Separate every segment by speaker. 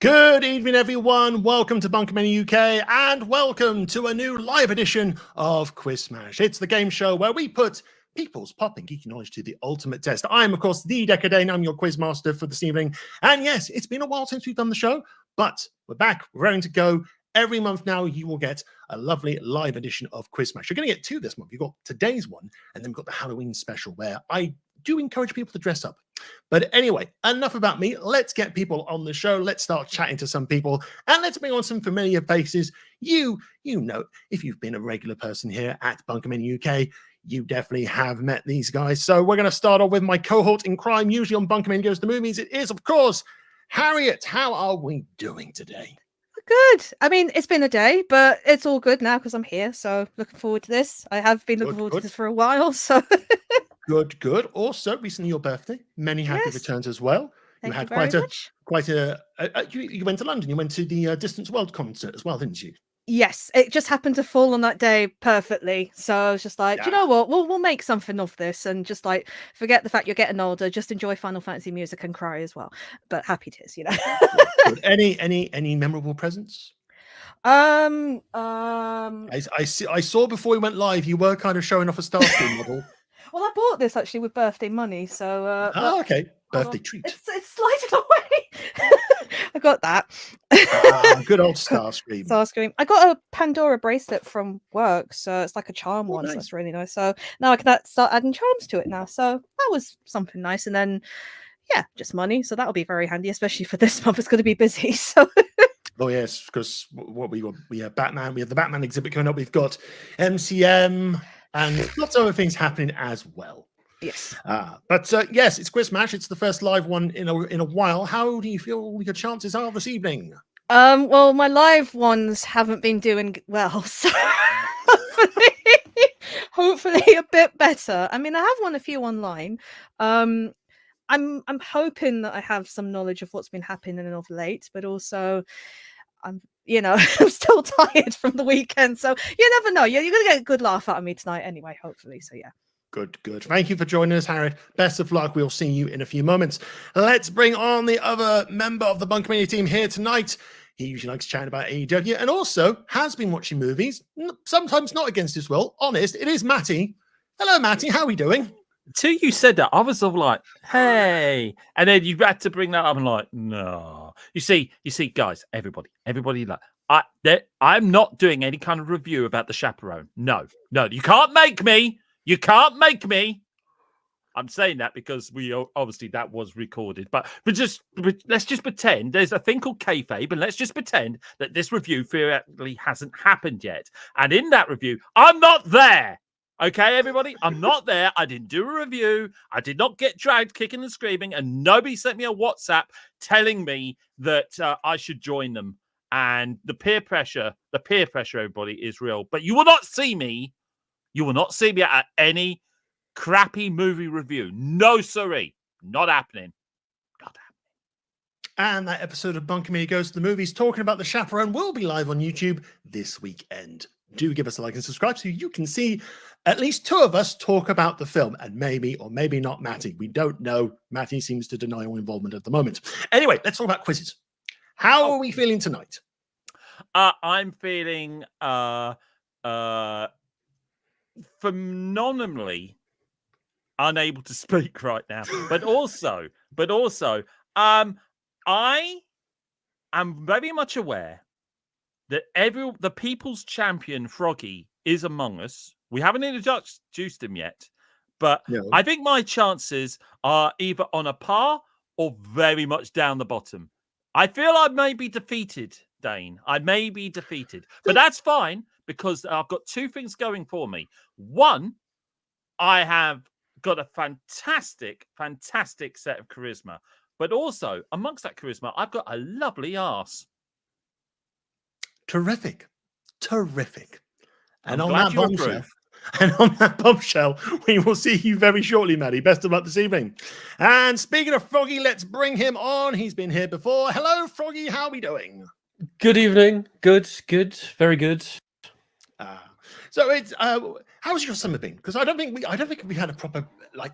Speaker 1: Good evening, everyone. Welcome to BunkaMania UK, and welcome to a new live edition of Quiz Smash. It's the game show where we put people's pop and geeky knowledge to the ultimate test. I'm, of course, the Decadane. I'm your quiz master for this evening. And yes, it's been a while since we've done the show, but we're back. We're ready to go. Every month now, you will get a lovely live edition of Quiz Smash. You're going to get two this month. You've got today's one, and then we've got the Halloween special where I do encourage people to dress up. But anyway, enough about me. Let's get people on the show. Let's start chatting to some people, and let's bring on some familiar faces. You know, if you've been a regular person here at BunkaMania UK, you definitely have met these guys. So we're going to start off with my cohort in crime, usually on BunkaMania Goes to Movies. It is, of course, Harriet. How are we doing today?
Speaker 2: Good. I mean, it's been a day, but it's all good now because I'm here. So looking forward to this. I have been looking forward to this for a while. So
Speaker 1: good. Also, recently your birthday. Many happy returns as well.
Speaker 2: Thank
Speaker 1: you had
Speaker 2: you
Speaker 1: quite a. You went to London. You went to the Distance World concert as well, didn't you?
Speaker 2: Yes, it just happened to fall on that day perfectly. So I was just like, do you know what? We'll make something of this and just like forget the fact you're getting older. Just enjoy Final Fantasy music and cry as well. But happy tears, you know.
Speaker 1: Good. Any memorable presents? I saw before we went live, you were kind of showing off a Starscream model.
Speaker 2: Well, I bought this actually with birthday money, so
Speaker 1: okay, birthday treat.
Speaker 2: It's sliding away. I got that.
Speaker 1: Good old Starscream.
Speaker 2: Starscream. I got a Pandora bracelet from work, so it's like a charm one. Nice. So that's really nice. So now I can start adding charms to it now. So that was something nice. And then, yeah, just money. So that'll be very handy, especially for this month. It's going to be busy. So.
Speaker 1: Oh yes, because what we have Batman. We have the Batman exhibit coming up. We've got MCM. And lots of other things happening as well.
Speaker 2: Yes.
Speaker 1: But yes, it's Quiz Smash. It's the first live one in a while. How do you feel your chances are this evening?
Speaker 2: Well, my live ones haven't been doing well, so hopefully a bit better. I mean, I have won a few online. I'm hoping that I have some knowledge of what's been happening of late, but also I'm still tired from the weekend, so you never know. You're gonna get a good laugh out of me tonight anyway, hopefully. So yeah.
Speaker 1: Good. Thank you for joining us, Harriet. Best of luck. We'll see you in a few moments. Let's bring on the other member of the BunkaMania team here tonight. He usually likes chatting about AEW and also has been watching movies, sometimes not against his will. Honest, it is Matty. Hello, Matty. How are we doing?
Speaker 3: Till you said that, I was sort of like, hey. And then you had to bring that up and like, no. You see, guys, everybody, like, I'm not doing any kind of review about the Chaperone. No, you can't make me. You can't make me. I'm saying that because obviously that was recorded, but let's just pretend there's a thing called kayfabe, and let's just pretend that this review theoretically hasn't happened yet. And in that review, I'm not there. Okay, everybody, I'm not there. I didn't do a review. I did not get dragged kicking and screaming, and nobody sent me a WhatsApp telling me that I should join them. And the peer pressure, everybody, is real. But you will not see me. You will not see me at any crappy movie review. No, sirree. Not happening.
Speaker 1: And that episode of BunkaMania Goes to the Movies talking about the Chaperone will be live on YouTube this weekend. Do give us a like and subscribe so you can see at least two of us talk about the film, and maybe or maybe not Matty. We don't know. Matty seems to deny all involvement at the moment. Anyway, let's talk about quizzes. How are we feeling tonight?
Speaker 3: I'm feeling phenomenally unable to speak right now, but also, I am very much aware that the people's champion Froggy is among us. We haven't introduced him yet, but no. I think my chances are either on a par or very much down the bottom. I feel I may be defeated, Dane. I may be defeated, but that's fine because I've got two things going for me. One, I have got a fantastic set of charisma, but also amongst that charisma, I've got a lovely arse.
Speaker 1: Terrific. And on that bombshell, we will see you very shortly, Maddie. Best of luck this evening. And speaking of Froggy, let's bring him on. He's been here before. Hello, Froggy. How are we doing?
Speaker 4: Good evening. Good. Very good.
Speaker 1: So it's how's your summer been? Because I don't think we had a proper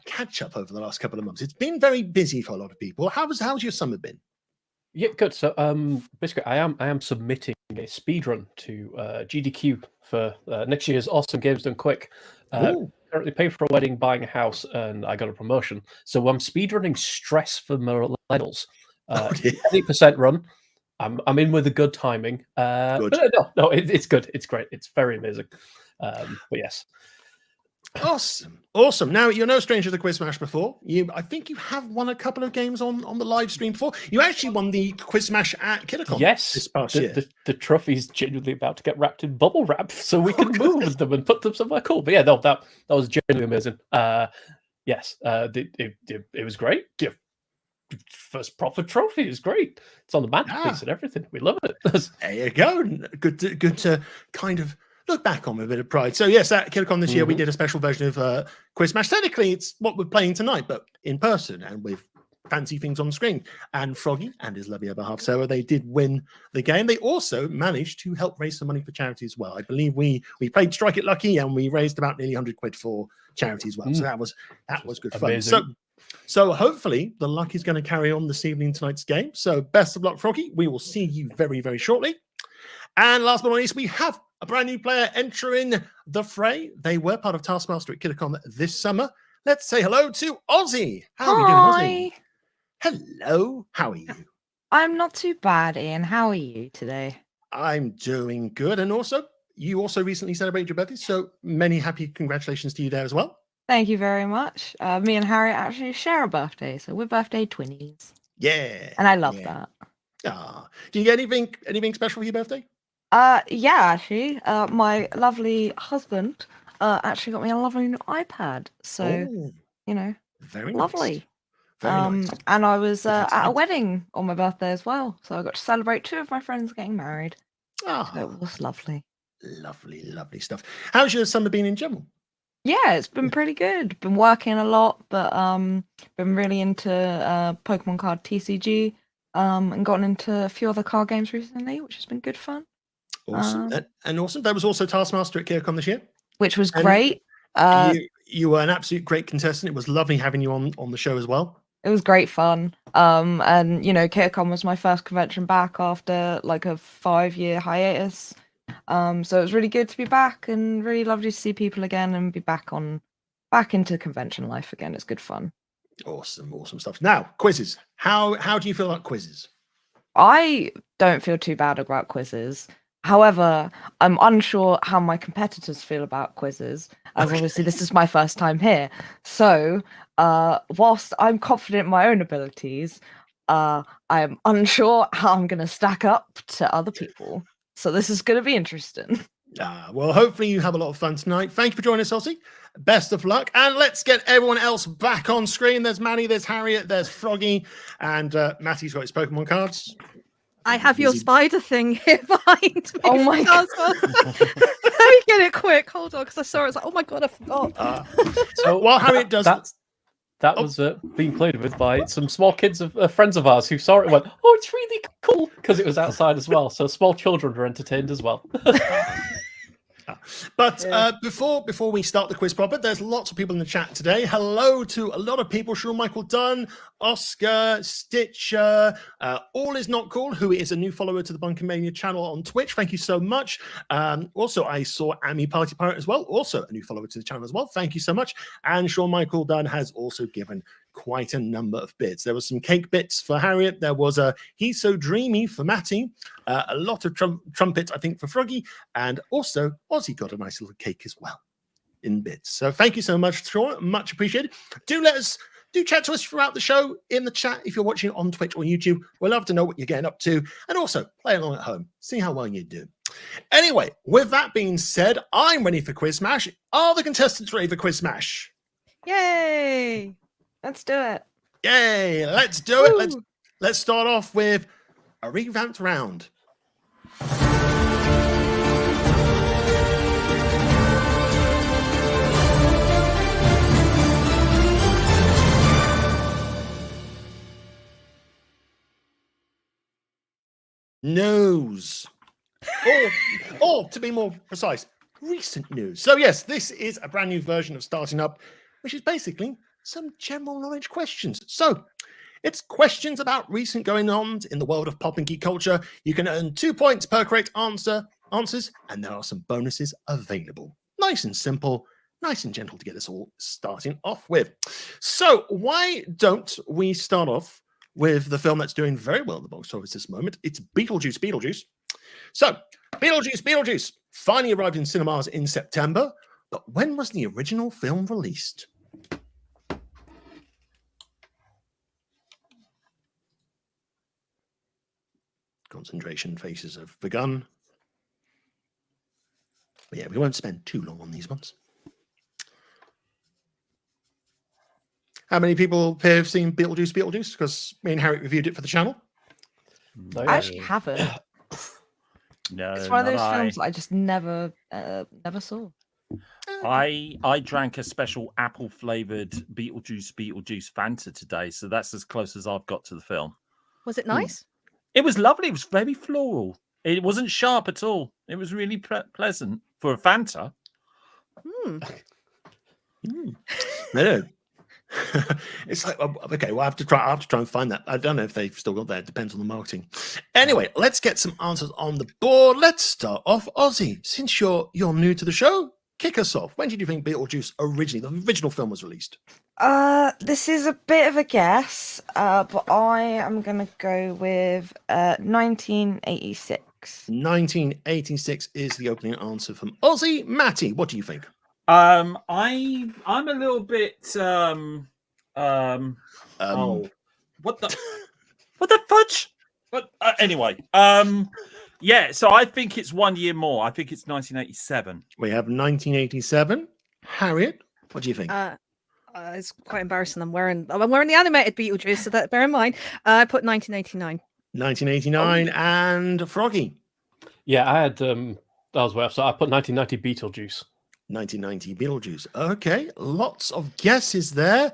Speaker 1: catch up over the last couple of months. It's been very busy for a lot of people. How's your summer been?
Speaker 4: Yeah, good. So, basically, I am submitting a speedrun to GDQ for next year's Awesome Games Done Quick.
Speaker 1: Ooh.
Speaker 4: Currently paid for a wedding, buying a house, and I got a promotion. So I'm speedrunning Stress for Millennials.
Speaker 1: Oh, dear.
Speaker 4: 80% run. I'm in with a good timing.
Speaker 1: Good.
Speaker 4: But it's good. It's great. It's very amazing. But yes.
Speaker 1: Awesome. Now, you're no stranger to Quiz Smash before. I think you have won a couple of games on the live stream before. You actually won the Quiz Smash at KidderCon
Speaker 4: Yes,
Speaker 1: this past year.
Speaker 4: the trophy's genuinely about to get wrapped in bubble wrap, so we can move them and put them somewhere cool. But yeah, that was genuinely amazing. Yes, it was great. Yeah, first proper trophy is great. It's on the mantelpiece and everything. We love it.
Speaker 1: There you go. Good to kind of look back on with a bit of pride. So yes, at KidderCon this year, we did a special version of Quiz Smash. Technically, it's what we're playing tonight, but in person and with fancy things on the screen. And Froggy and his lovely other half, Sarah, they did win the game. They also managed to help raise some money for charity as well. I believe we played Strike It Lucky and we raised about nearly 100 quid for charity as well. So that was good fun. So hopefully the luck is going to carry on this evening, tonight's game. So best of luck, Froggy. We will see you very, very shortly. And last but not least, we have a brand new player entering the fray. They were part of Taskmaster at KidderCon this summer. Let's say hello to Ozzy. How are we doing, Ozzy? Hello. How are you?
Speaker 5: I'm not too bad, Ian. How are you today?
Speaker 1: I'm doing good. And also, you also recently celebrated your birthday, so many happy congratulations to you there as well.
Speaker 5: Thank you very much. Me and Harriet actually share a birthday, so we're birthday twinnies.
Speaker 1: Yeah.
Speaker 5: And I love that.
Speaker 1: Do you get anything special for your birthday?
Speaker 5: Yeah, actually. My lovely husband actually got me a lovely new iPad. So,
Speaker 1: very
Speaker 5: lovely.
Speaker 1: Nice. Very nice.
Speaker 5: And I was at a wedding on my birthday as well. So I got to celebrate 2 of my friends getting married. So it was lovely.
Speaker 1: Lovely stuff. How's your summer been in general?
Speaker 5: Yeah, it's been pretty good. Been working a lot, but been really into Pokemon card TCG, and gotten into a few other card games recently, which has been good fun.
Speaker 1: Awesome. And awesome. There was also Taskmaster at KidderCon this year,
Speaker 5: which was great.
Speaker 1: You were an absolute great contestant. It was lovely having you on the show as well.
Speaker 5: It was great fun. And KidderCon was my first convention back after like a 5-year hiatus. So it was really good to be back and really lovely to see people again and be back into convention life again. It's good fun.
Speaker 1: Awesome stuff. Now, quizzes. How do you feel about quizzes?
Speaker 5: I don't feel too bad about quizzes. However, I'm unsure how my competitors feel about quizzes, as obviously this is my first time here. So, whilst I'm confident in my own abilities, I'm unsure how I'm going to stack up to other people. So this is going to be interesting.
Speaker 1: Well, hopefully you have a lot of fun tonight. Thank you for joining us, Ozzy. Best of luck. And let's get everyone else back on screen. There's Manny, there's Harriet, there's Froggy, and Matty's got his Pokemon cards.
Speaker 2: I have your spider thing here behind me.
Speaker 5: Oh my god.
Speaker 2: Let me get it quick. Hold on, because I saw it. It's like, oh my god, I forgot.
Speaker 1: So while Harriet does
Speaker 4: that was being played with by some small kids of friends of ours who saw it and went, "Oh, it's really cool," because it was outside as well. So small children were entertained as well.
Speaker 1: But before we start the quiz proper, there's lots of people in the chat today. Hello to a lot of people: Sean Michael Dunn, Oscar, Stitcher, All Is Not Cool, who is a new follower to the BunkaMania channel on Twitch. Thank you so much. Also, I saw Amy Party Pirate as well, also a new follower to the channel as well. Thank you so much. And Sean Michael Dunn has also given quite a number of bits. There was some cake bits for Harriet. There was a He's So Dreamy for Matty. A lot of trumpets, I think, for Froggy. And also, Ozzy got a nice little cake as well in bits. So thank you so much, Sean. Much appreciated. Do chat to us throughout the show in the chat if you're watching on Twitch or YouTube. We'd love to know what you're getting up to. And also, play along at home. See how well you do. Anyway, with that being said, I'm ready for Quiz Smash. Are the contestants ready for Quiz Smash?
Speaker 2: Yay!
Speaker 5: Let's do it.
Speaker 1: Yay! Let's do it. Let's start off with a revamped round. News. Or to be more precise, recent news. So yes, this is a brand new version of Starting Up, which is basically some general knowledge questions. So It's questions about recent going-ons in the world of pop and geek culture. You can earn 2 points per correct answers, and there are some bonuses available. Nice and simple, nice and gentle to get us all starting off with. So why don't we start off with the film that's doing very well at the box office this moment? It's Beetlejuice. So, Beetlejuice finally arrived in cinemas in September, but when was the original film released? Concentration phases have begun. But yeah, we won't spend too long on these ones. How many people here have seen Beetlejuice? Because me and Harriet reviewed it for the channel.
Speaker 4: No,
Speaker 5: I actually haven't.
Speaker 3: No,
Speaker 5: It's one of
Speaker 3: not
Speaker 5: those
Speaker 3: I.
Speaker 5: films I just never saw.
Speaker 3: I drank a special apple flavored Beetlejuice Fanta today, so that's as close as I've got to the film.
Speaker 2: Was it nice?
Speaker 3: It was lovely. It was very floral. It wasn't sharp at all. It was really pleasant for a Fanta.
Speaker 1: No. It's like, okay, well, I have to try and find that. I don't know if they've still got that. It depends on the marketing. Anyway, let's get some answers on the board. Let's start off, Ozzy. Since you're new to the show, kick us off. When did you think Beetlejuice the original film was released?
Speaker 5: This is a bit of a guess, but I am gonna go with 1986.
Speaker 1: 1986 is the opening answer from Ozzy. Matty, what do you think?
Speaker 3: I'm a little bit what the fudge? But anyway, yeah. So I think it's 1 year more. I think it's 1987.
Speaker 1: We have 1987. Harriet, what do you think?
Speaker 2: It's quite embarrassing. I'm wearing the animated Beetlejuice, so that bear in mind. I put 1989.
Speaker 1: 1989 and Froggy.
Speaker 4: Yeah, I had that was well. So I put 1990 Beetlejuice.
Speaker 1: 1990 Beetlejuice. Okay, lots of guesses there.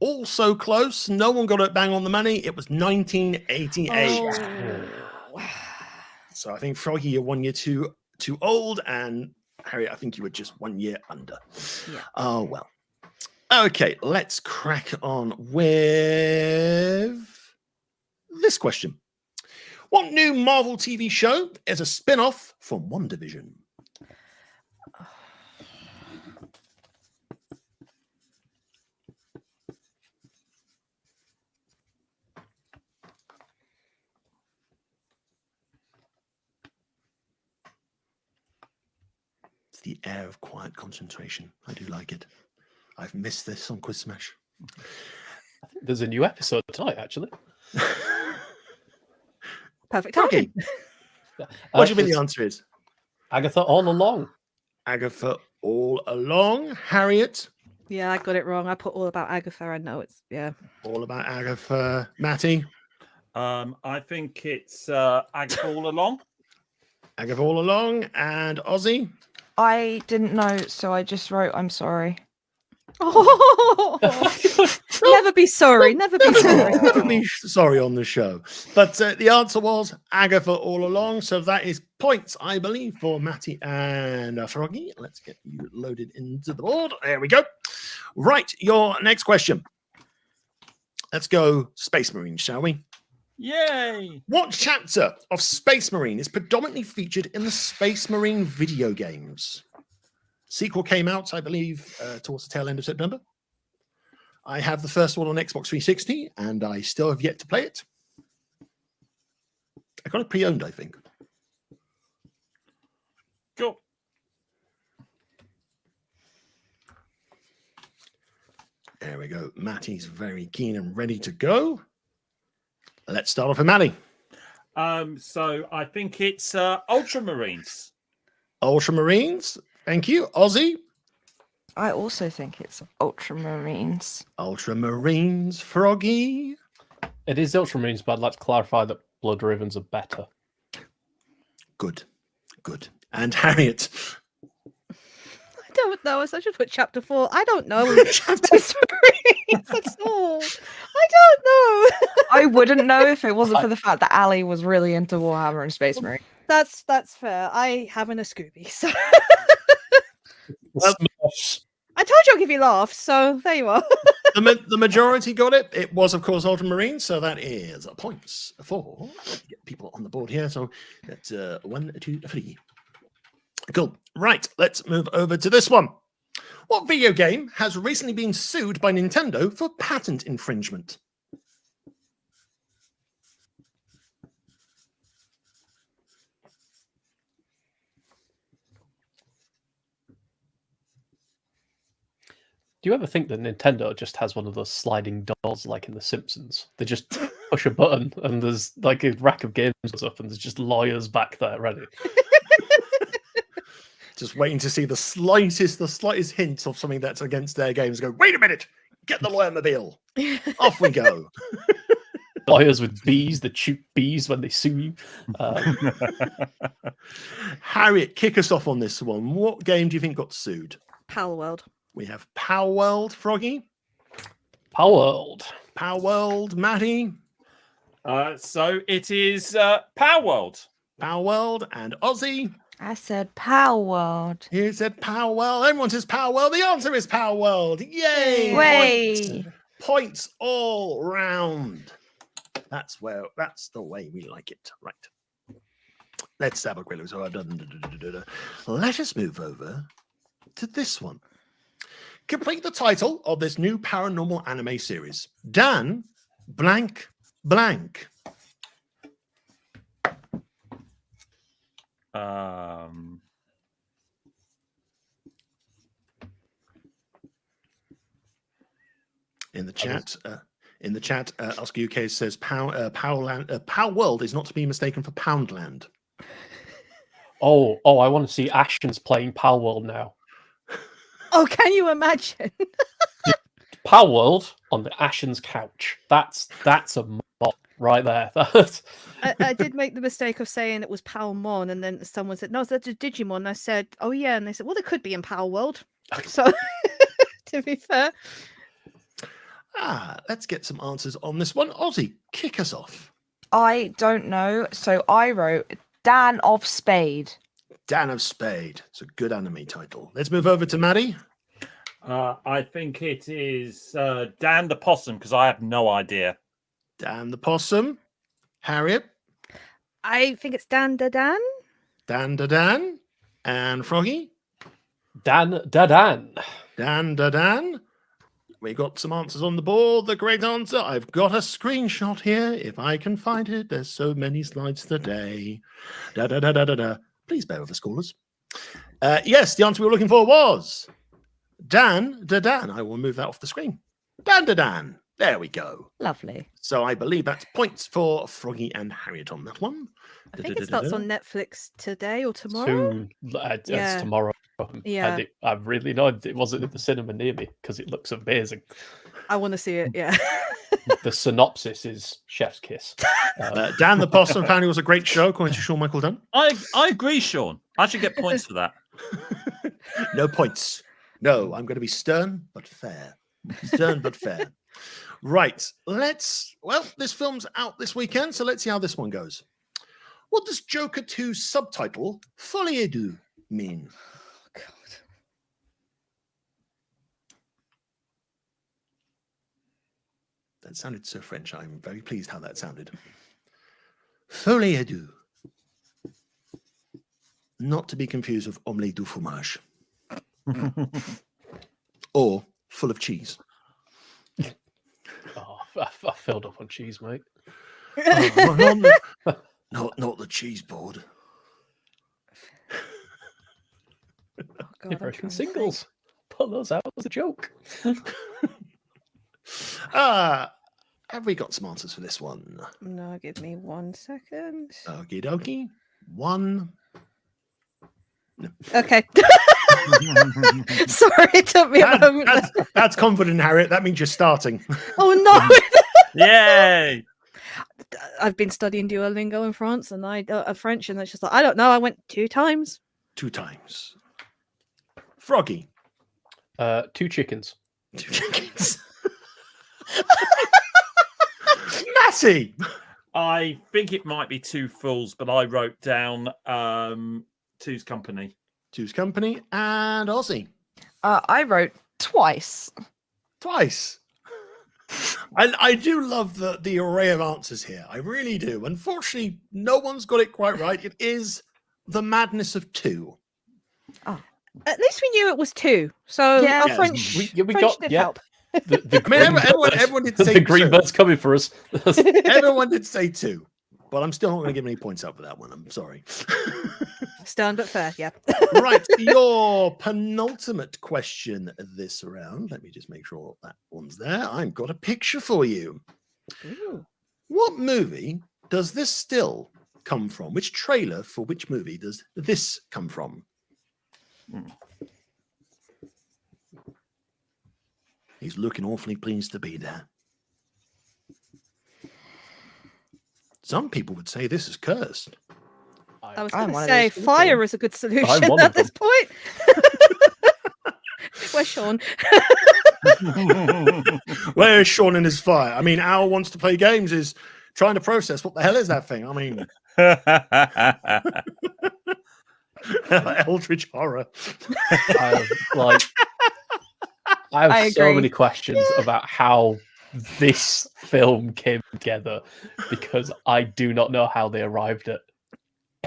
Speaker 1: Also close. No one got it bang on the money. It was 1988.
Speaker 2: Oh.
Speaker 1: So I think Froggy, you're 1 year too old, and Harriet, I think you were just 1 year under.
Speaker 2: Yeah.
Speaker 1: Oh well. Okay, let's crack on with this question. What new Marvel TV show is a spin-off from WandaVision? It's the air of quiet concentration. I do like it. I've missed this on Quiz Smash.
Speaker 4: I think there's a new episode tonight, actually.
Speaker 2: Perfect
Speaker 1: Okay.
Speaker 2: timing.
Speaker 1: What do you think the answer is?
Speaker 4: Agatha all along.
Speaker 1: Agatha all along. Harriet,
Speaker 2: Yeah, I got it wrong. I put all about Agatha. I know it's
Speaker 1: all about Agatha. Matty,
Speaker 3: I think it's Agatha all along.
Speaker 1: Agatha all along. And Ozzy.
Speaker 5: I didn't know, so I just wrote I'm sorry.
Speaker 2: Oh, never be sorry. Never be sorry.
Speaker 1: Never be sorry on the show. But the answer was Agatha all along. So that is points, I believe, for Matty and Froggy. Let's get you loaded into the board. There we go. Right, your next question. Let's go Space Marine, shall we?
Speaker 3: Yay!
Speaker 1: What chapter of Space Marine is predominantly featured in the Space Marine video games? Sequel came out, I believe, towards the tail end of September. I have the first one on Xbox 360, and I still have yet to play it. I got it pre-owned, I think.
Speaker 3: Cool.
Speaker 1: There we go. Matty's very keen and ready to go. Let's start off with Matty.
Speaker 3: So I think it's Ultramarines.
Speaker 1: Ultramarines. Thank you. Ozzy.
Speaker 5: I also think it's Ultramarines.
Speaker 1: Ultramarines. Froggy.
Speaker 4: It is Ultramarines, but I'd like to clarify that Blood Ravens are better.
Speaker 1: Good. Good. And Harriet.
Speaker 2: I don't know. I should put chapter 4. I don't know.
Speaker 1: Chapter
Speaker 2: That's all. I don't know.
Speaker 5: I wouldn't know if it wasn't for the fact that Ali was really into Warhammer and Space Marine.
Speaker 2: That's fair. I haven't a Scooby, so
Speaker 4: Smurfs.
Speaker 2: I told you I'll give you laughs. So there you are.
Speaker 1: the majority got it. It was, of course, Ultramarine, so that is points for get people on the board here. So that's 1, 2, 3. Cool. Right, let's move over to this one. What video game has recently been sued by Nintendo for patent infringement?
Speaker 4: Do you ever think that Nintendo just has one of those sliding doors like in The Simpsons? They just push a button and there's like a rack of games up and there's just lawyers back there ready.
Speaker 1: Just waiting to see the slightest hint of something that's against their games. Go, wait a minute, get the lawyer mobile. Off we go.
Speaker 4: Lawyers with bees that shoot bees when they sue you.
Speaker 1: Harriet, kick us off on this one. What game do you think got sued?
Speaker 2: Pal World.
Speaker 1: We have Power World, Froggy.
Speaker 4: Power World.
Speaker 1: Power World, Matty.
Speaker 3: So it is Power World.
Speaker 1: Power World and Ozzy.
Speaker 5: I said Power World.
Speaker 1: You said Power World. Everyone says Power World. The answer is Power World. Yay!
Speaker 5: Way.
Speaker 1: Points all round. That's the way we like it. Right. Let's have a quick look. So I've done. Let us move over to this one. Complete the title of this new paranormal anime series. Dan blank blank. In the chat, Oscar UK says Power World is not to be mistaken for Poundland.
Speaker 4: Oh, I want to see Ashton's playing Power World now.
Speaker 2: Oh, can you imagine?
Speaker 4: Power World on the Ashton's couch. That's a mod right there.
Speaker 2: I did make the mistake of saying it was Palmon, and then someone said, no, that's a Digimon. And I said, oh, yeah. And they said, well, it could be in Power World. So, to be fair.
Speaker 1: Let's get some answers on this one. Ozzy, kick us off.
Speaker 5: I don't know. So I wrote Dan of Spade.
Speaker 1: Dan of Spade. It's a good anime title. Let's move over to Maddie.
Speaker 3: I think it is Dan the Possum, because I have no idea.
Speaker 1: Dan the Possum. Harriet.
Speaker 2: I think it's Dan da Dan.
Speaker 1: Dan da Dan. And Froggy.
Speaker 4: Dan da Dan.
Speaker 1: Dan da Dan. We got some answers on the board. The great answer. I've got a screenshot here. If I can find it. There's so many slides today. Da da da da da da. Please bear with us, callers. Yes, the answer we were looking for was Dan da Dan. I will move that off the screen. Dan da Dan. There we go.
Speaker 5: Lovely.
Speaker 1: So I believe that's points for Froggy and Harriet on that one.
Speaker 2: I think it starts on Netflix today or tomorrow.
Speaker 4: It's tomorrow.
Speaker 2: Yeah.
Speaker 4: And I really know it wasn't at the cinema near me because it looks amazing.
Speaker 2: I want to see it, yeah.
Speaker 4: The synopsis is chef's kiss.
Speaker 1: Dan the Possum apparently was a great show, according to Sean Michael Dunn.
Speaker 3: I agree, Sean. I should get points for that.
Speaker 1: No points. No, I'm going to be stern but fair. Stern but fair. Right. This film's out this weekend, so let's see how this one goes. What does Joker 2's subtitle, Folie à deux, mean?
Speaker 2: Oh, God.
Speaker 1: That sounded so French. I'm very pleased how that sounded. Folie à deux. Not to be confused with omelette du fromage. Or full of cheese.
Speaker 4: Oh, I filled up on cheese, mate.
Speaker 1: Not the cheese board.
Speaker 2: Oh, God,
Speaker 4: American Singles. Pull those out as a joke.
Speaker 1: Have we got some answers for this one?
Speaker 2: No, give me 1 second.
Speaker 1: Okie dokie. One. No.
Speaker 2: Okay. Sorry, it took me a moment.
Speaker 1: That's confident, Harriet. That means you're starting.
Speaker 2: Oh, no.
Speaker 3: Yay!
Speaker 2: I've been studying Duolingo in France and French, and it's just like, I don't know. I went 2 times.
Speaker 1: 2 times. Froggy.
Speaker 4: 2 chickens.
Speaker 1: 2 chickens. Matty.
Speaker 3: I think it might be 2 fools, but I wrote down Two's Company.
Speaker 1: Two's Company and Ozzy.
Speaker 5: I wrote twice.
Speaker 1: Twice. I do love the array of answers here. I really do. Unfortunately, no one's got it quite right. It is The Madness of Two.
Speaker 2: At least we knew it was 2. So
Speaker 5: Yeah.
Speaker 2: our
Speaker 1: Yes.
Speaker 2: French,
Speaker 4: We
Speaker 2: French
Speaker 4: got
Speaker 2: did
Speaker 4: yeah.
Speaker 2: help.
Speaker 4: The
Speaker 1: I mean,
Speaker 4: green
Speaker 1: everyone
Speaker 4: bird-
Speaker 1: did say
Speaker 4: the green
Speaker 1: 2.
Speaker 4: bird's coming for us.
Speaker 1: Everyone did say 2. But I'm still not going to give any points out for that one. I'm sorry.
Speaker 2: Stern but fair, yeah.
Speaker 1: Right, your penultimate question this round. Let me just make sure that one's there. I've got a picture for you.
Speaker 2: Ooh.
Speaker 1: What movie does this still come from? Which trailer for which movie does this come from? He's looking awfully pleased to be there. Some people would say this is cursed.
Speaker 2: I was
Speaker 5: I'm
Speaker 2: going to
Speaker 5: one of
Speaker 2: say
Speaker 5: those people.
Speaker 2: fire is a good solution
Speaker 4: one of
Speaker 2: at this point. Where's Sean?
Speaker 1: Where is Sean in his fire? I mean, Al wants to play games, is trying to process what the hell is that thing? I mean, eldritch horror.
Speaker 4: I have
Speaker 5: I
Speaker 4: so
Speaker 5: agree.
Speaker 4: many questions about how this film came together because I do not know how they arrived at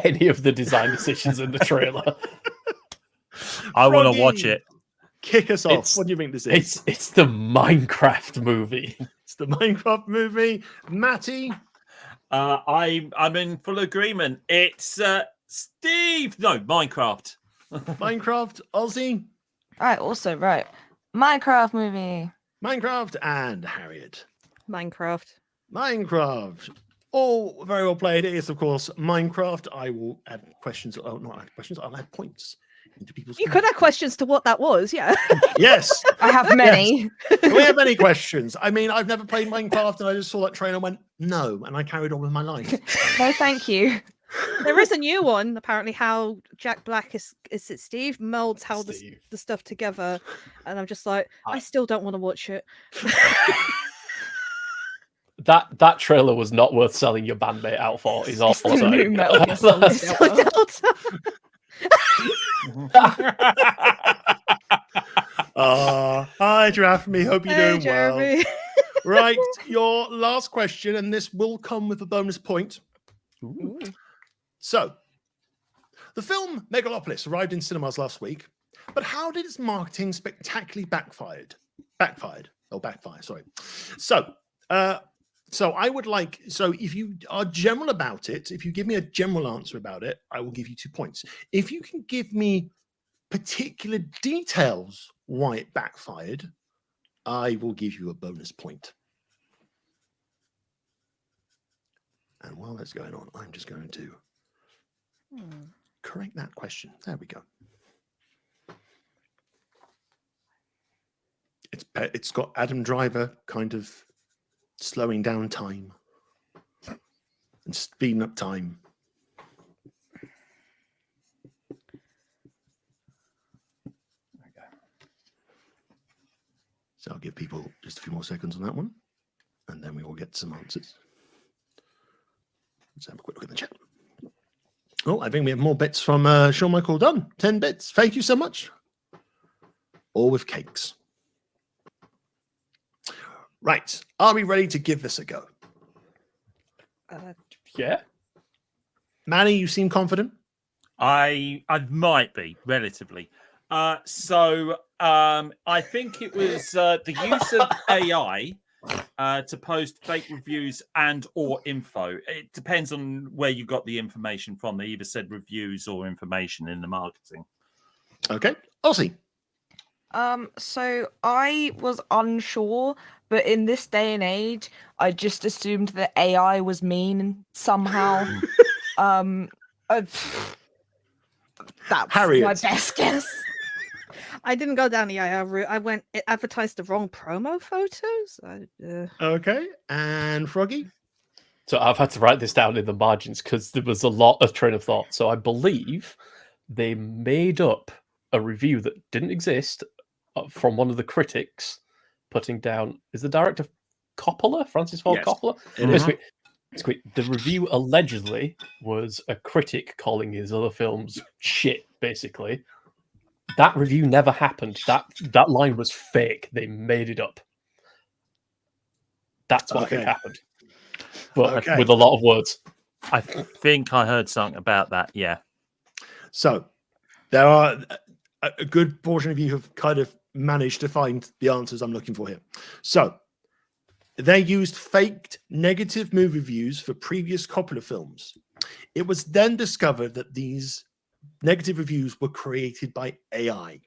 Speaker 4: any of the design decisions in the trailer.
Speaker 3: I want to
Speaker 1: Froggy,
Speaker 3: watch it.
Speaker 1: Kick us off.
Speaker 4: It's-
Speaker 1: What do you think this is?
Speaker 4: It's the Minecraft movie.
Speaker 1: It's the Minecraft movie. Matty,
Speaker 3: I'm in full agreement. It's Steve. No, Minecraft.
Speaker 1: Minecraft, Aussie,
Speaker 5: Right, also, right. Minecraft movie.
Speaker 1: Minecraft, and Harriet.
Speaker 2: Minecraft.
Speaker 1: Minecraft. All very well played. It is, of course, Minecraft. I will add questions. Oh, not add questions. I'll add points into people's.
Speaker 2: You could have questions to what that was, yeah.
Speaker 1: Yes.
Speaker 5: I have many.
Speaker 1: Do we have any questions? I mean, I've never played Minecraft, and I just saw that trailer and went, no, and I carried on with my life.
Speaker 5: No, thank you.
Speaker 2: There is a new one, apparently, how Jack Black is it Steve molds how
Speaker 4: Steve.
Speaker 2: the stuff together, and I'm just like, I
Speaker 4: I-
Speaker 2: still don't want to watch it.
Speaker 4: That trailer was not worth selling your bandmate out for. Is all
Speaker 5: It's the
Speaker 4: I'm
Speaker 5: new
Speaker 4: saying.
Speaker 5: Metal Gear Solid
Speaker 2: It's
Speaker 5: Delta.
Speaker 2: so Delta.
Speaker 1: Hi, Giraffe Me. Hope you're
Speaker 2: Hey,
Speaker 1: doing well.
Speaker 2: Jeremy.
Speaker 1: Right, your last question, and this will come with a bonus point.
Speaker 4: Ooh.
Speaker 1: So, the film Megalopolis arrived in cinemas last week, but how did its marketing spectacularly backfire? Sorry. So I would like, so if you are general about it, if you give me a general answer about it, I will give you 2 points. If you can give me particular details why it backfired, I will give you a bonus point. And while that's going on, I'm just going to correct that question. There we go. It's got Adam Driver kind of slowing down time and speeding up time. So I'll give people just a few more seconds on that one, and then we will get some answers. Let's have a quick look at the chat. Oh, I think we have more bits from Sean Michael Dunn. 10 bits. Thank you so much. All with cakes. Right. Are we ready to give this a go?
Speaker 4: Yeah.
Speaker 1: Manny, you seem confident.
Speaker 3: I might be relatively. So I think it was the use of AI to post fake reviews and or info. It depends on where you got the information from. They either said reviews or information in the marketing.
Speaker 1: Okay. Aussie.
Speaker 5: So I was unsure, but in this day and age, I just assumed that AI was mean somehow. That's my
Speaker 1: Harriet.
Speaker 5: best guess.
Speaker 2: I didn't go down the IR route. It advertised the wrong promo photos.
Speaker 1: Okay. And Froggy.
Speaker 4: So I've had to write this down in the margins because there was a lot of train of thought. So I believe they made up a review that didn't exist from one of the critics, putting down, is the director Coppola, Francis Ford
Speaker 1: Yes.
Speaker 4: Coppola?
Speaker 1: Mhm.
Speaker 4: It's quick. The review allegedly was a critic calling his other films shit, basically. That review never happened. That line was fake. They made it up. That's what I think
Speaker 1: Okay.
Speaker 4: happened. But
Speaker 1: Okay.
Speaker 4: with a lot of words.
Speaker 3: I think I heard something about that. Yeah.
Speaker 1: So there are a good portion of you have kind of managed to find the answers I'm looking for here. So they used faked negative movie reviews for previous Coppola films. It was then discovered that these negative reviews were created by AI.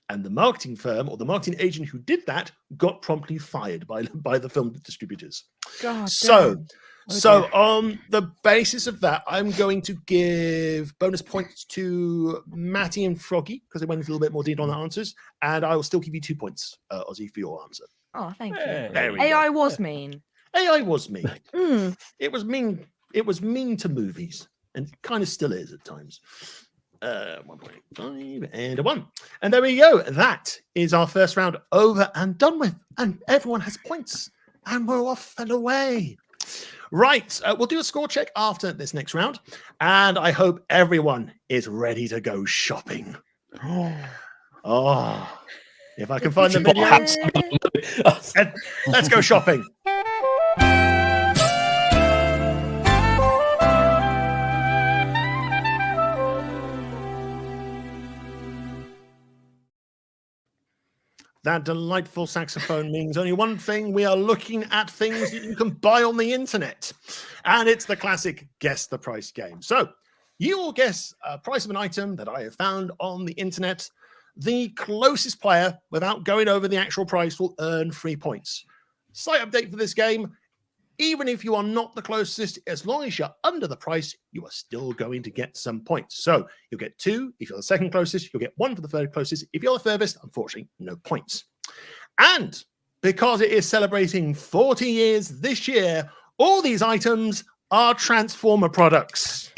Speaker 1: And the marketing firm or the marketing agent who did that got promptly fired by the film distributors.
Speaker 5: God
Speaker 1: So,
Speaker 5: damn. Oh,
Speaker 1: so
Speaker 5: dear.
Speaker 1: on the basis of that, I'm going to give bonus points to Matty and Froggy because they went into a little bit more detail on the answers, and I will still give you 2 points, Ozzy, for your answer.
Speaker 5: Oh, thank
Speaker 3: Hey.
Speaker 5: you.
Speaker 1: There we
Speaker 5: AI
Speaker 1: go.
Speaker 5: was mean.
Speaker 1: AI was mean.
Speaker 2: Mm.
Speaker 1: It was mean. It was mean to movies, and it kind of still is at times. 1.5 and a 1. And there we go. That is our first round over and done with. And everyone has points. And we're off and away. Right. We'll do a score check after this next round. And I hope everyone is ready to go shopping. Oh, if I can find the video. And let's go shopping. That delightful saxophone means only one thing. We are looking at things that you can buy on the internet. And it's the classic guess the price game. So you will guess a price of an item that I have found on the internet. The closest player, without going over the actual price, will earn 3 points. Slight update for this game. Even if you are not the closest, as long as you're under the price, you are still going to get some points. So you'll get 2. If you're the second closest, you'll get 1 for the third closest. If you're the furthest, unfortunately, no points. And because it is celebrating 40 years this year, all these items are Transformer products.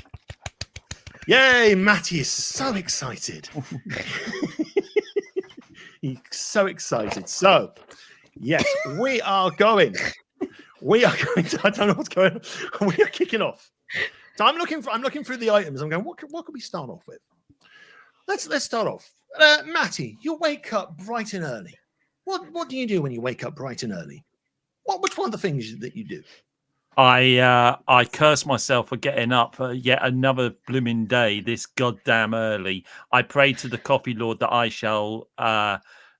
Speaker 1: Yay, Matty is so excited. He's so excited. So, yes, we are going to, I don't know what's going on. We are kicking off. So I'm looking through the items. I'm going, what can we start off with? Let's start off. Matty, you wake up bright and early. What do you do when you wake up bright and early? Which one of the things that you do?
Speaker 3: I curse myself for getting up for yet another blooming day this goddamn early. I pray to the copy lord that I shall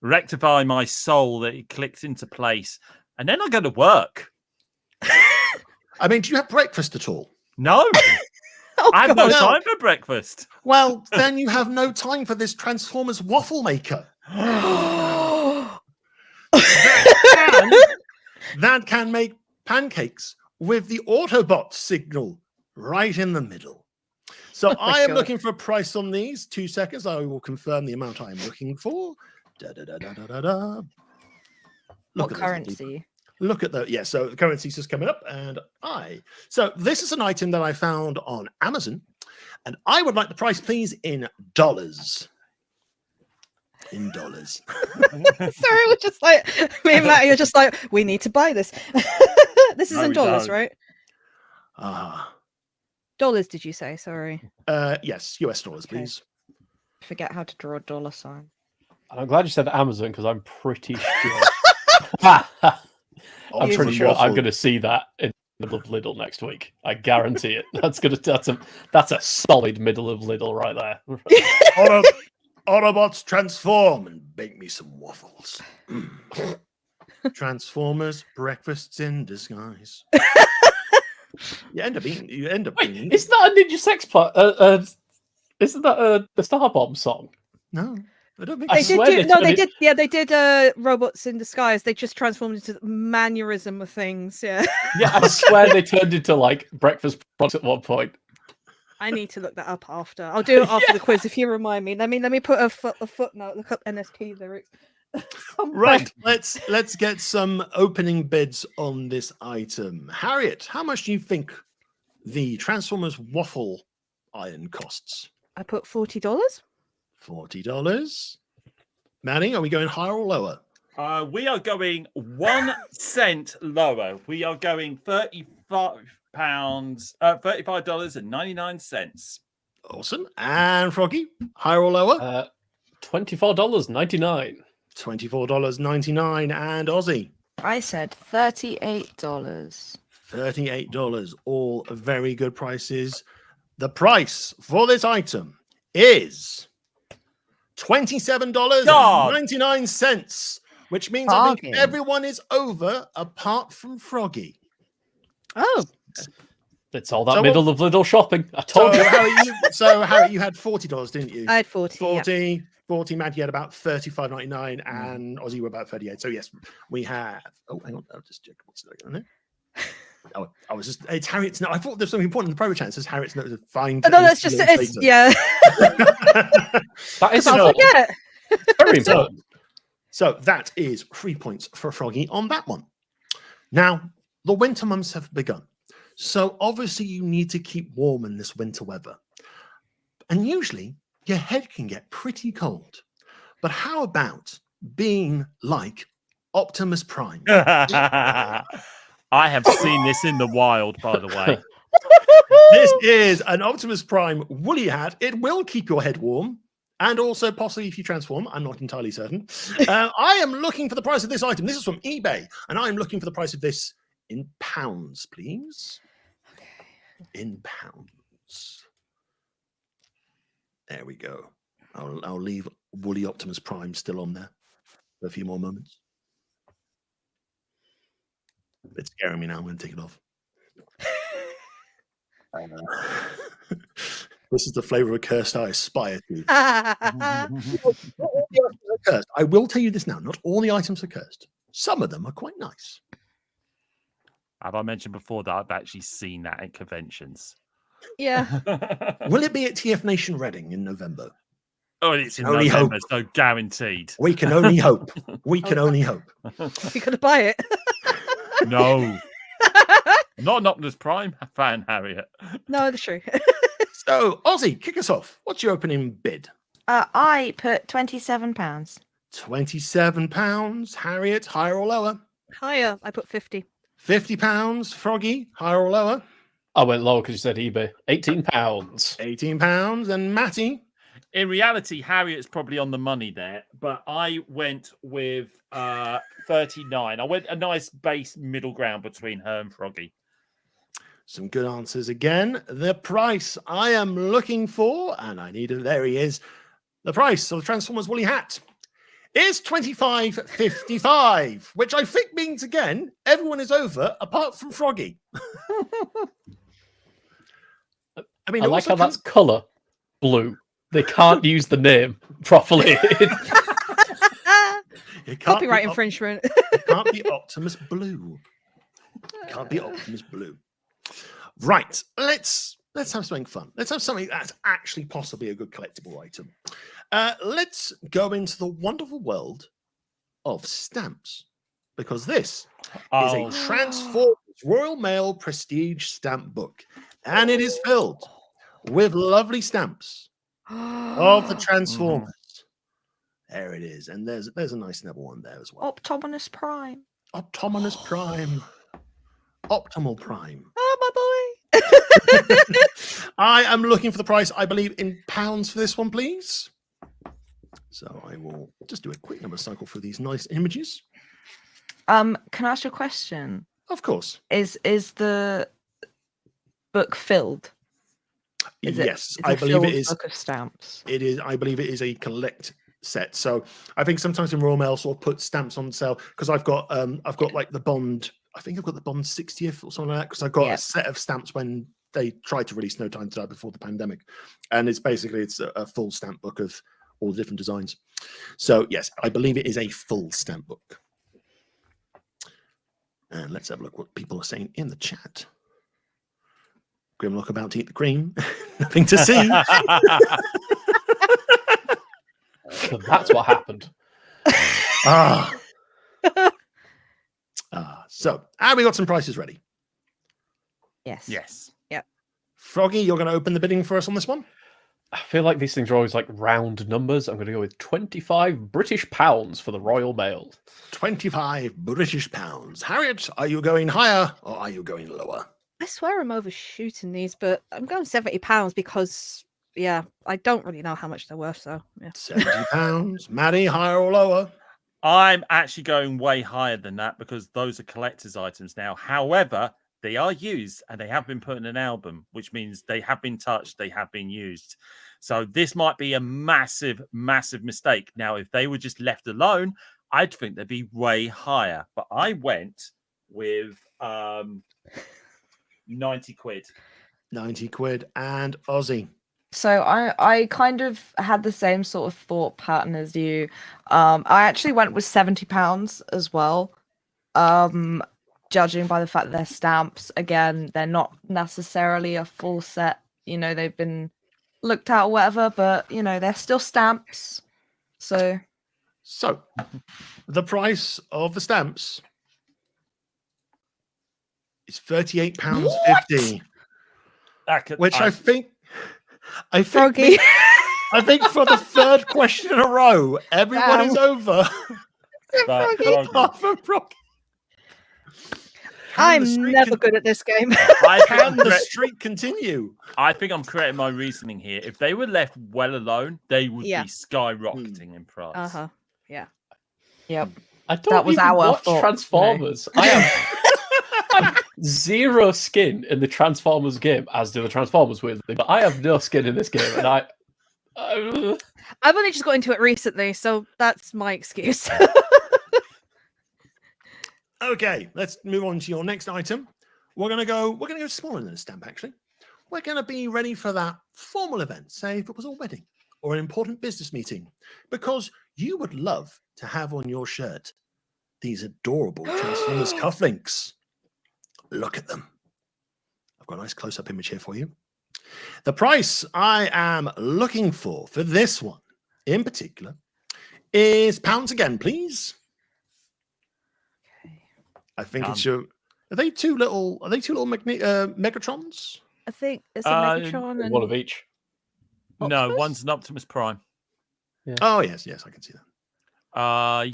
Speaker 3: rectify my soul, that it clicks into place, and then I go to work.
Speaker 1: I mean, do you have breakfast at all?
Speaker 3: No,
Speaker 2: Oh,
Speaker 3: I have no
Speaker 2: God.
Speaker 3: time for breakfast.
Speaker 1: Well, then you have no time for this Transformers waffle maker. That can make pancakes with the Autobot signal right in the middle. So
Speaker 2: Oh my
Speaker 1: I am
Speaker 2: God.
Speaker 1: looking for a price on these. 2 seconds. I will confirm the amount I am looking for.
Speaker 5: What
Speaker 1: Look at those
Speaker 5: currency?
Speaker 1: Look at the so the currency's just coming up, and so this is an item that I found on Amazon, and I would like the price, please, in dollars. In dollars.
Speaker 2: Sorry, we're just like me and Matty are just like, we need to buy this. This is
Speaker 3: No,
Speaker 2: in
Speaker 3: we
Speaker 2: dollars,
Speaker 3: don't.
Speaker 2: right? Dollars, did you say? Sorry.
Speaker 1: Yes, US dollars,
Speaker 2: Okay.
Speaker 1: please.
Speaker 5: Forget how to draw a dollar sign.
Speaker 4: I'm glad you said Amazon because I'm pretty sure. I'm
Speaker 1: Ultra
Speaker 4: pretty sure I'm
Speaker 1: waffle.
Speaker 4: going to see that in the middle of Lidl next week. I guarantee it. That's a solid middle of Lidl right there.
Speaker 1: Autobots transform and bake me some waffles. Transformers breakfasts in disguise. You end up
Speaker 4: Wait,
Speaker 1: being.
Speaker 4: isn't that a Ninja Sex plot? Isn't that the Star Bomb song?
Speaker 1: No, I don't think
Speaker 4: I
Speaker 2: They
Speaker 1: so.
Speaker 2: did
Speaker 4: swear
Speaker 2: do,
Speaker 4: they
Speaker 2: no,
Speaker 4: turned
Speaker 2: they
Speaker 4: it-
Speaker 2: did. Yeah, they did. Robots in disguise. They just transformed into the mannerism of things. Yeah,
Speaker 4: Yeah, I swear they turned into like breakfast products at one point.
Speaker 2: I need to look that up after. I'll do it after the quiz if you remind me. Let me put a footnote. Look up NSP lyrics.
Speaker 1: Right, let's get some opening bids on this item. Harriet, how much do you think the Transformers waffle iron costs?
Speaker 2: I put $40.
Speaker 1: $40. Manny, are we going higher or lower?
Speaker 3: We are going 1 cent lower. We are going £35, $35.99.
Speaker 1: Awesome. And Froggy, higher or lower?
Speaker 4: $24.99.
Speaker 1: $24.99. And Aussie,
Speaker 5: I said $38.
Speaker 1: $38. All very good prices. The price for this item is $27.99, which means I think
Speaker 5: Bargain.
Speaker 1: everyone is over apart from Froggy.
Speaker 2: Oh,
Speaker 4: It's all that
Speaker 1: So
Speaker 4: middle of little shopping. I
Speaker 1: So,
Speaker 4: told you.
Speaker 1: Harry, you had $40, didn't you?
Speaker 2: I had 40.
Speaker 1: 40. Matt, you had about $35.99, and Ozzy were about 38. So yes, we have. Oh, hang on, I'll just check what's going on here. Oh, I was just. It's Harriet's note. I thought there's something important in the private chat. It says Harriet's note is fine.
Speaker 2: Oh, no, that's just it's, yeah.
Speaker 4: That is
Speaker 2: I'll forget.
Speaker 4: very important.
Speaker 1: So that is 3 points for Froggy on that one. Now the winter months have begun, so obviously you need to keep warm in this winter weather, and usually your head can get pretty cold. But how about being like Optimus Prime?
Speaker 3: I have seen this in the wild, by the way.
Speaker 1: This is an Optimus Prime woolly hat. It will keep your head warm, and also possibly if you transform. I'm not entirely certain. I am looking for the price of this item. This is from eBay, and I'm looking for the price of this in pounds, please. In pounds. There we go. I'll leave woolly Optimus Prime still on there for a few more moments. It's scaring me now. I'm going to take it off. This is the flavor of a curse I aspire to. Cursed. I will tell you this now. Not all the items are cursed. Some of them are quite nice.
Speaker 3: Have I mentioned before that I've actually seen that at conventions?
Speaker 2: Yeah.
Speaker 1: Will it be at TF Nation Reading in November?
Speaker 3: Oh, it's in
Speaker 1: Only
Speaker 3: November,
Speaker 1: hope.
Speaker 3: so guaranteed.
Speaker 1: We can only hope. We can only hope.
Speaker 2: You could buy it.
Speaker 3: No. Not an Optimus Prime fan, Harriet.
Speaker 2: No, that's true.
Speaker 1: So, Ozzy, kick us off. What's your opening bid?
Speaker 5: I put £27.
Speaker 1: £27. Harriet, higher or lower?
Speaker 2: Higher. I put 50.
Speaker 1: £50. Froggy, higher or lower?
Speaker 4: I went lower because you said eBay. £18.
Speaker 1: £18. And Matty?
Speaker 3: In reality, Harriet's probably on the money there, but I went with 39. I went a nice base middle ground between her and Froggy.
Speaker 1: Some good answers again. The price I am looking for, and I need it, there he is. The price of the Transformers woolly hat is $25.55, which I think means, again, everyone is over apart from Froggy. I mean,
Speaker 4: I like how that's colour blue. They can't use the name properly.
Speaker 2: Copyright infringement.
Speaker 1: It can't be Optimus Blue. It can't be Optimus Blue. Right, let's have something fun. Let's have something that's actually possibly a good collectible item. Let's go into the wonderful world of stamps, because this is a Transformers Royal Mail Prestige stamp book, and it is filled with lovely stamps of the Transformers. There it is, and there's a nice little one there as well.
Speaker 5: Optimus Prime.
Speaker 1: Optimus Prime. Optimal Prime.
Speaker 2: Oh, my boy.
Speaker 1: I am looking for the price, I believe, in pounds for this one, please. So I will just do a quick number cycle for these nice images.
Speaker 5: Can I ask you a question?
Speaker 1: Of course.
Speaker 5: Is the book filled?
Speaker 1: Yes, I believe it is.
Speaker 5: Book of stamps.
Speaker 1: It is. I believe it is a collect set. So I think sometimes in Royal Mail sort of put stamps on sale, because I've got like the Bond. I think I've got the Bond 60th or something like that, because I got a set of stamps when they tried to release No Time to Die before the pandemic, and it's a full stamp book of all the different designs. So yes, I believe it is a full stamp book. And let's have a look what people are saying in the chat. Grimlock about to eat the cream. Nothing to see.
Speaker 4: That's what happened.
Speaker 1: So, we got some prices ready.
Speaker 5: Yes.
Speaker 3: Yes.
Speaker 2: Yep.
Speaker 1: Froggy, you're going to open the bidding for us on this one?
Speaker 4: I feel like these things are always like round numbers. I'm going to go with £25 for the Royal Mail.
Speaker 1: 25 British pounds. Harriet, are you going higher or are you going lower?
Speaker 2: I swear I'm overshooting these, but I'm going £70 because, I don't really know how much they're worth. So, yeah.
Speaker 1: £70. Maddie, higher or lower?
Speaker 3: I'm actually going way higher than that because those are collector's items now. However, they are used and they have been put in an album, which means they have been touched, they have been used. So this might be a massive, massive mistake. Now, if they were just left alone, I'd think they'd be way higher. But I went with 90 quid.
Speaker 1: 90 quid and Aussie.
Speaker 5: So I kind of had the same sort of thought pattern as you. I actually went with £70 as well. Judging by the fact that they're stamps, again, they're not necessarily a full set. You know, they've been looked at or whatever, but you know, they're still stamps. So
Speaker 1: the price of the stamps is £38.50. Which I think
Speaker 2: Froggy.
Speaker 1: I think for the third question in a row, everybody's over. Apart from Froggy.
Speaker 2: I'm never good at this game.
Speaker 1: Can the streak continue?
Speaker 3: I think I'm correct in my reasoning here. If they were left well alone, they would be skyrocketing in price.
Speaker 2: Yeah.
Speaker 5: Yep.
Speaker 4: I don't watch Transformers. No. I have zero skin in the Transformers game, as do the Transformers, weirdly. But I have no skin in this game, and I've
Speaker 2: only just got into it recently, so that's my excuse.
Speaker 1: Okay, let's move on to your next item. We're gonna go smaller than a stamp, actually. We're gonna be ready for that formal event, say if it was a wedding or an important business meeting, because you would love to have on your shirt these adorable Transformers cufflinks. Look at them. I've got a nice close-up image here for you. The price I am looking for this one in particular is pounds again, please. I think it's your. Are they two little Megatrons?
Speaker 2: I think it's a Megatron and
Speaker 4: one of each.
Speaker 3: No,
Speaker 2: Optimus?
Speaker 3: one's an Optimus Prime.
Speaker 1: Yeah. Oh yes, I can see that.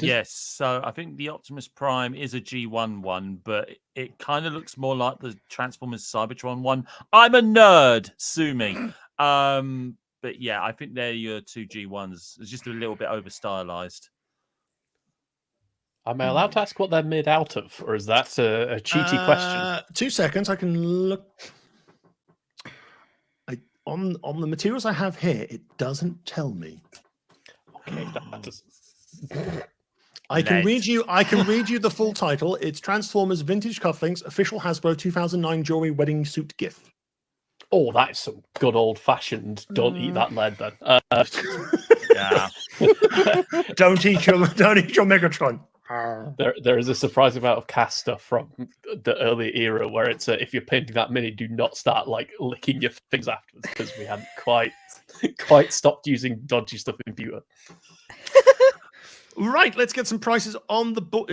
Speaker 3: Yes. So I think the Optimus Prime is a G1 one, but it kind of looks more like the Transformers Cybertron one. I'm a nerd, sue me. But yeah, I think they're your two G1s. It's just a little bit over stylized.
Speaker 4: Am I allowed to ask what they're made out of, or is that a cheaty question?
Speaker 1: 2 seconds, I can look. On the materials I have here, it doesn't tell me.
Speaker 4: Okay, that does.
Speaker 1: I can read you the full title. It's Transformers Vintage Cufflinks, official Hasbro 2009 jewelry wedding suit gift.
Speaker 4: Oh, that is some good old fashioned. Don't eat that lead, then.
Speaker 3: Yeah.
Speaker 1: Don't eat your Megatron.
Speaker 4: There is a surprising amount of cast stuff from the early era where it's if you're painting that mini, do not start like licking your fingers afterwards, because we hadn't quite stopped using dodgy stuff in Buta.
Speaker 1: Right, let's get some prices on the book.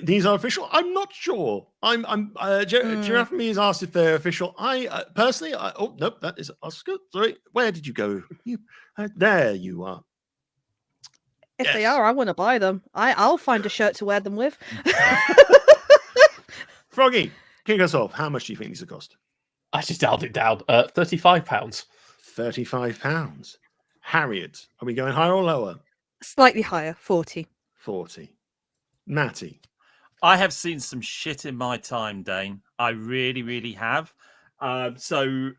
Speaker 1: These are official? I'm not sure. Giraffe Me has asked if they're official. I personally, oh nope, that is Oscar. Sorry, where did you go? There you are.
Speaker 2: If they are, I want to buy them. I'll find a shirt to wear them with.
Speaker 1: Froggy, kick us off. How much do you think these will cost?
Speaker 4: I just dialed it down. £35.
Speaker 1: £35. Harriet, are we going higher or lower?
Speaker 2: Slightly higher, 40.
Speaker 1: 40. Matty.
Speaker 3: I have seen some shit in my time, Dane. I really, really have. So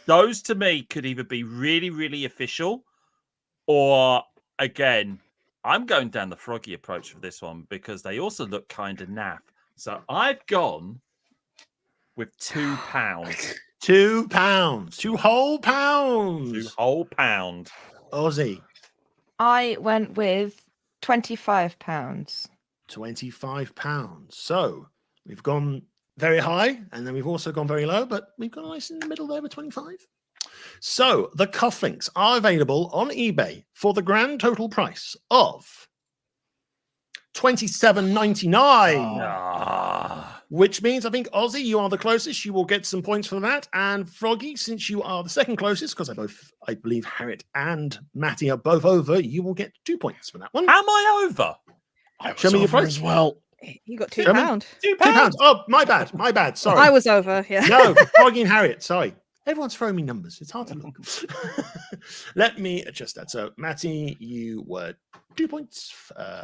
Speaker 3: those to me could either be really, really official, or again, I'm going down the Froggy approach for this one because they also look kind of naff. So I've gone with £2.
Speaker 1: £2. 2 whole pounds.
Speaker 3: 2 whole pound.
Speaker 1: Aussie.
Speaker 5: I went with £25.
Speaker 1: £25. So we've gone very high, and then we've also gone very low, but we've got nice in the middle there with 25. So the cufflinks are available on eBay for the grand total price of $27.99. Which means I think Aussie, you are the closest. You will get some points for that. And Froggy, since you are the second closest, because I believe Harriet and Matty are both over, you will get 2 points for that one.
Speaker 3: Am I over?
Speaker 1: Show me your price
Speaker 4: as well.
Speaker 2: You got £2.
Speaker 1: £2. Oh, my bad. Sorry.
Speaker 2: I was over, yeah.
Speaker 1: No, Froggy and Harriet. Sorry. Everyone's throwing me numbers. It's hard to look. Let me adjust that. So, Matty, you were 2 points.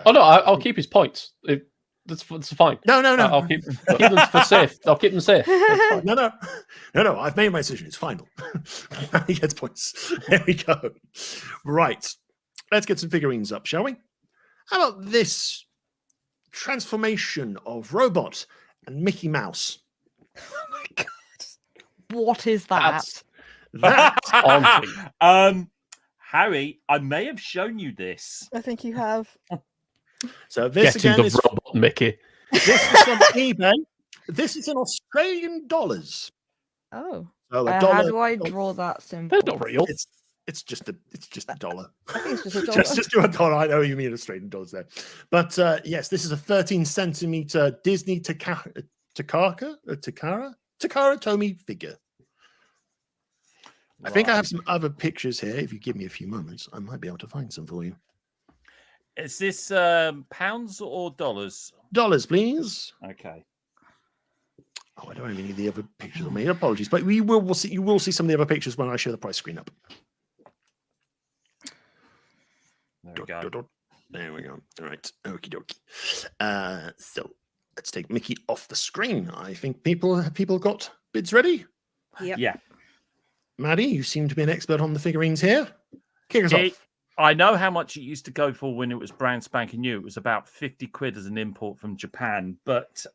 Speaker 4: Oh no, I'll keep his points. That's fine.
Speaker 1: No.
Speaker 4: I'll keep them for safe. I'll keep them safe. That's fine.
Speaker 1: No. I've made my decision. It's final. He gets points. There we go. Right. Let's get some figurines up, shall we? How about this transformation of Robot and Mickey Mouse?
Speaker 2: Oh my god.
Speaker 5: What is that?
Speaker 4: That's haunting.
Speaker 3: Harry, I may have shown you this.
Speaker 2: I think you have.
Speaker 1: So this
Speaker 4: Getting
Speaker 1: again
Speaker 4: the
Speaker 1: is
Speaker 4: robot Mickey.
Speaker 1: this is from eBay. This is in Australian dollars.
Speaker 2: Oh.
Speaker 1: So
Speaker 5: How
Speaker 1: $1.
Speaker 5: do I draw that symbol?
Speaker 4: They're not real.
Speaker 1: It's just a dollar.
Speaker 2: I think it's just a dollar.
Speaker 1: just do $1. I know you mean Australian dollars there, but yes, this is a 13 centimeter Disney Takara Tomy figure. I think I have some other pictures here. If you give me a few moments, I might be able to find some for you.
Speaker 3: Is this pounds or dollars?
Speaker 1: Dollars, please.
Speaker 3: Okay.
Speaker 1: Oh, I don't have any of the other pictures on me. Apologies, but we'll see. You will see some of the other pictures when I show the price screen up.
Speaker 3: There we go.
Speaker 1: There we go. All right. Okie dokie. So let's take Mickey off the screen. I think people got bids ready.
Speaker 2: Yep.
Speaker 3: Yeah.
Speaker 1: Maddie, you seem to be an expert on the figurines here. Kick us off.
Speaker 3: I know how much it used to go for when it was brand spanking new. It was about 50 quid as an import from Japan. But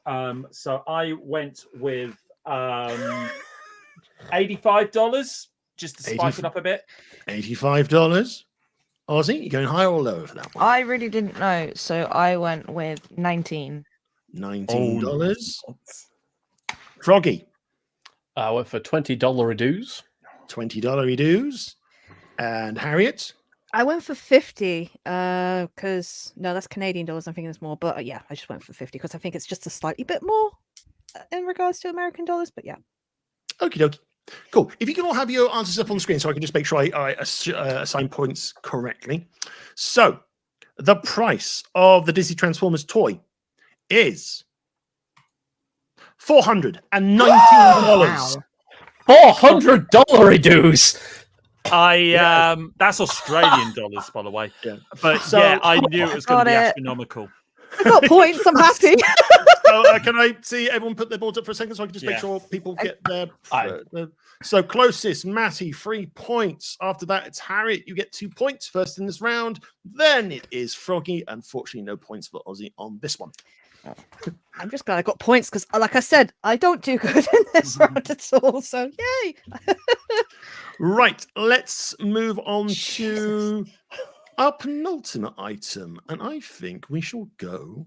Speaker 3: so I went with $85 just to spike it up a bit.
Speaker 1: $85. Aussie, you going higher or lower for that one?
Speaker 5: I really didn't know, so I went with 19.
Speaker 1: $19. Froggy,
Speaker 4: I went for $20 dues.
Speaker 1: $20 dues. And Harriet,
Speaker 2: I went for 50 because no, that's Canadian dollars. I'm thinking it's more, but yeah, I just went for 50 because I think it's just a slightly bit more in regards to American dollars. But yeah,
Speaker 1: okie dokie. Cool. If you can all have your answers up on the screen so I can just make sure I assign points correctly. So, the price of the Disney Transformers toy is $419.
Speaker 5: Wow.
Speaker 4: $400 dues.
Speaker 3: That's Australian dollars, by the way.
Speaker 1: Yeah.
Speaker 3: But
Speaker 1: So-
Speaker 3: yeah, I knew it was going to be
Speaker 5: Got it.
Speaker 3: astronomical.
Speaker 2: I got points. I'm happy.
Speaker 1: So, can I see everyone put their boards up for a second so I can just make
Speaker 3: Yeah.
Speaker 1: sure people get their... so closest, Matty, 3 points. After that, it's Harriet. You get 2 points first in this round. Then it is Froggy. Unfortunately, no points for Aussie on this one.
Speaker 2: I'm just glad I got points because, like I said, I don't do good in this round at all. So yay!
Speaker 1: Right, let's move on to our penultimate item. And I think we shall go...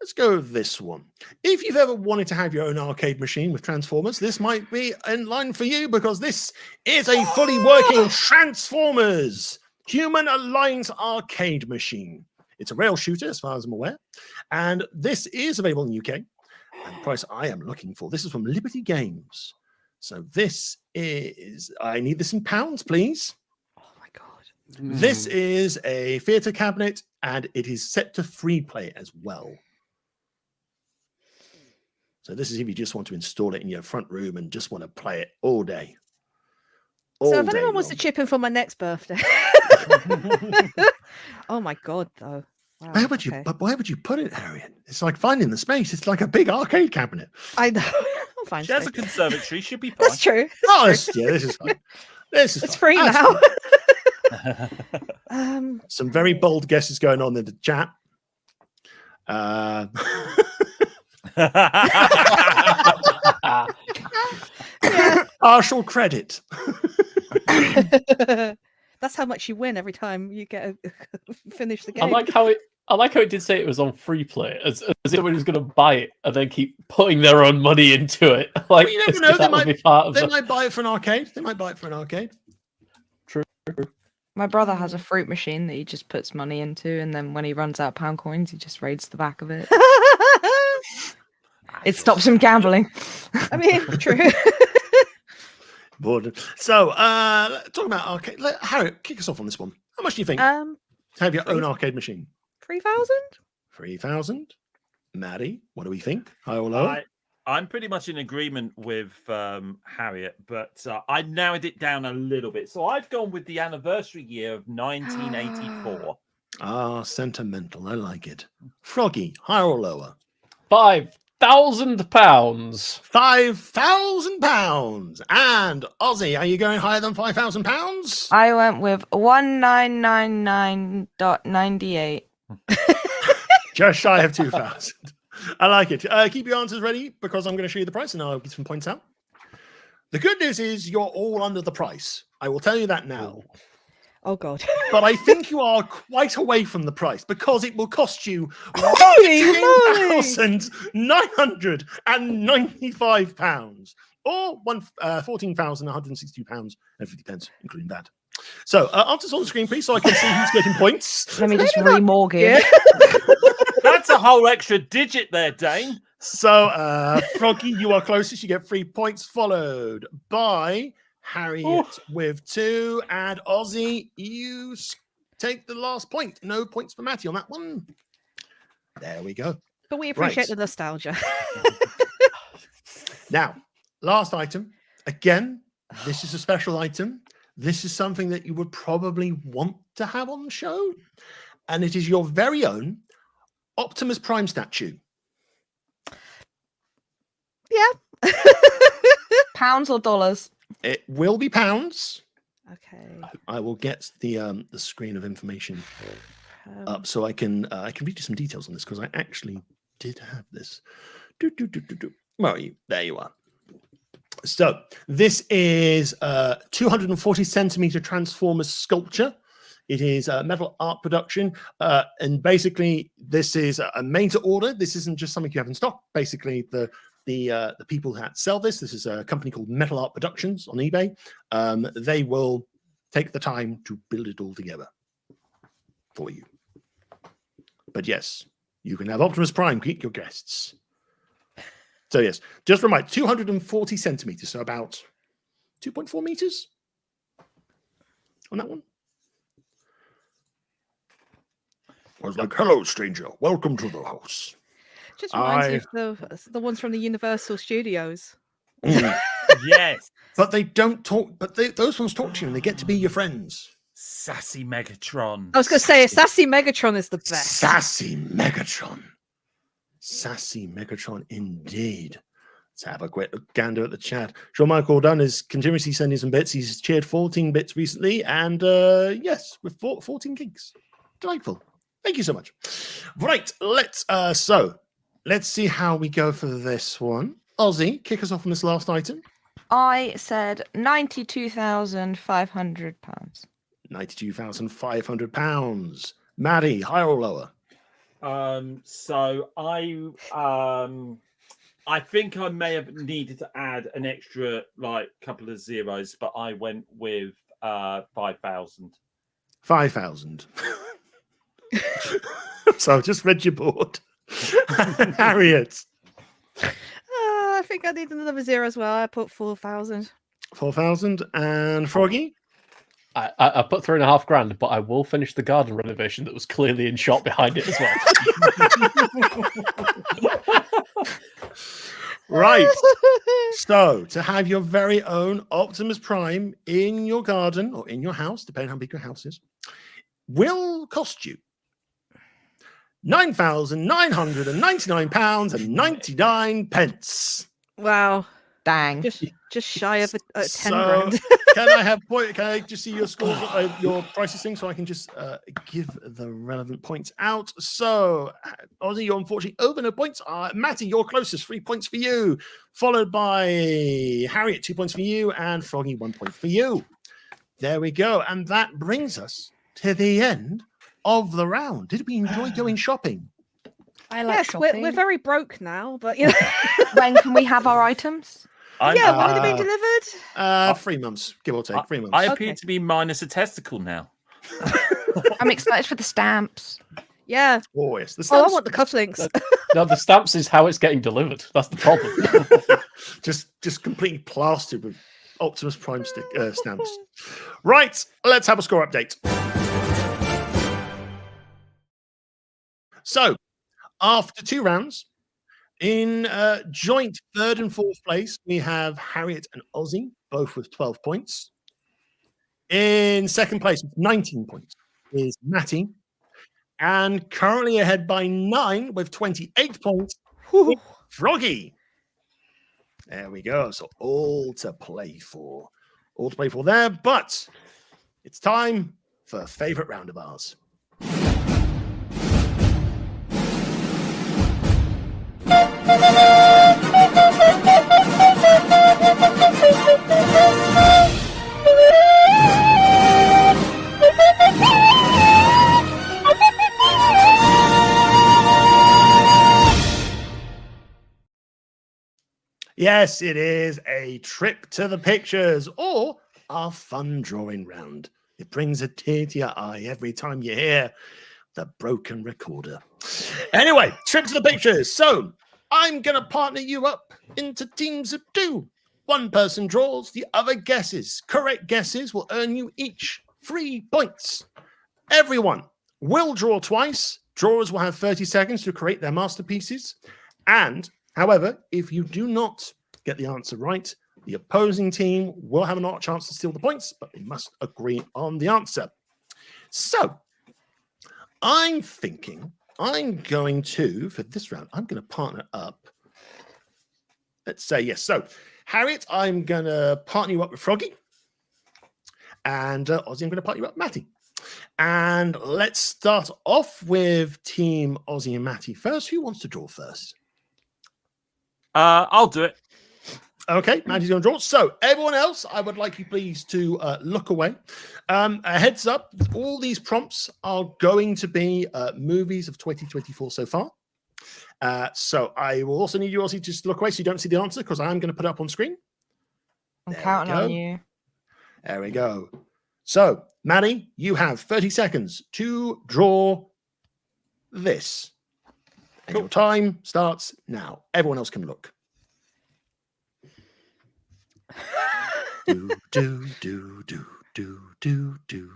Speaker 1: Let's go with this one. If you've ever wanted to have your own arcade machine with Transformers, this might be in line for you because this is a fully working Transformers Human Alliance arcade machine. It's a rail shooter, as far as I'm aware. And this is available in the UK. And the price I am looking for, this is from Liberty Games. So this is, I need this in pounds, please.
Speaker 2: Oh my god!
Speaker 1: This is a theatre cabinet, and it is set to free play as well. So this is if you just want to install it in your front room and just want to play it all day.
Speaker 2: So if anyone wants to chip in for my next birthday, oh my god, though. Wow,
Speaker 1: Where would you?
Speaker 2: okay.
Speaker 1: But where would you put it, Harriet? It's like finding the space. It's like a big arcade cabinet.
Speaker 2: I know. I'll find
Speaker 3: She has a
Speaker 2: space.
Speaker 3: conservatory. Should be fine.
Speaker 2: That's true.
Speaker 1: Oh, this is fine. This is
Speaker 2: It's
Speaker 1: fine.
Speaker 2: free
Speaker 1: That's
Speaker 2: now.
Speaker 1: fine. Some very bold guesses going on in the chat. Partial credit.
Speaker 2: That's how much you win every time you get finish the
Speaker 4: I
Speaker 2: game.
Speaker 4: like how it did say it was on free play, as if somebody was going to buy it and then keep putting their own money into it. Like,
Speaker 1: Well, you never
Speaker 4: as
Speaker 1: know,
Speaker 4: if that would be part of
Speaker 1: They
Speaker 4: the...
Speaker 1: might buy it for an arcade. They might buy it for an arcade.
Speaker 5: My brother has a fruit machine that he just puts money into, and then when he runs out of pound coins, he just raids the back of it. It stops him gambling.
Speaker 2: I mean, true.
Speaker 1: Bored. So, talking about arcade, Harry, kick us off on this one. How much do you think to have your own arcade machine?
Speaker 2: 3,000.
Speaker 1: 3,000. Maddie, what do we think? High or low?
Speaker 3: I'm pretty much in agreement with Harriet, but I narrowed it down a little bit. So I've gone with the anniversary year of 1984.
Speaker 1: Ah, sentimental. I like it. Froggy, higher or lower?
Speaker 4: £5,000.
Speaker 1: £5,000. And Ozzy, are you going higher than £5,000?
Speaker 5: I went with 1999.98.
Speaker 1: Just shy of 2,000. I like it. Keep your answers ready because I'm going to show you the price and I'll get some points out. The good news is you're all under the price. I will tell you that now.
Speaker 2: Oh God.
Speaker 1: But I think you are quite away from the price because it will cost you £14,995 or £14,162.50, including that. So answers on the screen, please, so I can see who's getting points.
Speaker 5: Let me just
Speaker 2: Maybe not-
Speaker 5: remortgage.
Speaker 3: That's a whole extra digit there, Dane.
Speaker 1: So, Froggy, you are closest. You get 3 points, followed by Harriet with 2, and Ozzy, you take the last point. No points for Matty on that one. There we go.
Speaker 2: But we appreciate
Speaker 1: Right.
Speaker 2: the nostalgia.
Speaker 1: Now, last item. Again, this is a special item. This is something that you would probably want to have on the show, and it is your very own Optimus Prime statue.
Speaker 2: Yeah.
Speaker 5: Pounds or dollars?
Speaker 1: It will be pounds.
Speaker 2: Okay.
Speaker 1: I will get the screen of information up
Speaker 2: Um,
Speaker 1: so I can read you some details on this because I actually did have this. Where are you? There you are. So this is 240 centimeter Transformers sculpture. It is a metal art production, and basically this is a made to order. This isn't just something you have in stock. Basically, the people that sell this is a company called Metal Art Productions on eBay. They will take the time to build it all together for you. But yes, you can have Optimus Prime greet your guests. So yes, just remind 240 centimeters, so about 2.4 meters on that one. I was like, "Hello, stranger. Welcome to the house."
Speaker 2: just reminds me of the ones from the Universal Studios.
Speaker 3: Yes.
Speaker 1: But they don't talk. But those ones talk to you, and they get to be your friends.
Speaker 3: Sassy Megatron.
Speaker 2: I was going to say, Sassy Megatron is the best.
Speaker 1: Sassy Megatron. Sassy Megatron, indeed. Let's have a quick gander at the chat. Sean Michael Dunn is continuously sending some bits. He's cheered 14 bits recently, and yes, with 14 gigs. Delightful. Thank you so much. Right, let's see how we go for this one. Ozzy, kick us off on this last item.
Speaker 5: I said £92,500.
Speaker 1: £92,500. Maddie, higher or lower?
Speaker 3: So I think I may have needed to add an extra couple of zeros, but I went with 5,000.
Speaker 1: 5,000. So I've just read your board. Harriet.
Speaker 2: I think I need another zero as well. I put 4,000.
Speaker 1: 4,000. And Froggy?
Speaker 4: I put £3,500, but I will finish the garden renovation that was clearly in shot behind it as well.
Speaker 1: Right. So to have your very own Optimus Prime in your garden or in your house, depending on how big your house is, will cost you £9,999.99.
Speaker 2: Wow.
Speaker 5: Dang.
Speaker 2: Just shy of a 10
Speaker 1: So,
Speaker 2: grand.
Speaker 1: Can I just see your scores, your prices thing, so I can just give the relevant points out? So, Ozzy, you're unfortunately over no points. Matty, you're closest, 3 points for you, followed by Harriet, 2 points for you, and Froggy, 1 point for you. There we go, and that brings us to the end of the round. Did we enjoy going shopping?
Speaker 5: I like
Speaker 2: Yes,
Speaker 5: shopping.
Speaker 2: we're very broke now, but you know.
Speaker 5: When can we have our items?
Speaker 2: Yeah, when are they being delivered?
Speaker 1: 3 months, give or take. 3 months.
Speaker 3: I appear to be minus a testicle now.
Speaker 5: I'm excited for the stamps.
Speaker 2: Yeah.
Speaker 1: Oh, yes. The
Speaker 2: I
Speaker 1: stamps,
Speaker 2: want the cufflinks.
Speaker 4: No, the stamps is how it's getting delivered. That's the problem.
Speaker 1: just completely plastered with Optimus Prime stamps. Right, let's have a score update. So, after 2 rounds, In joint third and fourth place, we have Harriet and Ozzy, both with 12 points. In second place, with 19 points, is Matty. And currently ahead by 9 with 28 points,
Speaker 2: Whew.
Speaker 1: Froggy. There we go. So all to play for. All to play for there. But it's time for a favorite round of ours. Yes, it is a trip to the pictures or our fun drawing round. It brings a tear to your eye every time you hear the broken recorder. Anyway, trip to the pictures. So I'm going to partner you up into teams of 2. One person draws, the other guesses. Correct guesses will earn you each 3 points. Everyone will draw twice. Drawers will have 30 seconds to create their masterpieces. And however, if you do not get the answer right, the opposing team will have a chance to steal the points, but they must agree on the answer. So I'm thinking I'm going to, for this round, I'm going to partner up. Let's say yes. So Harriet, I'm going to partner you up with Froggy. And Ozzy, I'm going to partner you up with Matty. And let's start off with Team Ozzy and Matty first. Who wants to draw first?
Speaker 3: I'll do it.
Speaker 1: Okay, Matty's going to draw. So everyone else, I would like you please to look away. A heads up, all these prompts are going to be movies of 2024 so far. So I will also need you, Ozzy, to just look away so you don't see the answer, because I am going to put it up on screen.
Speaker 5: I'm
Speaker 1: There
Speaker 5: counting
Speaker 1: we
Speaker 5: on
Speaker 1: go.
Speaker 5: you.
Speaker 1: There we go. So, Maddie, you have 30 seconds to draw this. And your time starts now. Everyone else can look. do, do, do, do, do, do, do,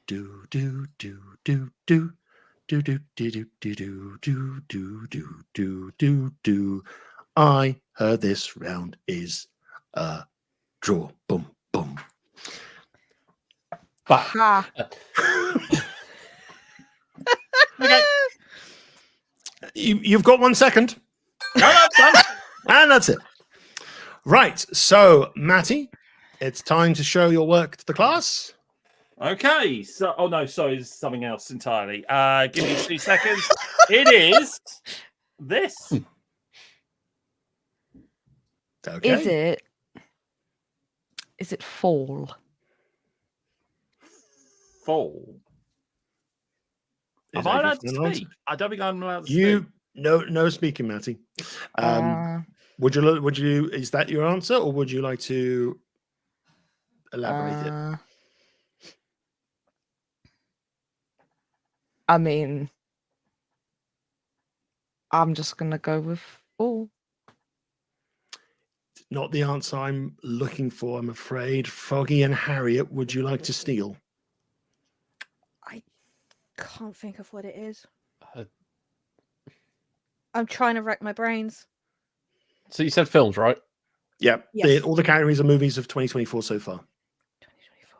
Speaker 1: do, do, do, do, do. Do do do do do do do do do do do. I heard this round is a draw. Boom boom.
Speaker 4: But
Speaker 5: Ha.
Speaker 3: Okay.
Speaker 1: You've got 1 second.
Speaker 3: No, that's done.
Speaker 1: And that's it. Right. So, Matty, it's time to show your work to the class.
Speaker 3: Okay. So, oh no, sorry, it's something else entirely. Give me 2 seconds. It is this.
Speaker 1: Okay.
Speaker 5: Is it fall?
Speaker 3: Fall.
Speaker 1: Is
Speaker 3: Am I
Speaker 1: that
Speaker 3: allowed to
Speaker 1: an answer?
Speaker 3: speak? I don't think I'm allowed to
Speaker 1: You
Speaker 3: speak.
Speaker 1: no speaking, Matty. Would you is that your answer, or would you like to elaborate it?
Speaker 5: I mean, I'm just gonna go with fall.
Speaker 1: Not the answer I'm looking for, I'm afraid. Froggy and Harriet, would you like to steal?
Speaker 2: I can't think of what it is.
Speaker 4: Uh,
Speaker 2: I'm trying to rack my brains.
Speaker 4: so you said films, right?
Speaker 1: Yeah.
Speaker 2: Yes.
Speaker 1: All the categories are movies of 2024 so far.
Speaker 2: 2024.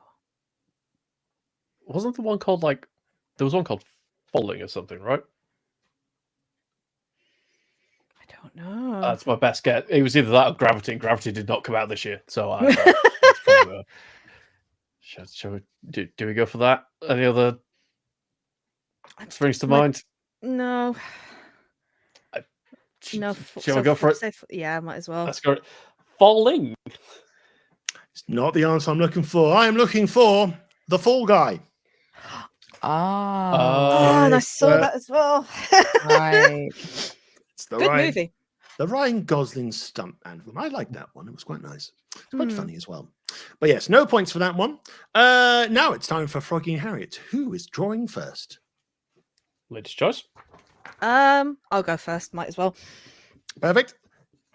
Speaker 4: Wasn't the one called there was one called Falling or something, right?
Speaker 2: I don't know.
Speaker 4: That's my best guess. It was either that or Gravity, and Gravity did not come out this year. So that's probably, shall we, do we go for that? Any other springs to mind?
Speaker 2: No. No.
Speaker 4: Shall we go for it?
Speaker 2: Yeah, might as well.
Speaker 4: Let's go. Falling.
Speaker 1: It's not the answer I'm looking for. I am looking for the Fall Guy.
Speaker 5: Ah,
Speaker 2: and I saw that as well.
Speaker 5: right.
Speaker 1: It's the
Speaker 2: Good movie.
Speaker 1: The Ryan Gosling stunt anthem. I like that one. It was quite nice. It's quite
Speaker 2: Mm.
Speaker 1: funny as well. But yes, no points for that one. Now it's time for Froggy and Harriet. Who is drawing first?
Speaker 4: Ladies' choice.
Speaker 2: I'll go first. Might as well.
Speaker 1: Perfect.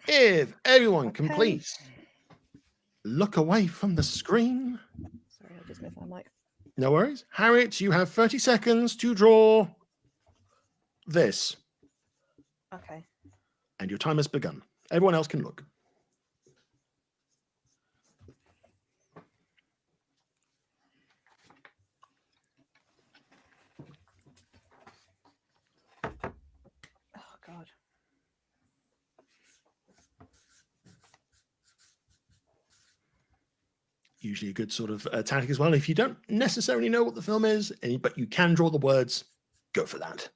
Speaker 1: If everyone can
Speaker 2: Okay.
Speaker 1: please look away from the screen.
Speaker 2: Sorry, I just moved my mic.
Speaker 1: No worries. Harriet, you have 30 seconds to draw this.
Speaker 2: Okay.
Speaker 1: And your time has begun. Everyone else can look.
Speaker 2: Oh God.
Speaker 1: Usually a good sort of tactic as well. If you don't necessarily know what the film is, but you can draw the words, go for that.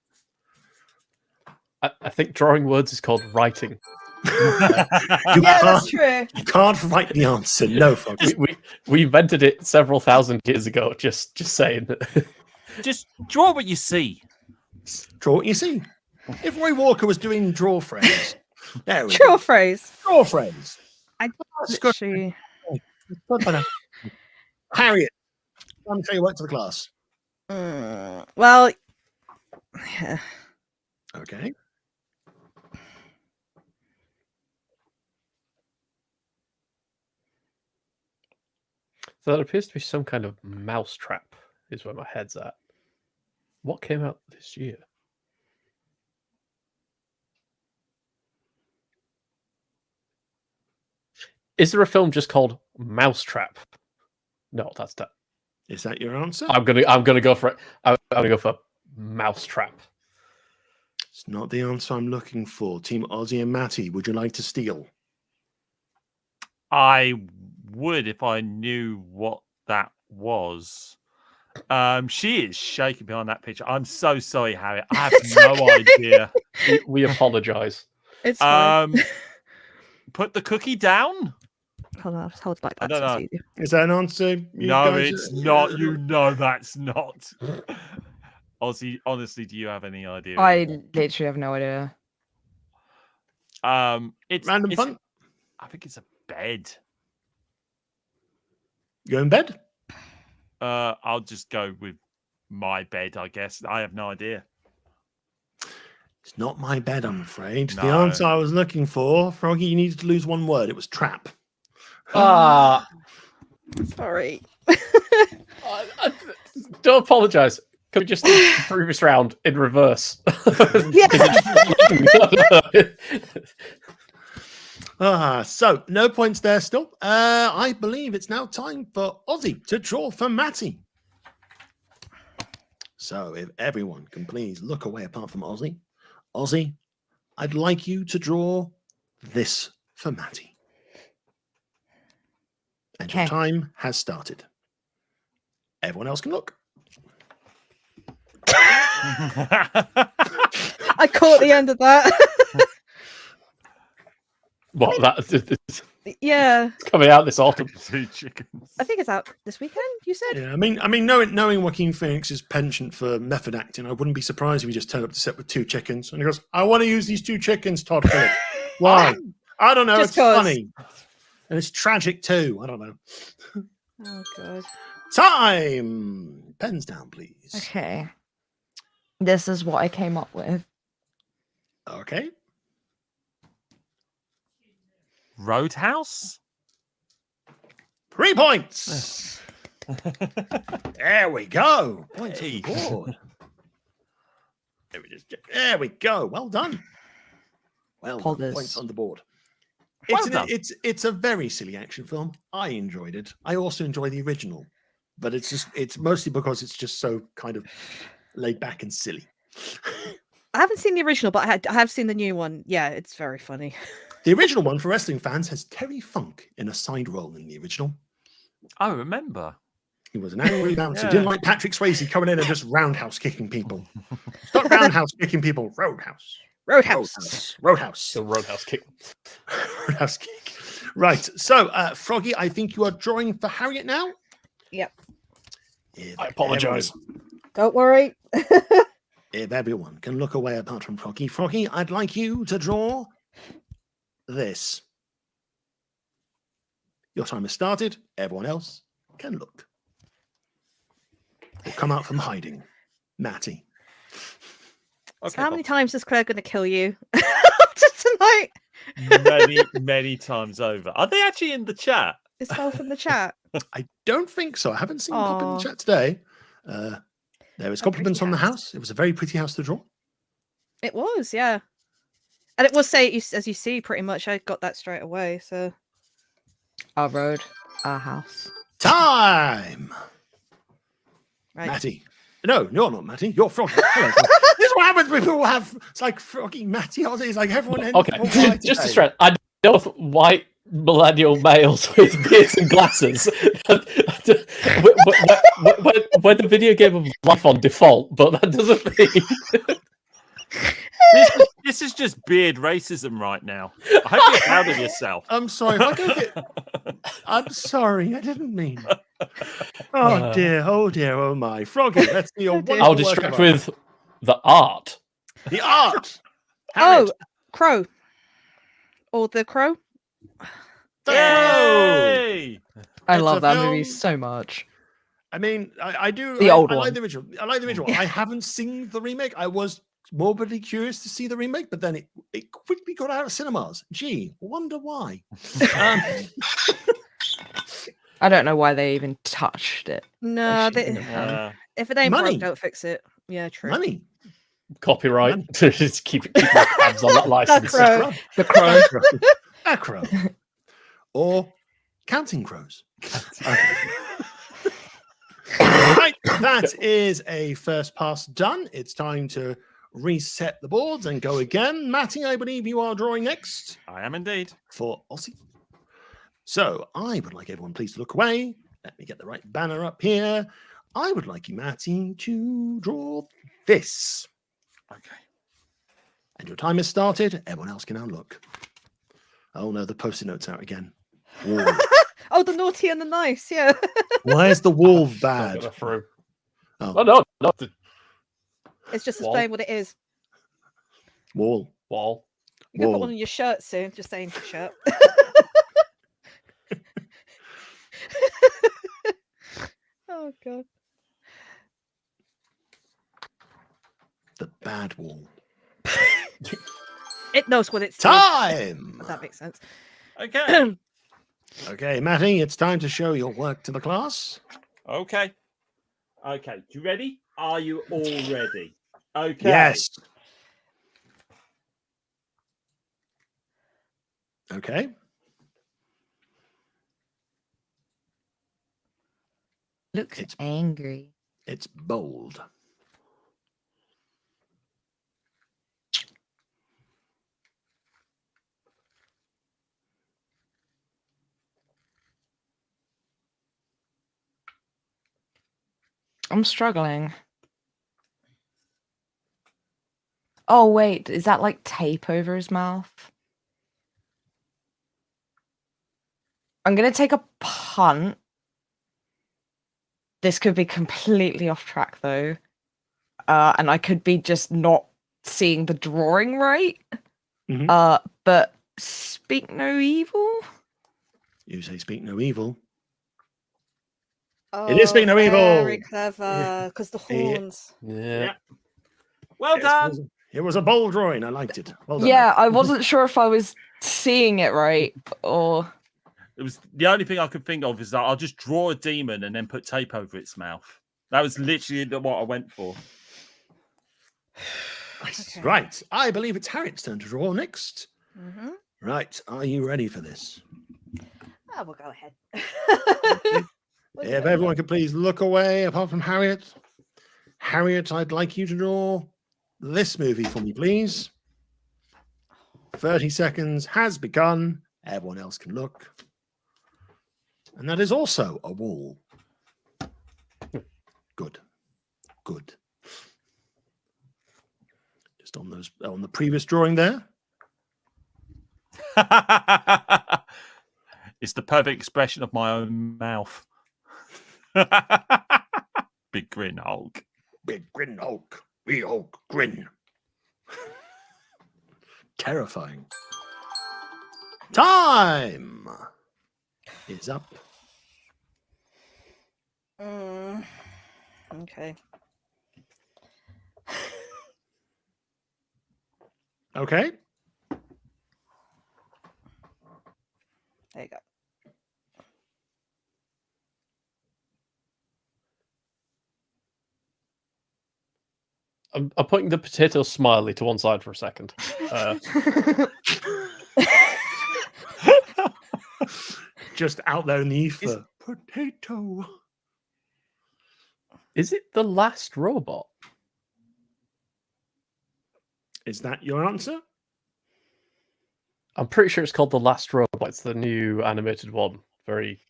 Speaker 4: I think drawing words is called writing.
Speaker 2: Yeah, that's true.
Speaker 1: You can't write the answer. No, folks.
Speaker 4: We invented it several thousand years ago. Just saying.
Speaker 3: Just draw what you see.
Speaker 1: Draw what you see. If Roy Walker was doing draw phrase, there we
Speaker 2: Draw
Speaker 1: go.
Speaker 2: phrase.
Speaker 1: Draw phrase.
Speaker 2: I
Speaker 1: That's good.
Speaker 2: literally.
Speaker 1: Good for that. Harriet, I'm sure you work to the class.
Speaker 2: Well, yeah.
Speaker 1: Okay.
Speaker 4: So that appears to be some kind of mousetrap, is where my head's at. What came out this year? Is there a film just called Mousetrap? No, that's that.
Speaker 1: Is that your answer?
Speaker 4: I'm gonna go for it. I'm gonna go for Mousetrap.
Speaker 1: It's not the answer I'm looking for. Team Ozzy and Matty, would you like to steal?
Speaker 3: I would if I knew what that was. She is shaking behind that picture. I'm so sorry, Harriet. I have
Speaker 2: It's
Speaker 3: no
Speaker 2: okay.
Speaker 3: idea.
Speaker 4: We apologize.
Speaker 2: It's fine.
Speaker 3: Put the cookie down.
Speaker 2: Hold on, I'll just hold back.
Speaker 3: I
Speaker 2: That's
Speaker 3: don't
Speaker 2: what's
Speaker 3: know.
Speaker 2: easier.
Speaker 1: Is that an answer? You
Speaker 3: No,
Speaker 1: guys-
Speaker 3: it's not. You know that's not. Ozzy, honestly, do you have any idea?
Speaker 5: I literally have no idea.
Speaker 3: It's
Speaker 1: Random
Speaker 3: it's-
Speaker 1: punt.
Speaker 3: I think it's a bed.
Speaker 1: You go in bed?
Speaker 3: I'll just go with my bed, I guess. I have no idea.
Speaker 1: It's not my bed, I'm afraid. The
Speaker 3: No.
Speaker 1: answer I was looking for, Froggy, you needed to lose one word. It was trap.
Speaker 4: Ah,
Speaker 2: Sorry.
Speaker 4: don't apologize. Could we just do the previous round in reverse?
Speaker 1: So no points there still. I believe it's now time for Ozzy to draw for Matty. So if everyone can please look away apart from Ozzy. Ozzy, I'd like you to draw this for Matty. And your
Speaker 5: Okay.
Speaker 1: time has started. Everyone else can look.
Speaker 2: I caught the end of that.
Speaker 4: What that's
Speaker 2: Yeah,
Speaker 4: coming out this autumn?
Speaker 3: 2 chickens.
Speaker 2: I think it's out this weekend. You said.
Speaker 1: Yeah, I mean, knowing Joaquin Phoenix's penchant for method acting, I wouldn't be surprised if he just turned up to set with 2 chickens and he goes, "I want to use these 2 chickens, Todd Phillips." Why? I don't know.
Speaker 2: Just
Speaker 1: It's
Speaker 2: 'cause.
Speaker 1: funny, and it's tragic too. I don't know.
Speaker 2: Oh God.
Speaker 1: Time. Pens down, please.
Speaker 5: Okay. This is what I came up with.
Speaker 1: Okay.
Speaker 3: Roadhouse?
Speaker 1: 3 points. There we go. Points on the
Speaker 3: Hey.
Speaker 1: board. There we go. Well done. Well done.
Speaker 5: Poggers.
Speaker 1: Points on the board.
Speaker 3: Well done.
Speaker 1: It's a very silly action film. I enjoyed it. I also enjoy the original, but it's mostly because it's just so kind of laid back and silly.
Speaker 2: I haven't seen the original, but I have seen the new one. Yeah, it's very funny.
Speaker 1: The original one for wrestling fans has Terry Funk in a side role in the original.
Speaker 3: I remember.
Speaker 1: He was an angry bouncer.
Speaker 3: Yeah.
Speaker 1: Didn't like Patrick Swayze coming in and just roundhouse kicking people. Not roundhouse kicking people, roadhouse.
Speaker 2: Roadhouse.
Speaker 1: Roadhouse.
Speaker 4: Still roadhouse kick.
Speaker 1: Roadhouse kick. Right. So, Froggy, I think you are drawing for Harriet now.
Speaker 2: Yep.
Speaker 1: If
Speaker 4: I apologize.
Speaker 2: Don't worry.
Speaker 1: If everyone can look away apart from Froggy. Froggy, I'd like you to draw this. Your time has started. Everyone else can look. Or come out from hiding. Matty.
Speaker 2: So how many times is Claire going to kill you tonight?
Speaker 3: many times over. Are they actually in the chat?
Speaker 2: It's all from the chat.
Speaker 1: I don't think so. I haven't seen pop in the
Speaker 2: Aw.
Speaker 1: chat today. There was
Speaker 2: A
Speaker 1: compliments
Speaker 2: pretty
Speaker 1: on the
Speaker 2: house.
Speaker 1: house. It was a very pretty house to draw.
Speaker 2: It was, yeah. And it will say, as you see, pretty much, I got that straight away. So
Speaker 5: Our road, our house.
Speaker 1: Time!
Speaker 2: right.
Speaker 1: Matty. No, you're not Matty. You're Froggy. Hello, Froggy. This is what happens when people have, it's like Froggy, Matty. It's like everyone ends
Speaker 4: Okay,
Speaker 1: all right
Speaker 4: just to
Speaker 1: today.
Speaker 4: stress, I know if white millennial males with beards and glasses when the video game of life on default, but that doesn't mean
Speaker 3: This is just beard racism right now. I hope you're proud of yourself.
Speaker 1: I'm sorry. If I go get... I'm sorry. I didn't mean... Oh dear, oh my. Froggy, let's see your
Speaker 2: Oh, dear.
Speaker 1: wonderful
Speaker 4: I'll
Speaker 1: work
Speaker 4: distract
Speaker 1: of art.
Speaker 4: with the art.
Speaker 1: The art!
Speaker 2: Oh,
Speaker 1: Harriet.
Speaker 2: Crow. Or the Crow.
Speaker 1: The Crow!
Speaker 3: Yay!
Speaker 5: I
Speaker 1: It's
Speaker 5: love
Speaker 1: a
Speaker 5: that movie
Speaker 1: film.
Speaker 5: so much.
Speaker 1: I mean, I do.
Speaker 5: The old
Speaker 1: I like
Speaker 5: one.
Speaker 1: the original. I like the original. I haven't seen the remake. I was morbidly curious to see the remake, but then it quickly got out of cinemas. Gee, wonder why. Um,
Speaker 5: I don't know why they even touched it.
Speaker 2: No,
Speaker 5: They shouldn't have done.
Speaker 2: if it ain't
Speaker 1: Money.
Speaker 2: broke, don't fix it. Yeah, true.
Speaker 1: money.
Speaker 4: Copyright.
Speaker 1: Man.
Speaker 4: Just keep my tabs on that license.
Speaker 2: Crow.
Speaker 5: The Crow.
Speaker 1: A crow. Or counting crows. Right, that is a first pass done. It's time to reset the boards and go again. Matty, I believe you are drawing next
Speaker 3: I am indeed.
Speaker 1: for Aussie. So I would like everyone please to look away. Let me get the right banner up here. I would like you, Matty, to draw this.
Speaker 3: Okay.
Speaker 1: And your time has started. Everyone else can now look. Oh no, the post-it note's out again. Wall.
Speaker 2: Oh, the naughty and the nice. Yeah.
Speaker 1: Why is the wall
Speaker 4: Not
Speaker 1: bad?
Speaker 4: gonna through.
Speaker 1: Oh,
Speaker 4: Oh no, not the
Speaker 2: It's just
Speaker 4: Wall.
Speaker 2: displaying what it is.
Speaker 1: wall.
Speaker 4: wall.
Speaker 2: You can put
Speaker 1: Wall.
Speaker 2: one on your shirt soon. Just saying shirt. Oh god.
Speaker 1: The bad wall.
Speaker 2: It knows what it's doing.
Speaker 1: Time!
Speaker 2: If that makes sense.
Speaker 3: Okay.
Speaker 1: Okay, Matty, it's time to show your work to the class.
Speaker 3: Okay. Okay. You ready? Are you all ready? Okay.
Speaker 1: Yes. Okay.
Speaker 5: Looks
Speaker 1: It's-
Speaker 5: angry.
Speaker 1: It's bold.
Speaker 5: I'm struggling. Oh wait, is that like tape over his mouth? I'm gonna take a punt. This could be completely off track though. And I could be just not seeing the drawing right.
Speaker 1: Mhm.
Speaker 5: But speak no evil.
Speaker 1: You say speak no evil.
Speaker 2: Oh,
Speaker 1: It is Speak No
Speaker 2: very
Speaker 1: Evil.
Speaker 2: clever. Because the
Speaker 1: Yeah.
Speaker 2: horns.
Speaker 4: Yeah.
Speaker 3: Well
Speaker 1: Yes,
Speaker 3: done.
Speaker 1: it was a bold drawing. I liked it. Well done.
Speaker 5: Yeah,
Speaker 1: Matt.
Speaker 5: I wasn't sure if I was seeing it right or
Speaker 3: It was the only thing I could think of is that I'll just draw a demon and then put tape over its mouth. That was literally what I went for.
Speaker 1: Nice.
Speaker 2: Okay.
Speaker 1: Right. I believe it's Harriet's turn to draw next.
Speaker 2: Mm-hmm.
Speaker 1: Right. Are you ready for this?
Speaker 2: Oh, we'll go ahead.
Speaker 1: If everyone could please look away, apart from Harriet. Harriet, I'd like you to draw this movie for me, please. 30 seconds has begun. Everyone else can look. And that is also a wall. Good. Good. Just on those on the previous drawing there.
Speaker 3: It's the perfect expression of my own mouth. Big grin, Hulk.
Speaker 1: Big grin Hulk. We Hulk grin. Terrifying. Time is up.
Speaker 2: Okay.
Speaker 1: Okay.
Speaker 2: There you go.
Speaker 4: I'm putting the potato smiley to one side for a second.
Speaker 1: Just out there in the ether. Potato.
Speaker 4: Is it The Last Robot?
Speaker 1: Is that your answer?
Speaker 4: I'm pretty sure it's called The Last Robot. It's the new animated one. Very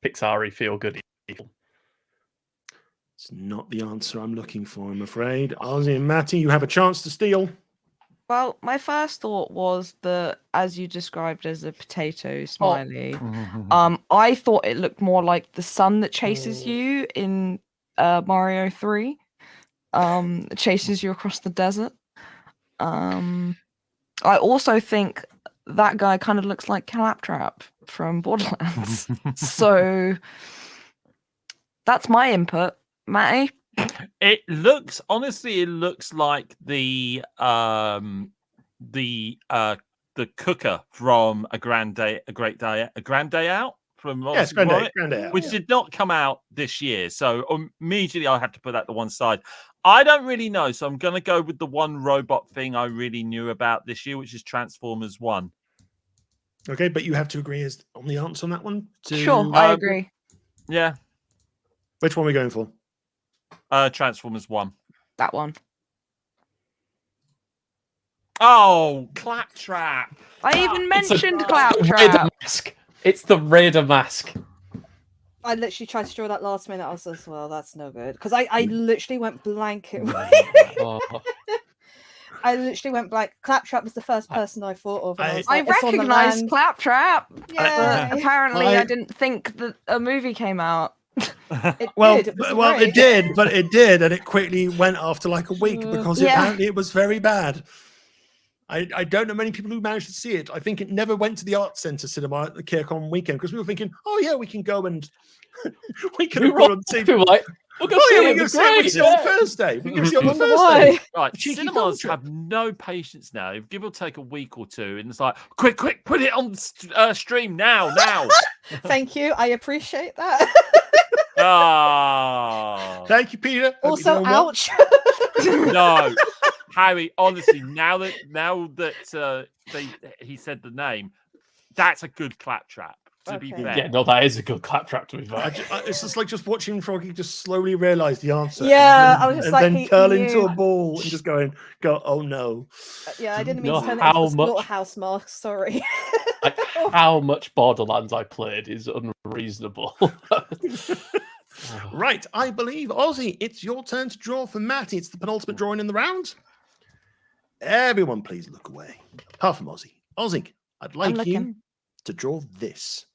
Speaker 4: Pixar-y, feel-good.
Speaker 1: It's not the answer I'm looking for, I'm afraid. Ozzy and Matty, you have a chance to steal.
Speaker 5: Well, my first thought was that, as you described as a potato smiley, I thought it looked more like the sun that chases you in Mario 3. Chases you across the desert. I also think that guy kind of looks like Claptrap from Borderlands. So that's my input. Matty?
Speaker 3: It looks like the cooker from a Grand Day Out from
Speaker 1: Yes, Grand Day Out,
Speaker 3: which did not come out this year. So immediately I have to put that to one side. I don't really know, so I'm going to go with the one robot thing I really knew about this year, which is Transformers 1.
Speaker 1: Okay, but you have to agree on the answer on that one.
Speaker 5: Sure, I agree.
Speaker 3: Yeah.
Speaker 1: Which one are we going for?
Speaker 3: Transformers 1.
Speaker 5: That one.
Speaker 3: Oh, Claptrap.
Speaker 5: I even mentioned Claptrap.
Speaker 4: Raider mask. It's the Raider mask.
Speaker 2: I literally tried to draw that last minute. I was like, well, that's no good. Because I literally went blank.
Speaker 4: Oh.
Speaker 2: I literally went blank. Claptrap was the first person I thought of. And I was
Speaker 5: I
Speaker 2: like, it's on the
Speaker 5: recognised
Speaker 2: land.
Speaker 5: Claptrap.
Speaker 2: Yeah.
Speaker 5: But apparently I didn't think that a movie came out.
Speaker 2: It
Speaker 1: Well,
Speaker 2: did. It was
Speaker 1: well,
Speaker 2: great.
Speaker 1: it did, but it did, and it quickly went after like a week because
Speaker 5: Yeah.
Speaker 1: apparently it was very bad. I don't know many people who managed to see it. I think it never went to the Arts Centre cinema at the Kirkon weekend because we were thinking, oh yeah, we can go and we can go and see.
Speaker 4: People were like, we'll go
Speaker 1: Oh
Speaker 4: see
Speaker 1: yeah,
Speaker 4: it.
Speaker 1: we can see it. We can see it on Thursday. We can see it on
Speaker 2: Wonder
Speaker 1: Thursday.
Speaker 2: why.
Speaker 3: Right,
Speaker 1: Cheeky
Speaker 3: cinemas
Speaker 1: culture.
Speaker 3: have no patience now. Give or take a week or two, and it's like, quick, put it on stream now.
Speaker 2: Thank you. I appreciate that.
Speaker 1: Ah. Thank you, Peter. Hope
Speaker 2: Also,
Speaker 1: you're doing well.
Speaker 2: ouch.
Speaker 3: No, Harry. Honestly, now that he said the name, that's a good Claptrap. To be
Speaker 2: Okay.
Speaker 3: fair,
Speaker 4: Yeah, no, that is a good Claptrap to be fair.
Speaker 1: It's just like just watching Froggy just slowly realise the answer.
Speaker 2: Yeah,
Speaker 1: and then,
Speaker 2: I was just
Speaker 1: and
Speaker 2: like,
Speaker 1: then
Speaker 2: he
Speaker 1: curl
Speaker 2: knew.
Speaker 1: into a ball and just go, oh no.
Speaker 2: Yeah, I didn't mean
Speaker 4: know
Speaker 2: to turn it
Speaker 4: how
Speaker 2: into a
Speaker 4: much-
Speaker 2: slaughterhouse mask. Sorry.
Speaker 4: Like, how much Borderlands I played is unreasonable.
Speaker 1: Right, I believe, Ozzy, it's your turn to draw for Matty. It's the penultimate drawing in the round. Everyone, please look away. Apart from Ozzy. Ozzy, I'd like you
Speaker 5: looking.
Speaker 1: to draw this.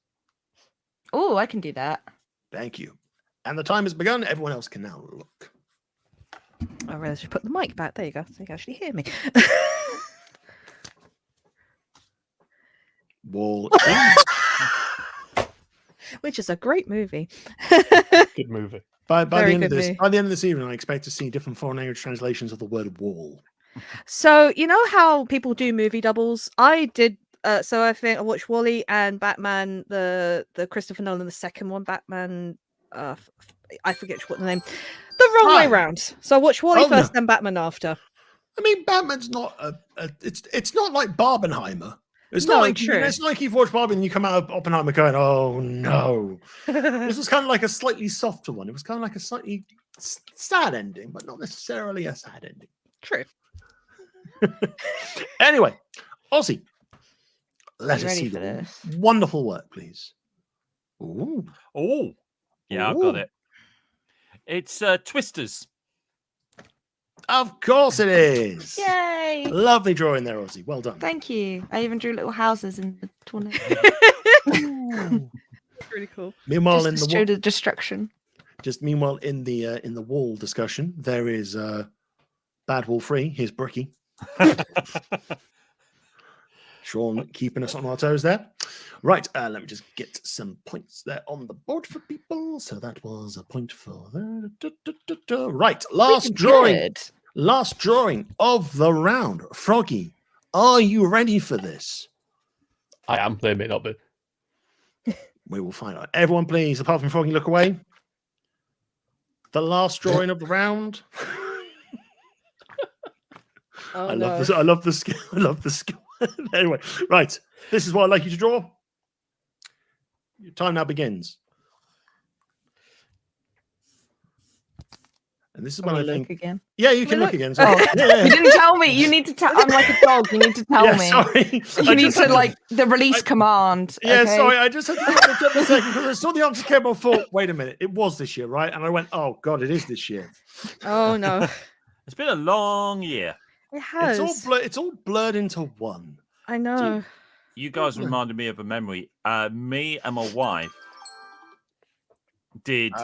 Speaker 5: Oh, I can do that.
Speaker 1: Thank you. And the time has begun. Everyone else can now look.
Speaker 2: I realised you put the mic back. There you go. So you can actually hear me.
Speaker 1: Wall.
Speaker 2: Which is a great movie.
Speaker 4: Good movie.
Speaker 1: By the
Speaker 2: Very
Speaker 1: end of
Speaker 2: good
Speaker 1: this,
Speaker 2: movie.
Speaker 1: by the end of this evening, I expect to see different foreign language translations of the word wall.
Speaker 2: So you know how people do movie doubles? I did. So I think I watched Wall-E and Batman, the Christopher Nolan, the second one, Batman. I forget what the name. The wrong way
Speaker 1: Right.
Speaker 2: round. So I watched Wall-E
Speaker 1: Oh,
Speaker 2: first,
Speaker 1: no.
Speaker 2: then Batman after.
Speaker 1: I mean, Batman's not it's not like Barbenheimer. It's
Speaker 2: No,
Speaker 1: not like
Speaker 2: true.
Speaker 1: it's not like you've watched Barbie and you come out of Oppenheimer going, oh no. This was kind of like a slightly softer one. It was kind of like a slightly sad ending, but not necessarily a sad ending.
Speaker 2: True.
Speaker 1: Anyway, Ozzy, let
Speaker 5: I'm
Speaker 1: us
Speaker 5: ready
Speaker 1: see
Speaker 5: for
Speaker 1: the
Speaker 5: this.
Speaker 1: wonderful work, please. Ooh.
Speaker 3: Oh, yeah, I've got
Speaker 1: Ooh.
Speaker 3: it. It's Twisters.
Speaker 1: Of course it is.
Speaker 5: Yay!
Speaker 1: Lovely drawing there, Ozzy. Well done.
Speaker 5: Thank you. I even drew little houses in the tornado.
Speaker 2: Really cool.
Speaker 1: Meanwhile,
Speaker 5: Just
Speaker 1: in
Speaker 5: to
Speaker 1: the
Speaker 5: show
Speaker 1: wall,
Speaker 5: the destruction.
Speaker 1: meanwhile in the wall discussion, there is Bad Wall Free. Here's Bricky. Sean keeping us on our toes there. Right, let me just get some points there on the board for people. So that was a point for that. Right, last drawing.
Speaker 5: Good.
Speaker 1: Last drawing of the round. Froggy, are you ready for this?
Speaker 4: I am. They may not be.
Speaker 1: We will find out. Everyone, please, apart from Froggy, look away. The last drawing of the round.
Speaker 2: Oh,
Speaker 1: I
Speaker 2: no.
Speaker 1: love this. I love the skill. I love the skill. Anyway, right. This is what I'd like you to draw. Your time now begins. And this is when I
Speaker 5: look
Speaker 1: think.
Speaker 5: again.
Speaker 1: Yeah, you
Speaker 2: Can
Speaker 1: can
Speaker 2: we
Speaker 1: look
Speaker 2: look?
Speaker 1: again. Sorry.
Speaker 5: Oh,
Speaker 1: Yeah,
Speaker 5: you didn't tell me. You need to tell. I'm like a dog. You need to tell
Speaker 1: yeah,
Speaker 5: me.
Speaker 1: sorry.
Speaker 5: You need to like the release command.
Speaker 1: Yeah,
Speaker 5: okay?
Speaker 1: sorry. I just had to double check for a second because I saw the answer came. I thought, wait a minute, it was this year, right? And I went, oh god, it is this year.
Speaker 2: Oh no,
Speaker 3: It's been a long year.
Speaker 2: it has.
Speaker 1: It's all blurred into one.
Speaker 2: I know.
Speaker 3: You guys reminded me of a memory. Me and my wife did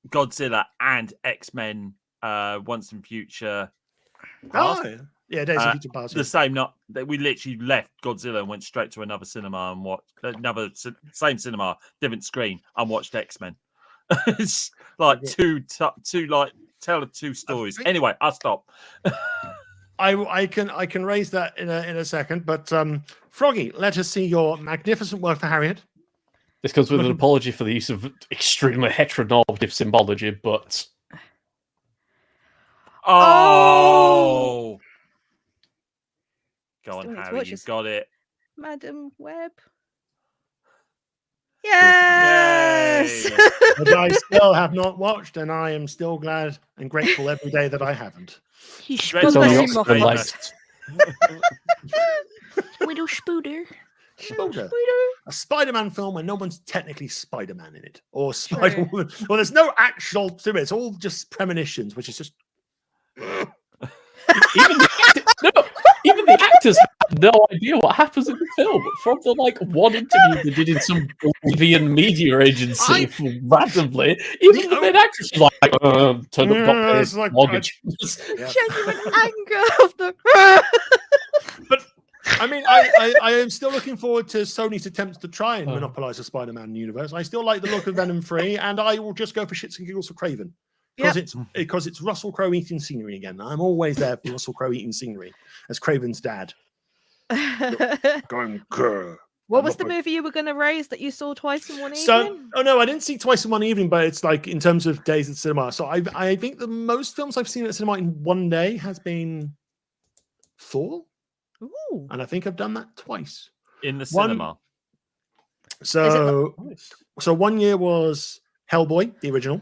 Speaker 3: Godzilla and X-Men Once in Future Past.
Speaker 1: Oh, yeah, Days of Future Past.
Speaker 3: The same night that we literally left Godzilla and went straight to another cinema and watched same cinema, different screen, and watched X-Men. It's like two like tell of two stories. Anyway, I'll stop.
Speaker 1: I can raise that in a second, but Froggy, let us see your magnificent work for Harriet.
Speaker 4: This comes with an apology for the use of extremely heteronormative symbology, but
Speaker 3: Oh, go on,
Speaker 2: Still need to
Speaker 3: Harry,
Speaker 2: watch
Speaker 3: you
Speaker 2: this.
Speaker 3: got it.
Speaker 2: Madam Web. Yes.
Speaker 3: Yay.
Speaker 1: Which I still have not watched, and I am still glad and grateful every day that I haven't.
Speaker 3: Straight
Speaker 4: it's
Speaker 3: to
Speaker 4: on the
Speaker 2: Bless him,
Speaker 4: Oxford
Speaker 2: Moffat.
Speaker 4: list.
Speaker 5: Widow Spooder.
Speaker 1: Spooder. A Spider-Man film where no one's technically Spider-Man in it, or Spider-Woman. Well, there's no actual to it. It's all just premonitions, which is just.
Speaker 4: Even the actors have no idea what happens in the film. From the one interview they did in some Bolivian media agency randomly, even the main actress was like, "Turn up, not paying
Speaker 1: it's like-
Speaker 4: mortgage."
Speaker 1: Yeah.
Speaker 2: Genuine anger of the.
Speaker 1: But I mean, I am still looking forward to Sony's attempts to try and monopolize the Spider-Man universe. I still like the look of Venom 3, and I will just go for shits and giggles for Craven. Because it's Russell Crowe eating scenery again. I'm always there for Russell Crowe eating scenery as Craven's dad. Going grr.
Speaker 2: What was the movie you were going to raise that you saw twice in one
Speaker 1: So,
Speaker 2: evening?
Speaker 1: oh no, I didn't see twice in one evening, but it's like in terms of days at cinema. So I think the most films I've seen at cinema in one day has been Thor,
Speaker 2: Ooh.
Speaker 1: and I think I've done that twice.
Speaker 3: In the cinema.
Speaker 1: So 1 year was Hellboy, the original.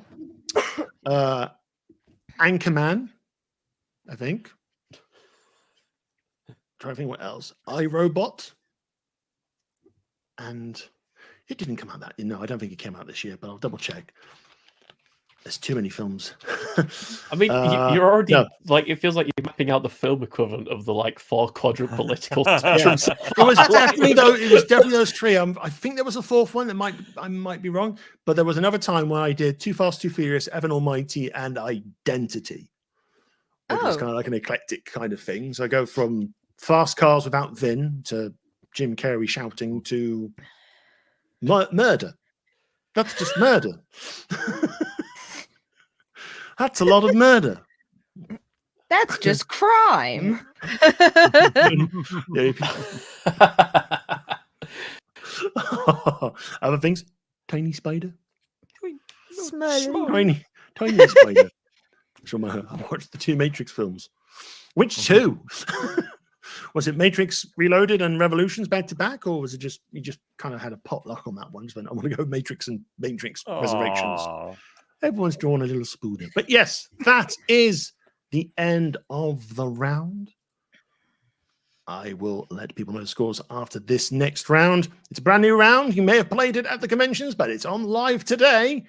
Speaker 1: Anchorman, I think. Trying to think what else. iRobot. And it didn't come out that. No, I don't think it came out this year, but I'll double check. There's too many films.
Speaker 4: I mean, you're already it feels like you're mapping out the film equivalent of the 4 quadrant political spectrum.
Speaker 1: It was definitely those three. I think there was a fourth one that I might be wrong, but there was another time when I did Too Fast, Too Furious, Evan Almighty, and Identity. Which was kind of like an eclectic kind of thing. So I go from fast cars without Vin to Jim Carrey shouting to murder. That's just murder. That's a lot of murder.
Speaker 5: That's just crime.
Speaker 1: Other things, tiny spider,
Speaker 2: Smiley.
Speaker 1: tiny spider. I watched the 2 Matrix films. Which 2? Was it Matrix Reloaded and Revolutions back to back, or was it just you just kind of had a potluck on that one? Just went, I want to go Matrix and Matrix Resurrections. Everyone's drawn a little spooner. But yes, that is the end of the round. I will let people know the scores after this next round. It's a brand new round. You may have played it at the conventions, but it's on live today.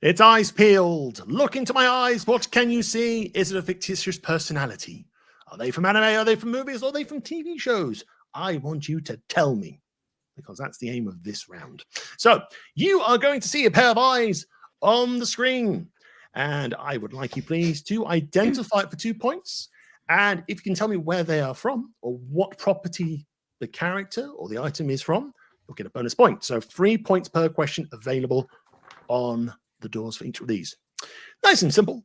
Speaker 1: It's eyes peeled. Look into my eyes. What can you see? Is it a fictitious personality? Are they from anime? Are they from movies? Are they from TV shows? I want you to tell me, because that's the aim of this round. So you are going to see a pair of eyes on the screen, and I would like you please to identify it for 2 points. And if you can tell me where they are from or what property the character or the item is from, you'll get a bonus point. So 3 points per question available on the doors for each of these. Nice and simple.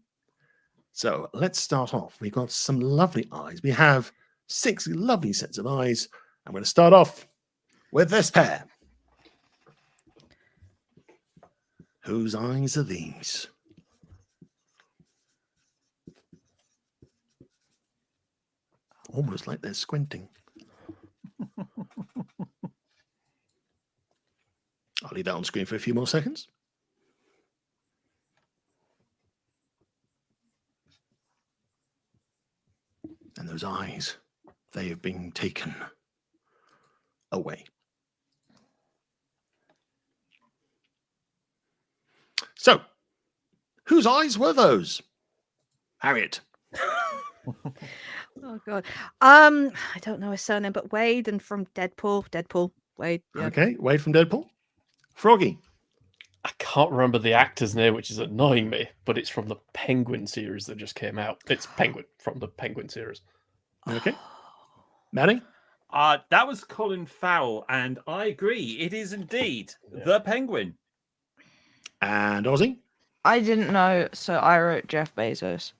Speaker 1: So let's start off. We've got some lovely eyes. We have 6 lovely sets of eyes. I'm going to start off with this pair. Whose eyes are these? Almost like they're squinting. I'll leave that on screen for a few more seconds. And those eyes, they have been taken away. So, whose eyes were those? Harriet.
Speaker 2: Oh god. I don't know his surname, but Wade and from Deadpool. Deadpool. Wade. Yeah.
Speaker 1: Okay, Wade from Deadpool. Froggy.
Speaker 4: I can't remember the actor's name, which is annoying me, but it's from the Penguin series that just came out. It's Penguin from the Penguin series.
Speaker 1: Okay. Maddie?
Speaker 3: That was Colin Farrell, and I agree. It is indeed the Penguin.
Speaker 1: And Ozzy?
Speaker 5: I didn't know, so I wrote Jeff Bezos.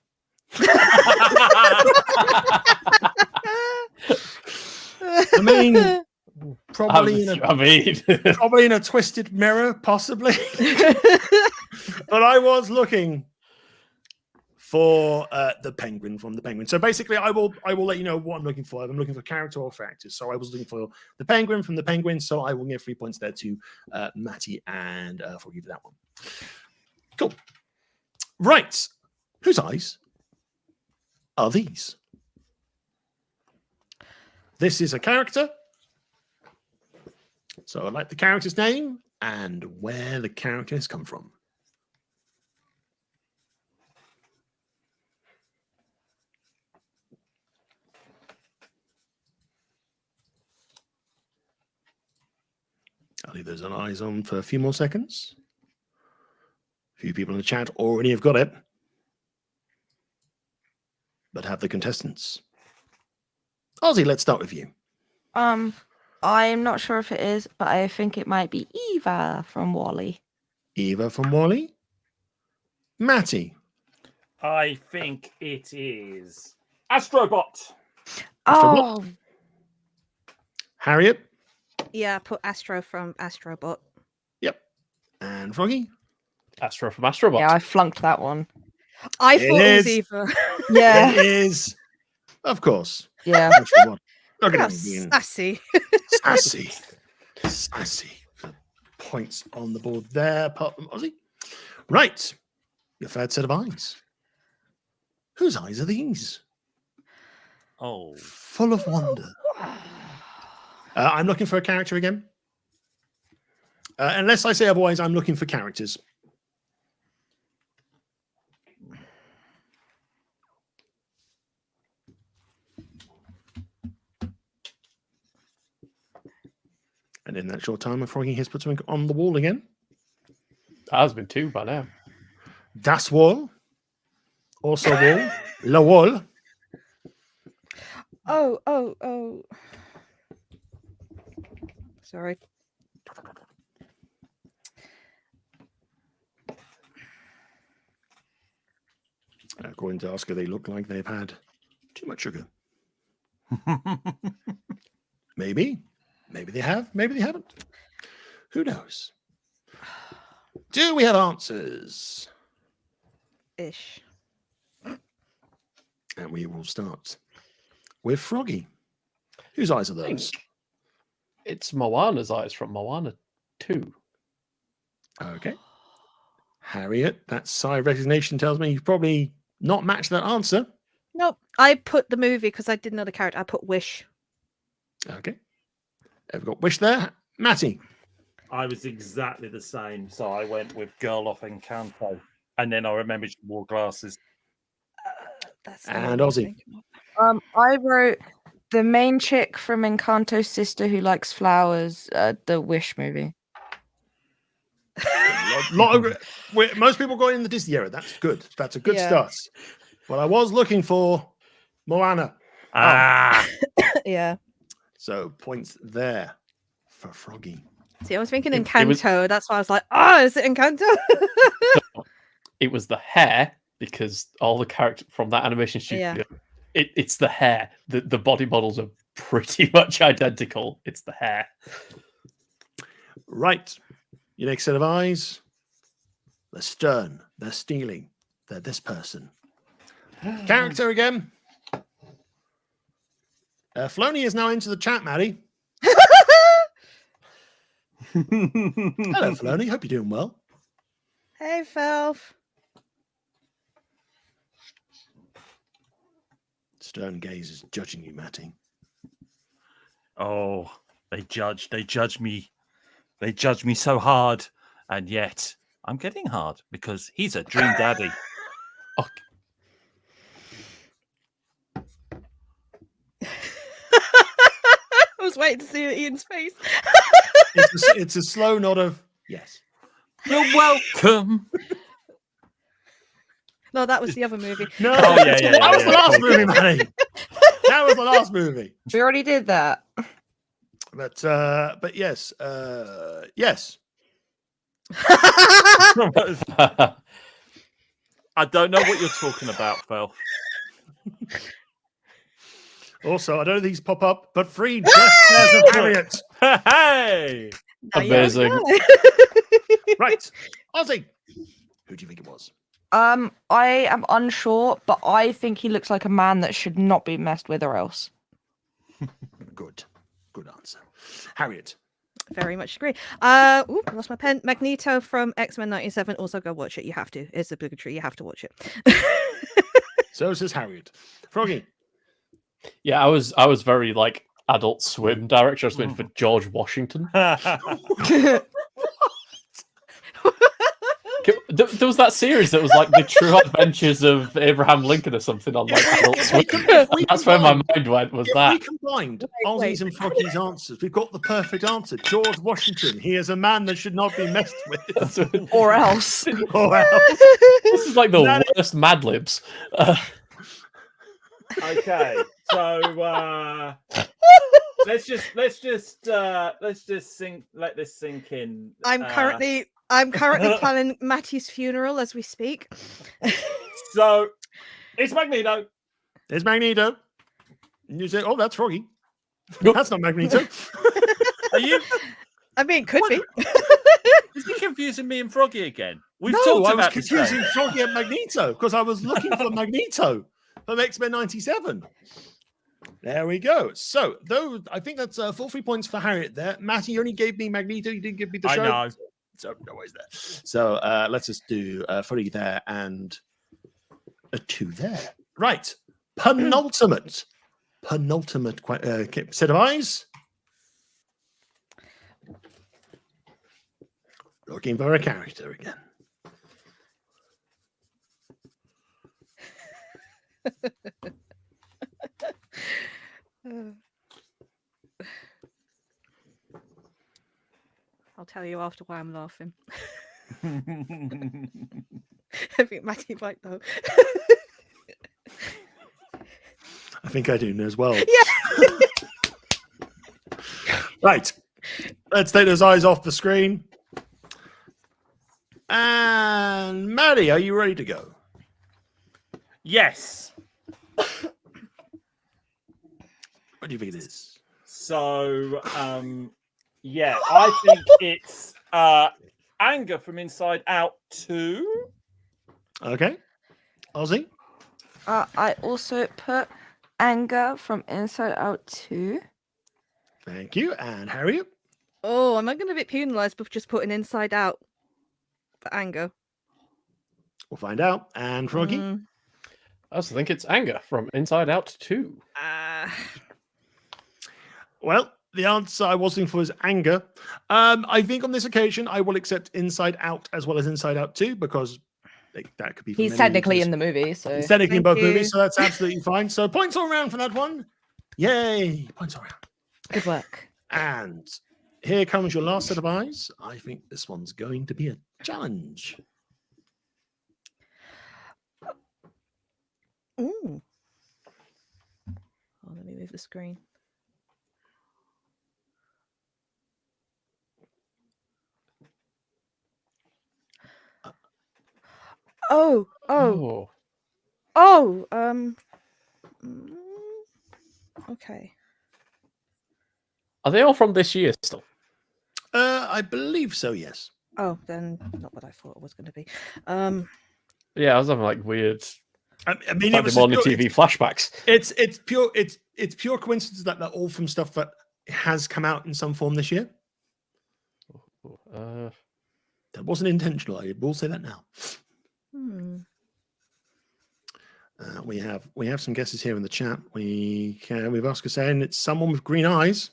Speaker 1: I mean, probably probably in a twisted mirror, possibly. But I was looking for the Penguin from the Penguin. So basically, I will let you know what I'm looking for. I'm looking for character or for actors. So I was looking for the Penguin from the Penguin. So I will give 3 points there to Matty and Froggy for that one. Cool. Right. Whose eyes are these? This is a character. So I'd like the character's name and where the character has come from. I'll leave those eyes on for a few more seconds. A few people in the chat already have got it. But have the contestants. Ozzy, let's start with you.
Speaker 5: I'm not sure if it is, but I think it might be Eva from Wall-E.
Speaker 1: Eva from Wall-E. Matty.
Speaker 3: I think it is Astrobot.
Speaker 5: Oh,
Speaker 1: Harriet.
Speaker 2: Yeah, put Astro from Astrobot.
Speaker 1: Yep. And Froggy.
Speaker 4: Astro from Astrobot.
Speaker 5: yeah, I flunked that one.
Speaker 2: I
Speaker 1: It
Speaker 2: thought it was
Speaker 1: is.
Speaker 2: Eva.
Speaker 5: Yeah,
Speaker 1: It is, of course.
Speaker 5: yeah.
Speaker 1: Astrobot. Look at
Speaker 2: How
Speaker 1: him being
Speaker 2: sassy.
Speaker 1: sassy. Sassy. Points on the board there, apart from Ozzy. Right. Your third set of eyes. Whose eyes are these?
Speaker 3: Oh,
Speaker 1: Full of wonder. I'm looking for a character again. Unless I say otherwise, I'm looking for characters. And in that short time, Froggy has put something on the wall again.
Speaker 4: That has been 2 by now.
Speaker 1: Das Wall. Also wall. La Wall.
Speaker 2: Oh. Sorry.
Speaker 1: According to Oscar, they look like they've had too much sugar. Maybe. Maybe they have. Maybe they haven't. Who knows? Do we have answers?
Speaker 2: Ish.
Speaker 1: And we will start with Froggy. Whose eyes are those?
Speaker 4: It's Moana's eyes from Moana 2.
Speaker 1: Okay. Harriet, that sigh of resignation tells me you've probably not matched that answer.
Speaker 2: Nope. I put the movie because I didn't know the character. I put Wish.
Speaker 1: Okay. Have got Wish there. Matty.
Speaker 3: I was exactly the same. So I went with Girl off Encanto. And then I remembered she wore glasses.
Speaker 2: That's
Speaker 1: And Ozzy.
Speaker 5: I wrote the main chick from Encanto's sister who likes flowers, the Wish movie.
Speaker 1: Most people got in the Disney era. That's good. That's a good
Speaker 2: Yeah.
Speaker 1: start. Well, I was looking for Moana.
Speaker 3: Ah,
Speaker 2: Yeah.
Speaker 1: So points there for Froggy.
Speaker 2: See, I was thinking
Speaker 4: It was-
Speaker 2: Encanto. That's why I was like, oh, is it Encanto?
Speaker 4: It was the hair, because all the characters from that animation studio,
Speaker 2: Yeah.
Speaker 4: it's the hair. The body models are pretty much identical. It's the hair.
Speaker 1: Right. Your next set of eyes. They're stern. They're stealing. They're this person. Character again. Floney is now into the chat, Maddie. Hello, Floney. Hope you're doing well.
Speaker 2: Hey, Felf.
Speaker 1: Stern gaze is judging you, Matty.
Speaker 3: Oh, they judge me. They judge me so hard. And yet I'm getting hard because he's a dream daddy.
Speaker 2: I was waiting to see Ian's face.
Speaker 1: It's a slow nod of yes.
Speaker 3: You're welcome.
Speaker 2: No, that was the other movie.
Speaker 1: No,
Speaker 3: Oh, yeah,
Speaker 1: that was the last
Speaker 3: cool.
Speaker 1: movie, Maddie. That was the last movie.
Speaker 5: We already did that.
Speaker 1: But yes, yes.
Speaker 3: I don't know what you're talking about, Phil.
Speaker 1: Also, I don't know if these pop up, but free Death Stairs of Harriet.
Speaker 3: Hey!
Speaker 2: Now you
Speaker 4: Amazing.
Speaker 2: know.
Speaker 1: Right, Ozzy. Who do you think it was?
Speaker 5: I am unsure, but I think he looks like a man that should not be messed with or else.
Speaker 1: Good answer. Harriet.
Speaker 2: Very much agree. I lost my pen. Magneto from X-Men 97. Also, go watch it. You have to. It's obligatory. You have to watch it.
Speaker 1: So says Harriet. Froggy.
Speaker 4: Yeah, I was very like Adult Swim direction. I was waiting for George Washington. There was that series that was like the True Adventures of Abraham Lincoln or something on like Adult Swim. That's where my mind went. Was
Speaker 1: If
Speaker 4: that
Speaker 1: we combined Ozzy's and Froggy's answers, we've got the perfect answer. George Washington. He is a man that should not be messed with.
Speaker 5: Or else.
Speaker 1: Or else.
Speaker 4: This is like the worst Mad Libs.
Speaker 3: Okay, so let's just let this sink in.
Speaker 2: I'm currently planning Matty's funeral as we speak.
Speaker 3: So it's Magneto.
Speaker 1: There's Magneto. And you say, oh, that's Froggy. That's not Magneto.
Speaker 3: Are you?
Speaker 2: I mean, could be.
Speaker 3: Is he confusing me and Froggy again? We've
Speaker 1: No,
Speaker 3: talked
Speaker 1: I was
Speaker 3: about this
Speaker 1: confusing
Speaker 3: game.
Speaker 1: Froggy and Magneto because I was looking for Magneto from X-Men 97. There we go. So, though, I think that's full 3 points for Harriet there. Matty, you only gave me Magneto. You didn't give me the show.
Speaker 3: I know.
Speaker 1: So, no worries there. So, let's just do 3 there and a 2 there. Right. Penultimate set of eyes. Looking for a character again.
Speaker 2: I'll tell you after why I'm laughing. I think Matty might know.
Speaker 1: I think I do as well.
Speaker 2: Yeah.
Speaker 1: Right. Let's take those eyes off the screen. And Maddie, are you ready to go?
Speaker 3: Yes.
Speaker 1: What do you think it is?
Speaker 3: So, yeah, I think it's Anger from Inside Out 2.
Speaker 1: Okay. Ozzy?
Speaker 5: I also put Anger from Inside Out 2.
Speaker 1: Thank you. And Harriet?
Speaker 2: Oh, am I going to be penalised for just putting Inside Out for Anger?
Speaker 1: We'll find out. And Froggy?
Speaker 4: I also think it's Anger from Inside Out 2.
Speaker 1: Well, the answer I was looking for is Anger. I think on this occasion, I will accept Inside Out as well as Inside Out 2 because that could be.
Speaker 5: He's technically in the movie, so
Speaker 1: He's technically in both
Speaker 2: Thank you.
Speaker 1: movies, so that's absolutely fine. So points all around for that one. Yay! Points all around.
Speaker 5: good work.
Speaker 1: And here comes your last set of eyes. I think this one's going to be a challenge.
Speaker 2: Ooh. Oh, let me move the screen. Oh, okay.
Speaker 4: Are they all from this year still?
Speaker 1: I believe so. Yes.
Speaker 2: Oh, then not what I thought it was going to be.
Speaker 4: Yeah, I was having like weird
Speaker 1: I mean, it
Speaker 4: Saturday
Speaker 1: was
Speaker 4: morning TV flashbacks.
Speaker 1: It's pure coincidence that they're all from stuff that has come out in some form this year. That wasn't intentional. I will say that now. We have some guesses here in the chat. We've Oscar saying it's someone with green eyes.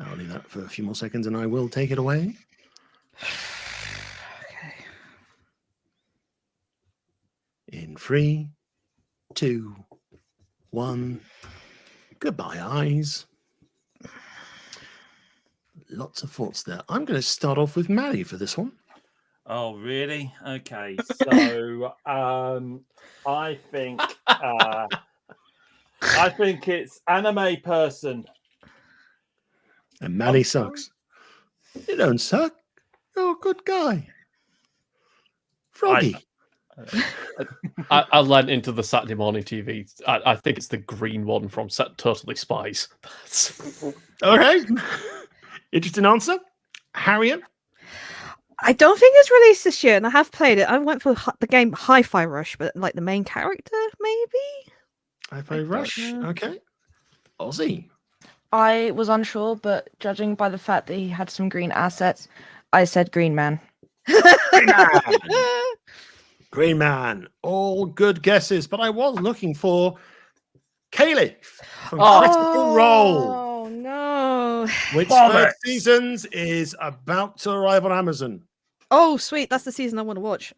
Speaker 1: I'll leave that for a few more seconds, and I will take it away.
Speaker 2: Okay.
Speaker 1: In 3, 2, 1. Goodbye, eyes. Lots of thoughts there. I'm going to start off with Maddie for this one.
Speaker 3: Oh, really? Okay. So I think it's anime person.
Speaker 1: And Maddie sucks. You don't suck. You're a good guy. Froggy.
Speaker 4: I lent into the Saturday morning TV. I think it's the green one from Totally Spies.
Speaker 1: Okay. Interesting answer. Harriet?
Speaker 2: I don't think it's released this year, and I have played it. I went for the game Hi-Fi Rush, but like the main character, maybe?
Speaker 1: Hi-Fi Rush. Okay. Ozzy?
Speaker 5: I was unsure, but judging by the fact that he had some green assets, I said Green Man.
Speaker 1: Green Man. Green Man. All good guesses, but I was looking for Caliph from Critical Role.
Speaker 2: Oh, no.
Speaker 1: Which third seasons is about to arrive on Amazon.
Speaker 2: Oh, sweet. That's the season I want to watch.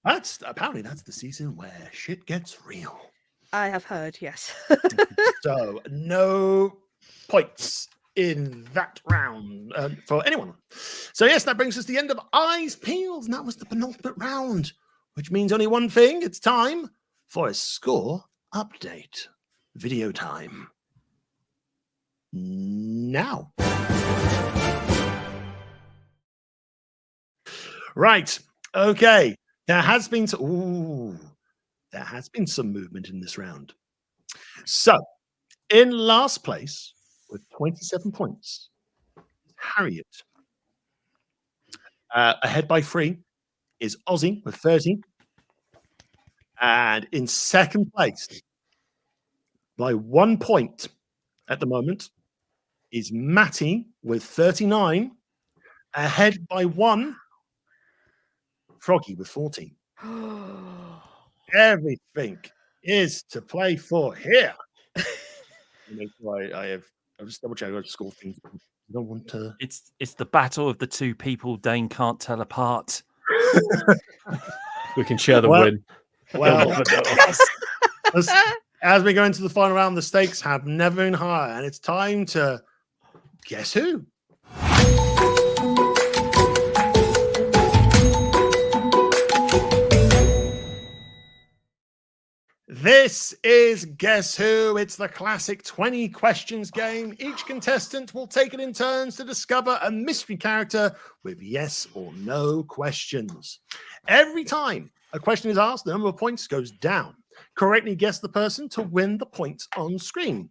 Speaker 1: That's the season where shit gets real.
Speaker 2: I have heard, yes.
Speaker 1: So no points in that round for anyone. So yes, that brings us to the end of Eyes Peeled, and that was the penultimate round, which means only one thing. It's time for a score update. Video time. Now. Right. Okay. There has been some movement in this round. So, in last place with 27 points, Harriet. Ahead by 3 is Ozzy with 30. And in second place, by 1 point at the moment, is Matty with 39. Ahead by 1, Froggy with 14. Everything is to play for here. I'll just double check. I got to score things. I don't want to.
Speaker 3: It's the battle of the two people Dane can't tell apart.
Speaker 4: We can share the win.
Speaker 1: Well, as we go into the final round, the stakes have never been higher, and it's time to guess who. This is Guess Who. It's the classic 20 questions game. Each contestant will take it in turns to discover a mystery character with yes or no questions. Every time a question is asked, the number of points goes down. Correctly guess the person to win the points on screen.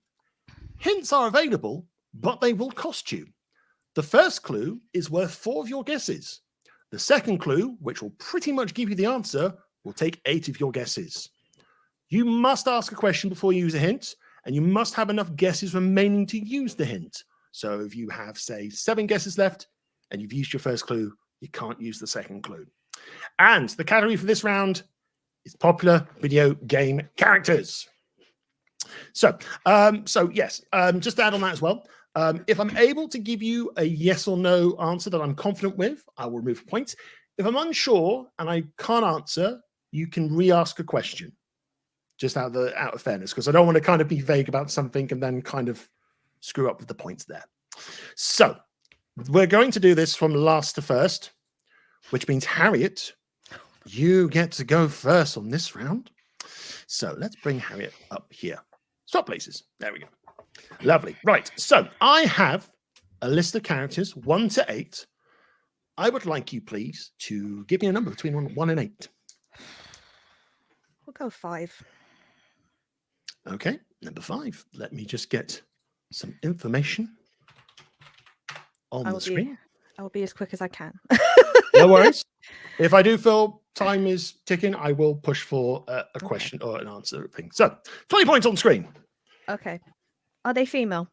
Speaker 1: Hints are available, but they will cost you. The first clue is worth 4 of your guesses. The second clue, which will pretty much give you the answer, will take 8 of your guesses. You must ask a question before you use a hint, and you must have enough guesses remaining to use the hint. So if you have, say, 7 guesses left, and you've used your first clue, you can't use the second clue. And the category for this round is popular video game characters. So yes, just to add on that as well, if I'm able to give you a yes or no answer that I'm confident with, I will remove points. If I'm unsure and I can't answer, you can re-ask a question. Just out of fairness, because I don't want to kind of be vague about something and then kind of screw up with the points there. So we're going to do this from last to first, which means Harriet, you get to go first on this round. So let's bring Harriet up here. Swap places. There we go. Lovely. Right. So I have a list of characters, 1 to 8. I would like you, please, to give me a number between 1 and 8.
Speaker 2: go 5.
Speaker 1: Okay, number 5. Let me just get some information on the screen.
Speaker 2: I will be as quick as I can.
Speaker 1: No worries. If I do feel time is ticking, I will push for a
Speaker 2: Okay.
Speaker 1: question or an answer thing. So, 20 points on screen.
Speaker 2: Okay. Are they female?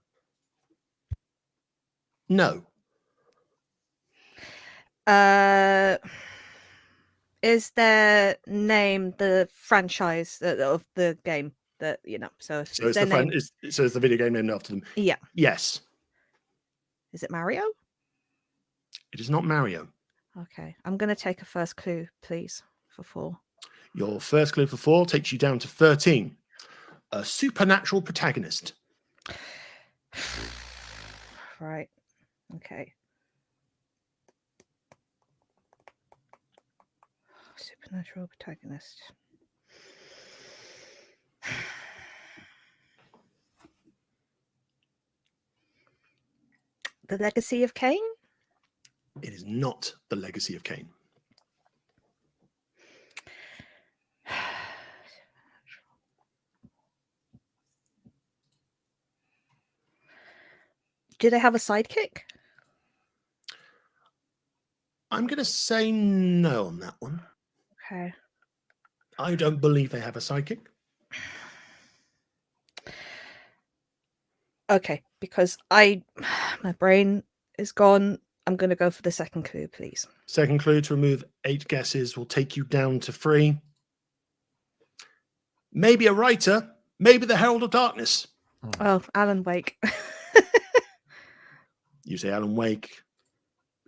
Speaker 1: No.
Speaker 2: Is their name the franchise of the game that So
Speaker 1: So
Speaker 2: is
Speaker 1: it's
Speaker 2: their name?
Speaker 1: so it's the video game named after them.
Speaker 2: Yeah.
Speaker 1: Yes.
Speaker 2: Is it Mario?
Speaker 1: It is not Mario.
Speaker 2: Okay. I'm gonna take a first clue, please, for 4.
Speaker 1: Your first clue for 4 takes you down to 13. A supernatural protagonist.
Speaker 2: Right. Okay. Supernatural protagonist. The Legacy of Kain?
Speaker 1: It is not the Legacy of Kain.
Speaker 2: Do they have a sidekick?
Speaker 1: I'm going to say no on that one.
Speaker 2: Okay.
Speaker 1: I don't believe they have a sidekick.
Speaker 2: Okay, because my brain is gone. I'm going to go for the second clue, please.
Speaker 1: Second clue to remove 8 guesses will take you down to 3. Maybe a writer, maybe the Herald of Darkness.
Speaker 2: Oh, Alan Wake.
Speaker 1: You say Alan Wake.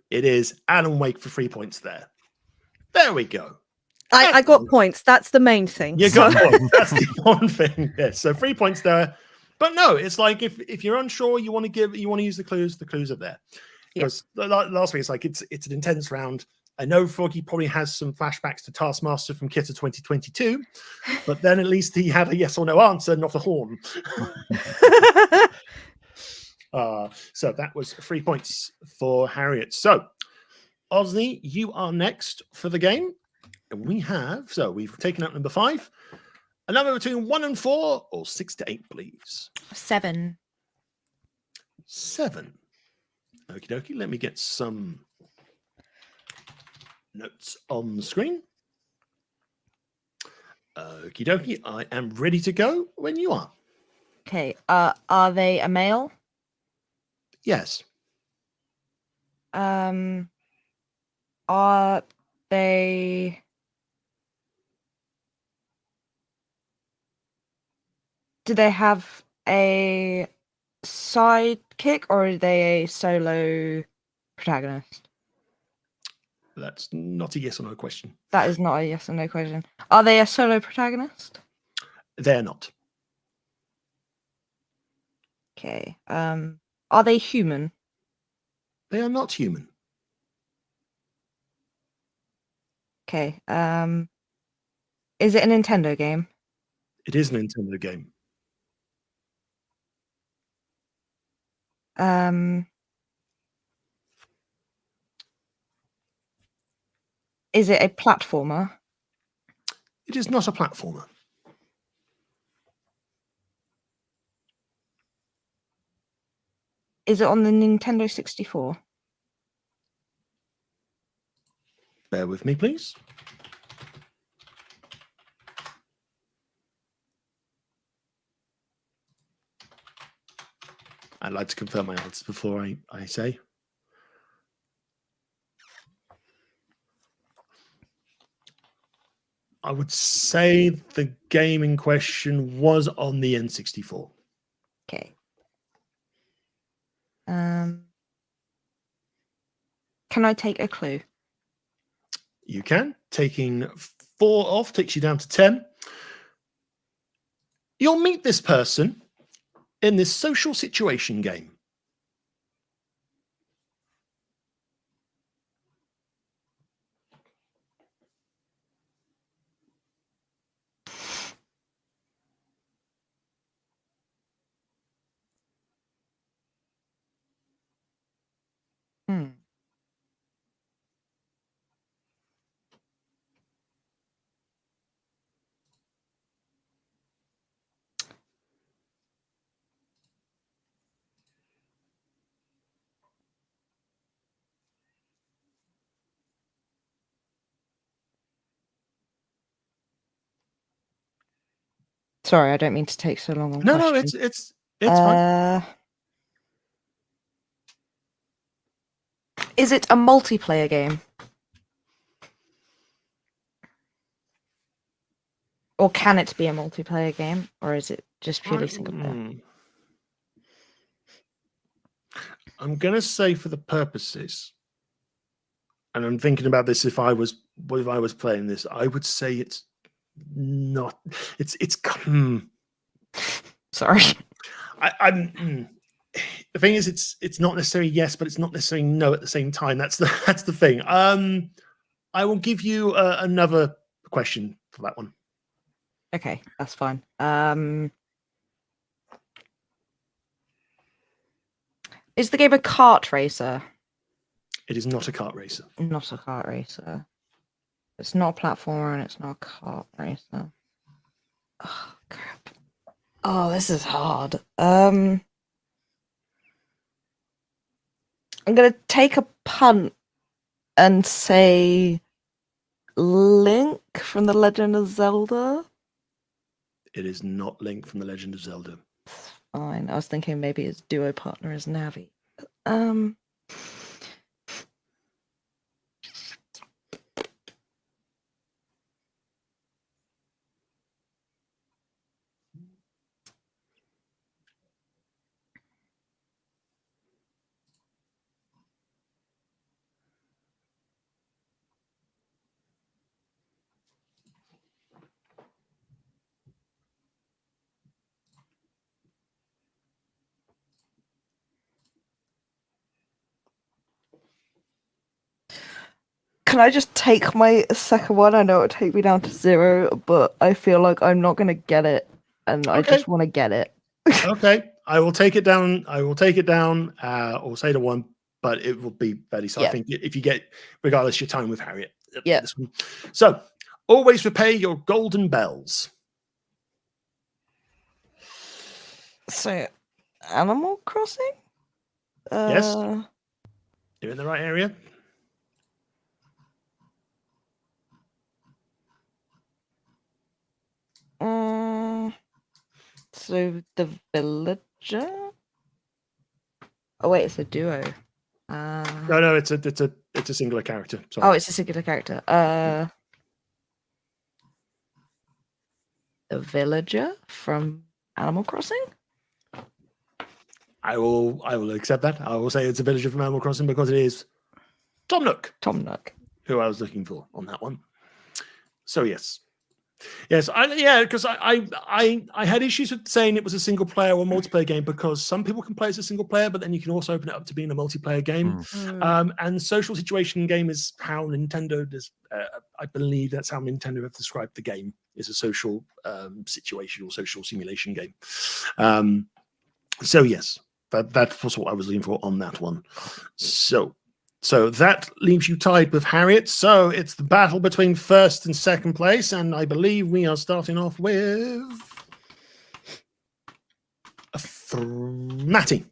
Speaker 1: It is Alan Wake for 3 points there. There we go.
Speaker 2: I got points. That's the main thing.
Speaker 1: You got points. That's the one thing. Yes. So 3 points there. But no, it's like if you're unsure, you want to use the clues are there. Because last week it's like it's an intense round. I know Froggy probably has some flashbacks to Taskmaster from Kitta 2022, but then at least he had a yes or no answer, not a horn. So that was 3 points for Harriet. So, Osney, you are next for the game. And we've taken out number 5. A number between 1 and 4, or 6 to 8, please.
Speaker 5: 7.
Speaker 1: 7. Okie dokie. Let me get some notes on the screen. Okie dokie. I am ready to go when you are.
Speaker 5: Okay. Are they a male?
Speaker 1: Yes.
Speaker 5: Are they? Do they have a sidekick or are they a solo protagonist?
Speaker 1: That's not a yes or no question.
Speaker 5: That is not a yes or no question. Are they a solo protagonist?
Speaker 1: They're not.
Speaker 5: Okay. Are they human?
Speaker 1: They are not human.
Speaker 5: Okay. Is it a Nintendo game?
Speaker 1: It is a Nintendo game.
Speaker 5: Is it a platformer?
Speaker 1: It is not a platformer.
Speaker 5: Is it on the Nintendo 64?
Speaker 1: Bear with me, please. I'd like to confirm my answers before I say. I would say the game in question was on the N64.
Speaker 5: Okay. Can I take a clue?
Speaker 1: You can. Taking 4 off takes you down to 10. You'll meet this person in this social situation game.
Speaker 5: Sorry, I don't mean to take so long on
Speaker 1: No,
Speaker 5: questions.
Speaker 1: it's fine.
Speaker 5: Is it a multiplayer game? Or can it be a multiplayer game? Or is it just purely single player?
Speaker 1: I'm gonna say for the purposes, and I'm thinking about this if I was playing this, I would say it's not. It's
Speaker 5: Sorry.
Speaker 1: I'm the thing is it's not necessarily yes, but it's not necessarily no at the same time. That's the thing. I will give you another question for that one.
Speaker 5: Okay, that's fine. Is the game a kart racer?
Speaker 1: It is not a kart racer.
Speaker 5: Not a kart racer. It's not a platformer and it's not a kart racer. Oh crap. Oh, this is hard. I'm gonna take a punt and say Link from The Legend of Zelda.
Speaker 1: It is not Link from The Legend of Zelda.
Speaker 5: Fine. I was thinking maybe his duo partner is Navi. Can I just take my second one? I know it'll take me down to 0, but I feel like I'm not gonna get it, and I just want to get it.
Speaker 1: Okay, I will take it down. Or say the one, but it will be fairly. So I think if you get, regardless, your time with Harriet.
Speaker 5: Yeah.
Speaker 1: This one. So always repay your golden bells.
Speaker 5: So, Animal Crossing?
Speaker 1: Yes. You're in the right area.
Speaker 5: So the villager? Oh wait, it's a duo.
Speaker 1: No, it's a singular character. Sorry.
Speaker 5: Oh, it's a singular character. The villager from Animal Crossing?
Speaker 1: I will accept that. I will say it's a villager from Animal Crossing because it is Tom Nook.
Speaker 5: Tom Nook.
Speaker 1: Who I was looking for on that one. So yes. Because I had issues with saying it was a single player or multiplayer game because some people can play as a single player, but then you can also open it up to being a multiplayer game. And social situation game is how Nintendo does. I believe that's how Nintendo have described the game, is a social situation or social simulation game. So yes, that was what I was looking for on that one. So that leaves you tied with Harriet. So it's the battle between first and second place. And I believe we are starting off with Matty.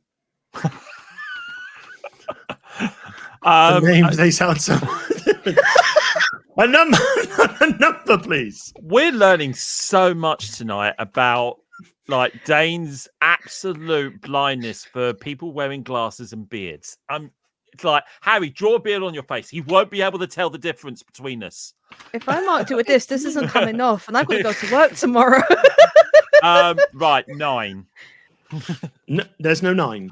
Speaker 1: The names, they sound so... a number, please.
Speaker 3: We're learning so much tonight about like Dane's absolute blindness for people wearing glasses and beards. It's like, Harry, draw a beard on your face. He won't be able to tell the difference between us.
Speaker 2: If I marked it with this isn't coming off, and I've got to go to work tomorrow.
Speaker 3: Right, 9.
Speaker 1: No, there's no 9.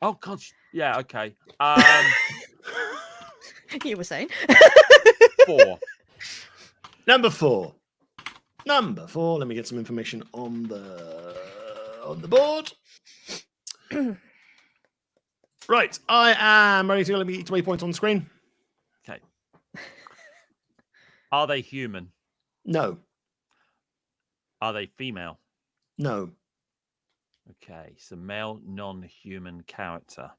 Speaker 3: Oh God, yeah, okay.
Speaker 2: You were saying
Speaker 3: 4.
Speaker 1: Number 4. Let me get some information on the board. Right, I am ready to go. Let me get 20 points on the screen.
Speaker 3: Okay. Are they human?
Speaker 1: No.
Speaker 3: Are they female?
Speaker 1: No.
Speaker 3: Okay, so male non-human character.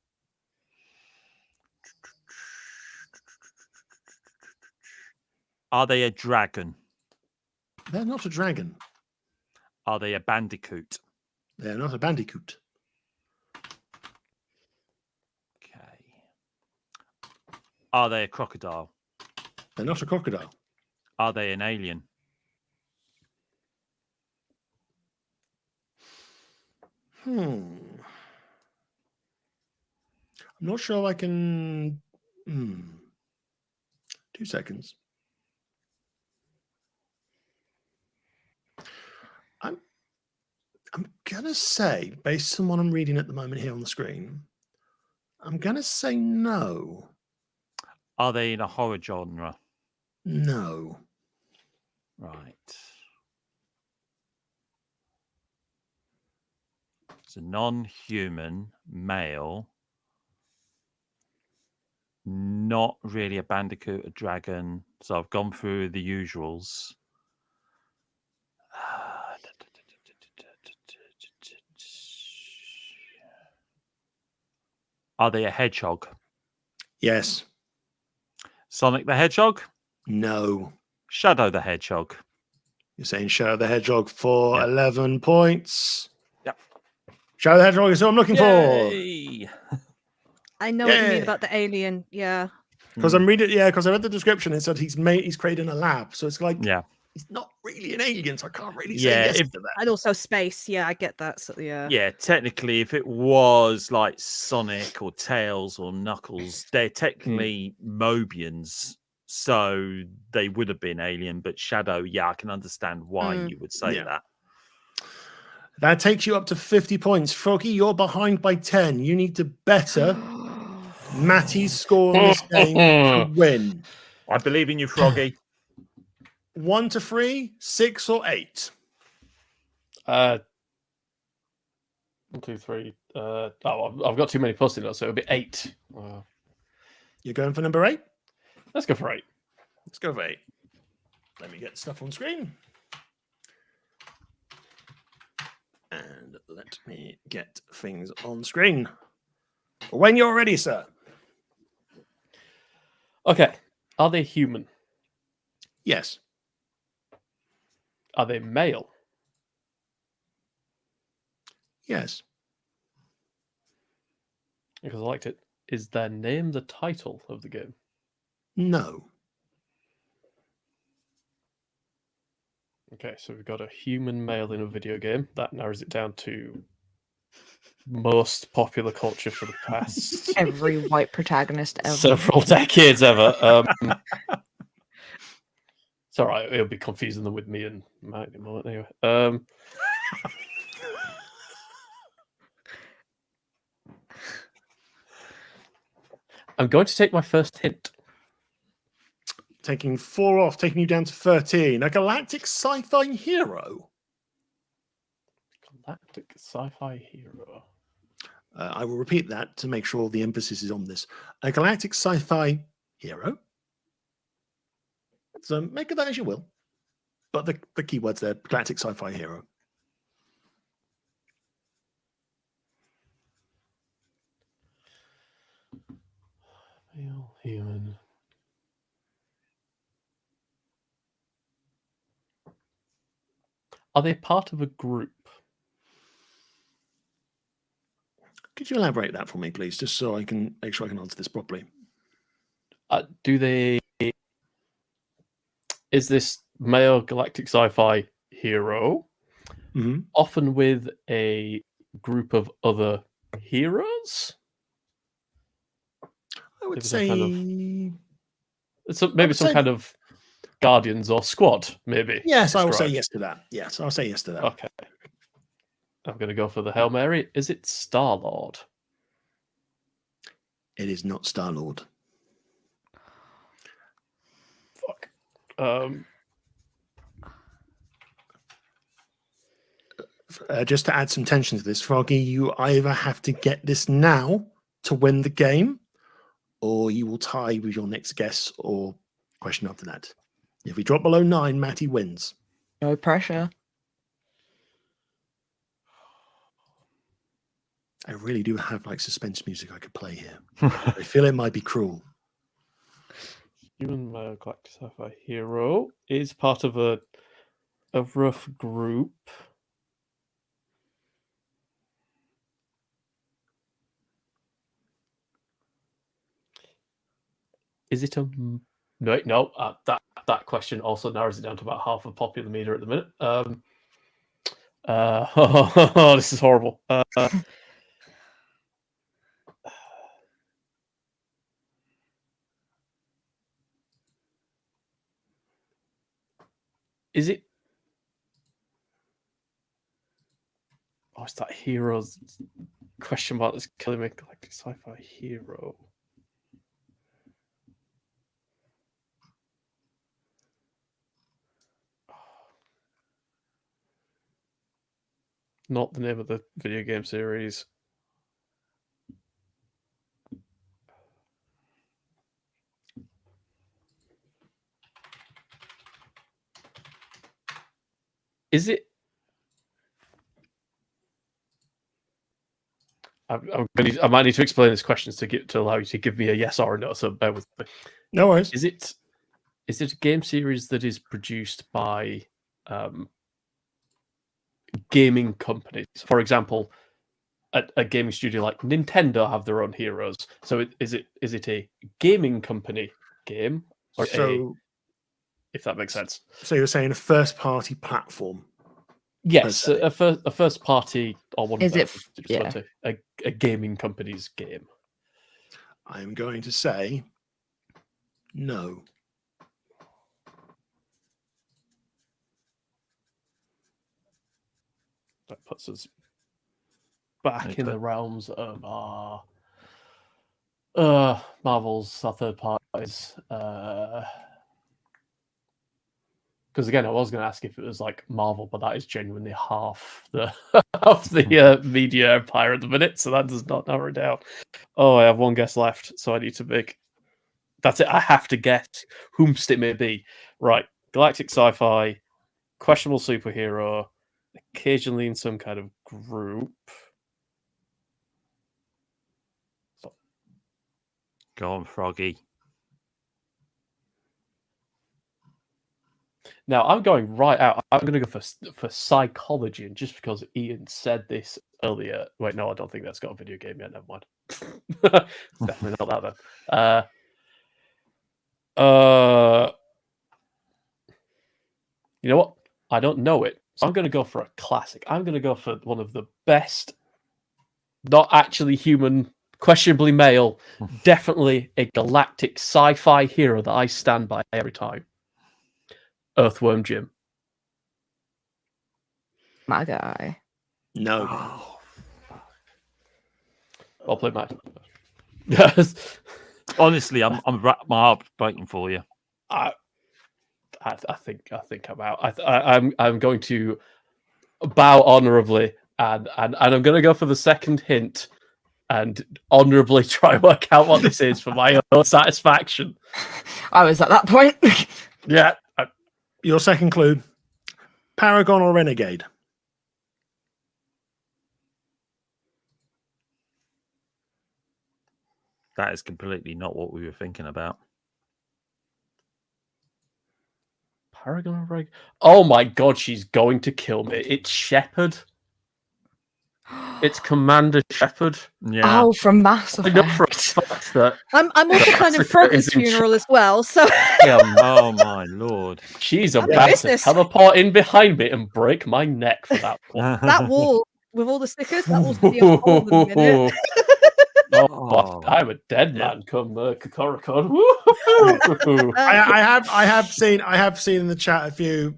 Speaker 3: Are they a dragon?
Speaker 1: They're not a dragon.
Speaker 3: Are they a bandicoot?
Speaker 1: They're not a bandicoot.
Speaker 3: Okay. Are they a crocodile?
Speaker 1: They're not a crocodile.
Speaker 3: Are they an alien?
Speaker 1: I'm not sure I can. 2 seconds. I'm gonna say, based on what I'm reading at the moment here on the screen, I'm gonna say no.
Speaker 3: Are they in a horror genre?
Speaker 1: No.
Speaker 3: Right. It's a non-human male. Not really a bandicoot, a dragon. So I've gone through the usuals. Are they a hedgehog?
Speaker 1: Yes.
Speaker 3: Sonic the Hedgehog?
Speaker 1: No.
Speaker 3: Shadow the Hedgehog?
Speaker 1: You're saying Shadow the Hedgehog for
Speaker 3: Yeah.
Speaker 1: 11 points.
Speaker 3: Yep.
Speaker 1: Shadow the Hedgehog is who I'm looking for.
Speaker 3: Yay!
Speaker 2: I know what you mean
Speaker 1: Yeah.
Speaker 2: about the alien. Yeah.
Speaker 1: Because I'm reading, because I read the description. It said he's created a lab, so it's like
Speaker 3: Yeah.
Speaker 1: he's not really an alien, so I can't really
Speaker 3: Yeah,
Speaker 1: say yes
Speaker 3: if-
Speaker 1: to that.
Speaker 2: And also space. Yeah, I get that. So, yeah.
Speaker 3: Yeah, technically, if it was like Sonic or Tails or Knuckles, they're technically Mobians, so they would have been alien. But Shadow, yeah, I can understand why you would say
Speaker 1: Yeah.
Speaker 3: that.
Speaker 1: That takes you up to 50 points. Froggy, you're behind by 10. You need to better Matty's score on this game to win.
Speaker 3: I believe in you, Froggy.
Speaker 1: 1 to 3, 6 or 8.
Speaker 4: 1, 2, 3. I've got too many post-it notes, so it'll be 8.
Speaker 1: You're going for number 8?
Speaker 4: Let's go for 8.
Speaker 1: Let's go for 8. Let me get stuff on screen. And let me get things on screen. When you're ready, sir.
Speaker 4: Okay. Are they human?
Speaker 1: Yes.
Speaker 4: Are they male?
Speaker 1: Yes.
Speaker 4: Because I liked it. Is their name the title of the game?
Speaker 1: No.
Speaker 4: Okay, so we've got a human male in a video game. That narrows it down to most popular culture for the past
Speaker 5: Every white protagonist ever.
Speaker 4: several decades ever. It's all right. It'll be confusing them with me and Mike in a moment anyway. I'm going to take my first hint.
Speaker 1: Taking 4 off, taking you down to 13. A galactic sci-fi hero.
Speaker 4: Galactic sci-fi hero.
Speaker 1: I will repeat that to make sure the emphasis is on this. A galactic sci-fi hero. So make of that as you will. But the keywords there, galactic sci-fi hero.
Speaker 4: Male human. Are they part of a group?
Speaker 1: Could you elaborate that for me, please, just so I can make sure I can answer this properly?
Speaker 4: Do they? Is this male galactic sci-fi hero often with a group of other heroes?
Speaker 1: I would
Speaker 4: Maybe
Speaker 1: say...
Speaker 4: maybe some kind of Guardians or Squad, maybe.
Speaker 1: Yes, I will say
Speaker 4: described.
Speaker 1: yes to that. Yes, I'll say yes to that.
Speaker 4: Okay. I'm going to go for the Hail Mary. Is it Star-Lord?
Speaker 1: It is not Star-Lord.
Speaker 4: Fuck.
Speaker 1: Just to add some tension to this, Froggy, you either have to get this now to win the game, or you will tie with your next guess or question after that. If we drop below 9, Matty wins.
Speaker 5: No pressure.
Speaker 1: I really do have like suspense music I could play here. I feel it might be cruel.
Speaker 4: Human male galactic sci-fi hero is part of a rough group. Is it a no? That question also narrows it down to about half of popular media at the minute. This is horrible. Is it? Oh, it's that heroes question mark that's killing me. Galactic sci-fi hero. Not the name of the video game series. Is it? I might need to explain this question to allow you to give me a yes or a no. So bear with me.
Speaker 1: No worries.
Speaker 4: Is it a game series that is produced by gaming companies? For example, a gaming studio like Nintendo have their own heroes. So is it a gaming company game, or if that makes sense?
Speaker 1: So you're saying a first-party platform?
Speaker 4: Yes, a first party, or one.
Speaker 5: Is it? Yeah.
Speaker 4: A gaming company's game.
Speaker 1: I'm going to say no.
Speaker 4: That puts us back in the realms of Marvel's, our third parties. Because again, I was going to ask if it was like Marvel, but that is genuinely half the media empire at the minute, so that does not narrow it down. Oh, I have one guess left, so I need to make. That's it. I have to guess whomst it may be. Right, galactic sci-fi, questionable superhero, occasionally in some kind of group.
Speaker 3: Go on, Froggy.
Speaker 4: Now I'm going right out. I'm going to go for psychology, and just because Ian said this earlier. Wait, no, I don't think that's got a video game yet. Never mind. Definitely not that then. You know what? I don't know it, so I'm going to go for a classic. I'm going to go for one of the best, not actually human, questionably male, definitely a galactic sci-fi hero that I stand by every time. Earthworm Jim.
Speaker 5: My guy.
Speaker 1: No.
Speaker 3: Oh,
Speaker 4: Well played, Matt. Yes.
Speaker 3: honestly, my heart's breaking for you.
Speaker 4: I think I'm out. I'm going to bow honorably, and I'm going to go for the second hint, and honorably try and work out what this is for my own satisfaction.
Speaker 5: I was at that point.
Speaker 4: Yeah.
Speaker 1: Your second clue: Paragon or Renegade?
Speaker 3: That is completely not what we were thinking about.
Speaker 4: Paragon or Renegade? Oh my god, she's going to kill me. It's Shepard. It's Commander Shepard.
Speaker 3: Yeah.
Speaker 5: Oh, from Mass
Speaker 4: I know
Speaker 5: Effect.
Speaker 4: for a fact that
Speaker 2: I'm also planning
Speaker 4: Africa
Speaker 2: Froggy's
Speaker 4: is in
Speaker 2: funeral as well. So
Speaker 3: Oh my lord.
Speaker 4: she's
Speaker 2: I'm
Speaker 4: about to
Speaker 2: business.
Speaker 4: teleport in behind me and break my neck for that one.
Speaker 2: that wall with all the stickers, that wall's gonna be on hold in a minute.
Speaker 4: Oh, I'm a dead
Speaker 3: Yeah.
Speaker 4: man. Come, Kakarikon.
Speaker 1: I have seen in the chat a few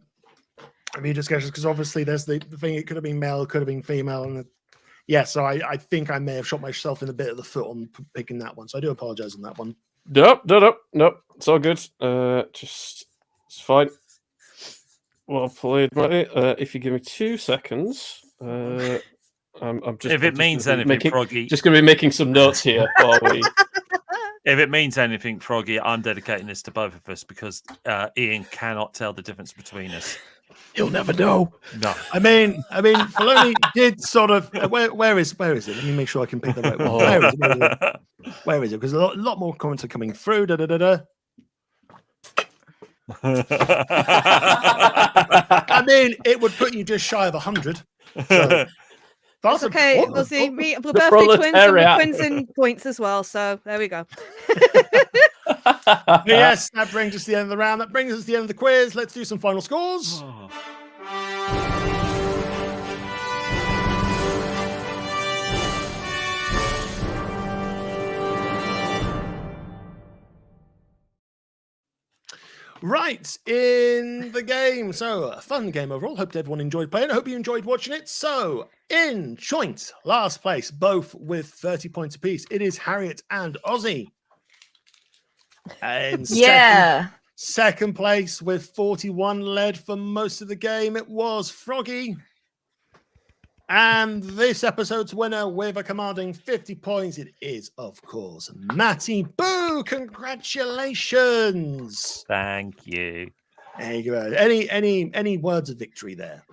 Speaker 1: discussions, because obviously there's the thing. It could have been male, could have been female, and so I think I may have shot myself in a bit of the foot on picking that one. So I do apologize on that one.
Speaker 4: Nope. It's all good. Just it's fine. Well played, buddy. If you give me 2 seconds, I'm just.
Speaker 3: If it means anything, Froggy.
Speaker 4: Just going to be making some notes here while we.
Speaker 3: If it means anything, Froggy, I'm dedicating this to both of us, because Ian cannot tell the difference between us.
Speaker 4: You'll never know.
Speaker 3: No.
Speaker 1: I mean, Filoni did sort of. Where is it? Let me make sure I can pick the right one. Where is it? Because a lot more comments are coming through. I mean, it would put you just shy of 100. So that's
Speaker 2: Okay,
Speaker 1: important.
Speaker 2: we'll see. We're
Speaker 4: The
Speaker 2: birthday twins, and we're
Speaker 4: proletariat.
Speaker 2: twins in points as well. So there we go.
Speaker 1: Yes, that brings us to the end of the round. That brings us to the end of the quiz. Let's do some final scores. Right, in the game. So, a fun game overall. Hope everyone enjoyed playing. I hope you enjoyed watching it. So, in joint last place, both with 30 points apiece, it is Harriet and Ozzy. And second place with 41 led for most of the game, it was Froggy. And this episode's winner with a commanding 50 points, it is, of course, Matty Boo. Congratulations.
Speaker 3: Thank you.
Speaker 1: There you go. Any words of victory there?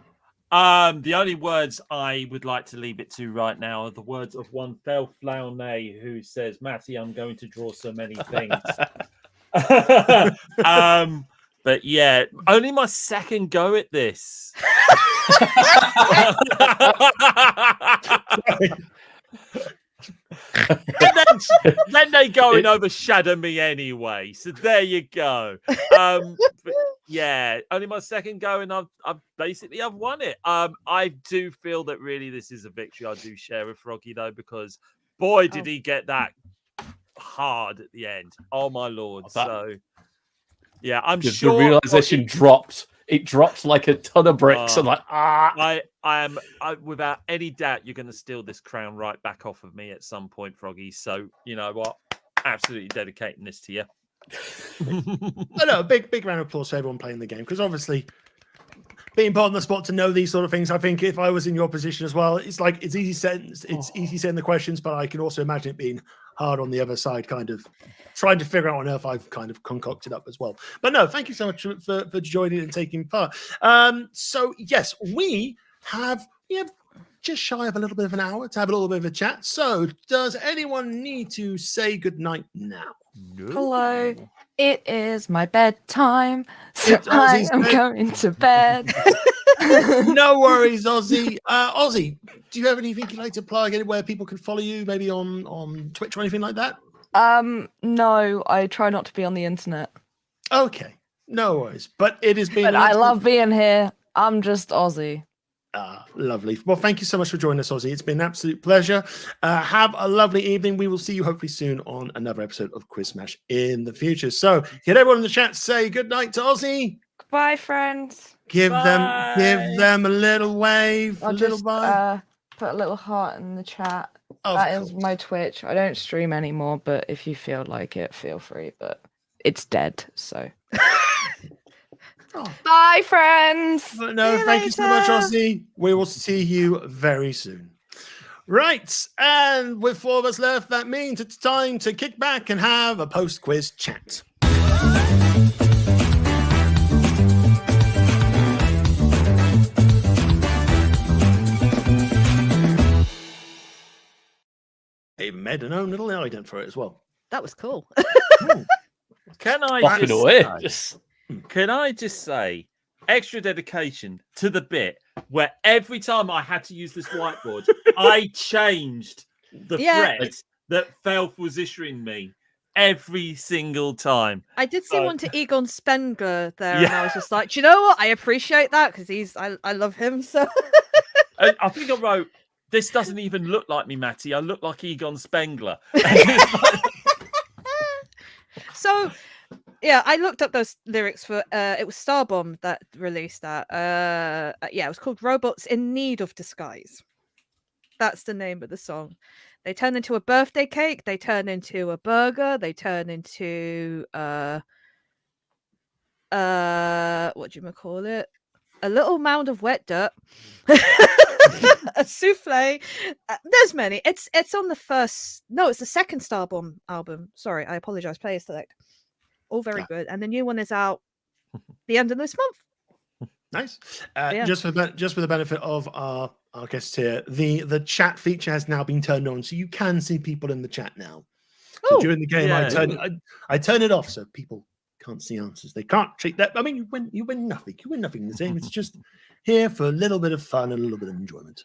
Speaker 3: The only words I would like to leave it to right now are the words of one Fel Flaunay who says, Matty, I'm going to draw so many things. But yeah, only my second go at this. then they go and overshadow me anyway. So there you go. But yeah, only my second go, and I've basically won it. I do feel that really this is a victory. I do share with Froggy though, because boy did he get that hard at the end. Oh my lord! So yeah, I'm sure
Speaker 4: the realization dropped. It dropped like a ton of bricks. And like,
Speaker 3: I am without any doubt, you're going to steal this crown right back off of me at some point, Froggy. So you know what? Absolutely dedicating this to you.
Speaker 1: No, big round of applause for everyone playing the game, because obviously being put on the spot to know these sort of things. I think if I was in your position as well, it's like it's easy setting the questions, but I can also imagine it being hard on the other side, kind of trying to figure out on earth I've kind of concocted up as well. But no, thank you so much for joining and taking part. So yes, we have just shy of a little bit of an hour to have a little bit of a chat. So does anyone need to say goodnight now?
Speaker 3: No.
Speaker 5: Hello, it is my bedtime, so I am going to bed.
Speaker 1: No worries, Ozzy. Ozzy, do you have anything you'd like to plug anywhere people can follow you, maybe on Twitch or anything like that?
Speaker 5: No, I try not to be on the internet.
Speaker 1: Okay, no worries. But it has been.
Speaker 5: But I love being here. I'm just Ozzy.
Speaker 1: Lovely. Well, thank you so much for joining us, Ozzy. It's been an absolute pleasure. Have a lovely evening. We will see you hopefully soon on another episode of Quiz Smash in the future. So, can everyone in the chat say good night to Ozzy?
Speaker 5: Goodbye, friends.
Speaker 1: Give them a little wave.
Speaker 5: I'll
Speaker 1: little
Speaker 5: just
Speaker 1: bye.
Speaker 5: put a little heart in the chat.
Speaker 1: Of
Speaker 5: That
Speaker 1: course.
Speaker 5: is my Twitch. I don't stream anymore, but if you feel like it, feel free. But it's dead, so. Bye, friends.
Speaker 1: No, thank you so much, Ozzy. We will see you very soon. Right, and with 4 of us left, that means it's time to kick back and have a post-quiz chat. They made an own little ident for it as well.
Speaker 2: That was cool.
Speaker 3: Can I
Speaker 4: fucking
Speaker 3: just
Speaker 4: away.
Speaker 3: say, can I just say, extra dedication to the bit where every time I had to use this whiteboard, I changed the threat that Felf was issuing me every single time.
Speaker 2: I did see one to Egon Spengler there, and I was just like, do you know what? I appreciate that because I love him. So
Speaker 3: I think I wrote, this doesn't even look like me, Matty. I look like Egon Spengler.
Speaker 2: So, yeah, I looked up those lyrics for it was Starbomb that released that. It was called Robots in Need of Disguise. That's the name of the song. They turn into a birthday cake, they turn into a burger, they turn into what do you call it? A little mound of wet dirt. A souffle. There's many. It's on the first. No, it's the second Starbomb album. Sorry, I apologize. Player select. All very good, and the new one is out the end of this month.
Speaker 1: Nice. Just for the benefit of our guests here, the chat feature has now been turned on, so you can see people in the chat now. So during the game, I turn it off so people can't see answers. They can't treat that. I mean, you win nothing. You win nothing in the game. It's just here for a little bit of fun and a little bit of enjoyment.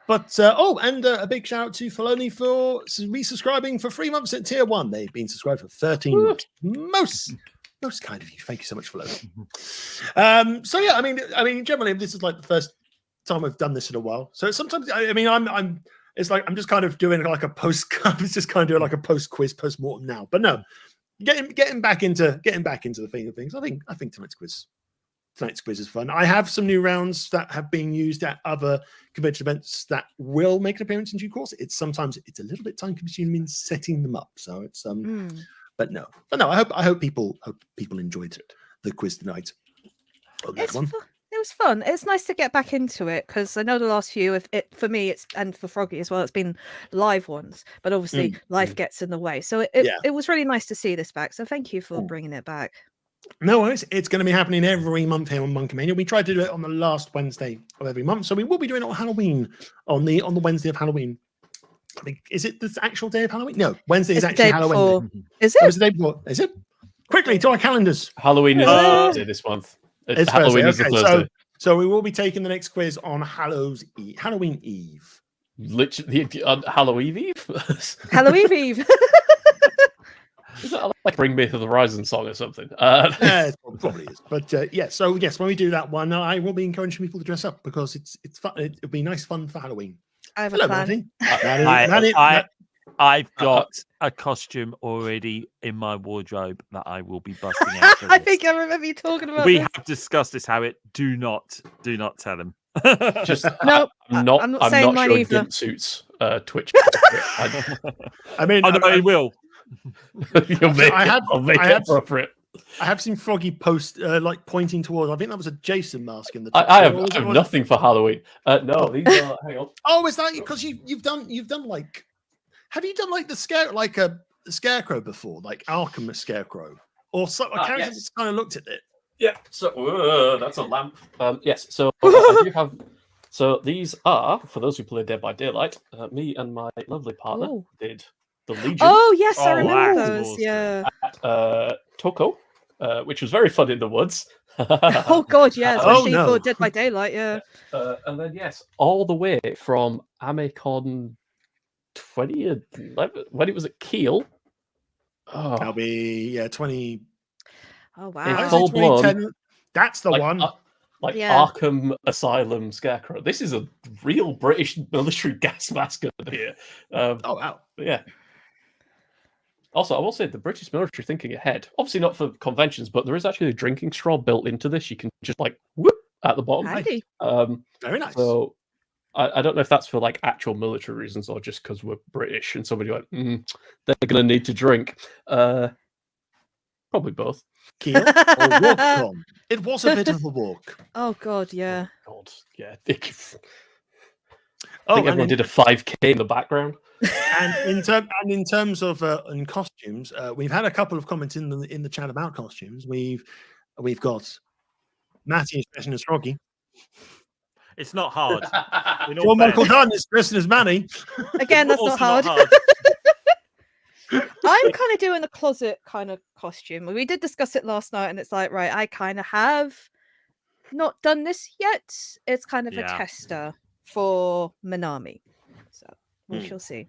Speaker 1: But and a big shout out to Filoni for resubscribing for 3 months at tier 1. They've been subscribed for 13 months. Most kind of you. Thank you so much, Filoni. So yeah, I mean, generally, this is like the first time I've done this in a while. So sometimes, it's like I'm just kind of doing like a post. I'm just kind of doing like a post quiz, post mortem now. But no, getting back into the thing of things. I think tonight's quiz is fun. I have some new rounds that have been used at other convention events that will make an appearance in due course. It's a little bit time consuming setting them up. So it's but no. I hope people enjoyed the quiz tonight.
Speaker 2: It was fun. It's nice to get back into it because I know the last few, for me, and for Froggy as well, it's been live ones, but obviously life gets in the way. So it was really nice to see this back. So thank you for bringing it back.
Speaker 1: No worries. It's going to be happening every month here on BunkaMania. We try to do it on the last Wednesday of every month, so we will be doing it on Halloween on the Wednesday of Halloween. I think, is it the actual day of Halloween? No, Wednesday is actually Halloween.
Speaker 2: Is it?
Speaker 1: It was the day before. Is it? Quickly to our calendars.
Speaker 4: Halloween is Thursday this month.
Speaker 1: It's
Speaker 4: Halloween
Speaker 1: Thursday.
Speaker 4: is the Thursday.
Speaker 1: So we will be taking the next quiz on Halloween Eve.
Speaker 4: Literally on Halloween Eve.
Speaker 2: Halloween Eve.
Speaker 4: Is that like "Bring Me to the Horizon" song or something?
Speaker 1: Yeah, it probably is. But yeah, so yes, when we do that one, I will be encouraging people to dress up because it's fun. It'll be nice fun for Halloween.
Speaker 2: I have a plan.
Speaker 3: I've got a costume already in my wardrobe that I will be busting out.
Speaker 2: I think I remember you talking about
Speaker 3: We
Speaker 2: this.
Speaker 3: have discussed this, Howard. Do not tell him.
Speaker 4: Just
Speaker 2: No,
Speaker 4: I'm not
Speaker 2: saying mine
Speaker 4: sure
Speaker 2: either.
Speaker 4: Gimp suits Twitch.
Speaker 1: I mean,
Speaker 3: I know he will.
Speaker 4: You'll make I'll make it appropriate.
Speaker 1: I have seen Froggy post like pointing towards. I think that was a Jason mask in the.
Speaker 4: I have nothing for Halloween. No, these are. Hang on.
Speaker 1: Oh, is that because you've done like? Have you done like the scarecrow before, like Arkham Scarecrow, or so? A character that's kind of looked at it.
Speaker 4: Yeah. So that's a lamp. Yes. So I do have. So these are for those who play Dead by Daylight. Me and my lovely partner did the Legion.
Speaker 2: Oh yes, I remember
Speaker 3: wow.
Speaker 2: those.
Speaker 3: Awesome.
Speaker 2: Yeah.
Speaker 4: At Toko, which was very fun in the woods.
Speaker 2: Oh god, yeah, especially for Dead by Daylight. Yeah.
Speaker 4: And then yes, all the way from Amicon 2011 when it was at Kiel. Oh,
Speaker 1: That'll be 20.
Speaker 2: Oh
Speaker 4: a
Speaker 2: wow.
Speaker 4: full blown.
Speaker 1: 2010. That's the one.
Speaker 4: Arkham Asylum Scarecrow. This is a real British military gas mask under here.
Speaker 1: Oh wow.
Speaker 4: Yeah. Also, I will say the British military thinking ahead. Obviously not for conventions, but there is actually a drinking straw built into this. You can just like whoop at the bottom.
Speaker 2: Handy.
Speaker 1: Very nice.
Speaker 4: So I don't know if that's for like actual military reasons or just because we're British and somebody went, they're going to need to drink. Probably both.
Speaker 1: Kiel or walk on. It was a bit of a walk.
Speaker 2: Oh god, yeah.
Speaker 4: Oh, God, yeah. I think everyone did a 5K in the background.
Speaker 1: And in terms of in costumes, we've had a couple of comments in the chat about costumes. We've got Matty dressing as Froggy.
Speaker 3: It's not hard.
Speaker 1: Well, Michael Dunn is dressing as Manny.
Speaker 2: Again, that's not
Speaker 3: Also
Speaker 2: hard. I'm kind of doing a closet kind of costume. We did discuss it last night, and it's like, right, I kind of have not done this yet. It's kind of a tester for Minami. So we shall see.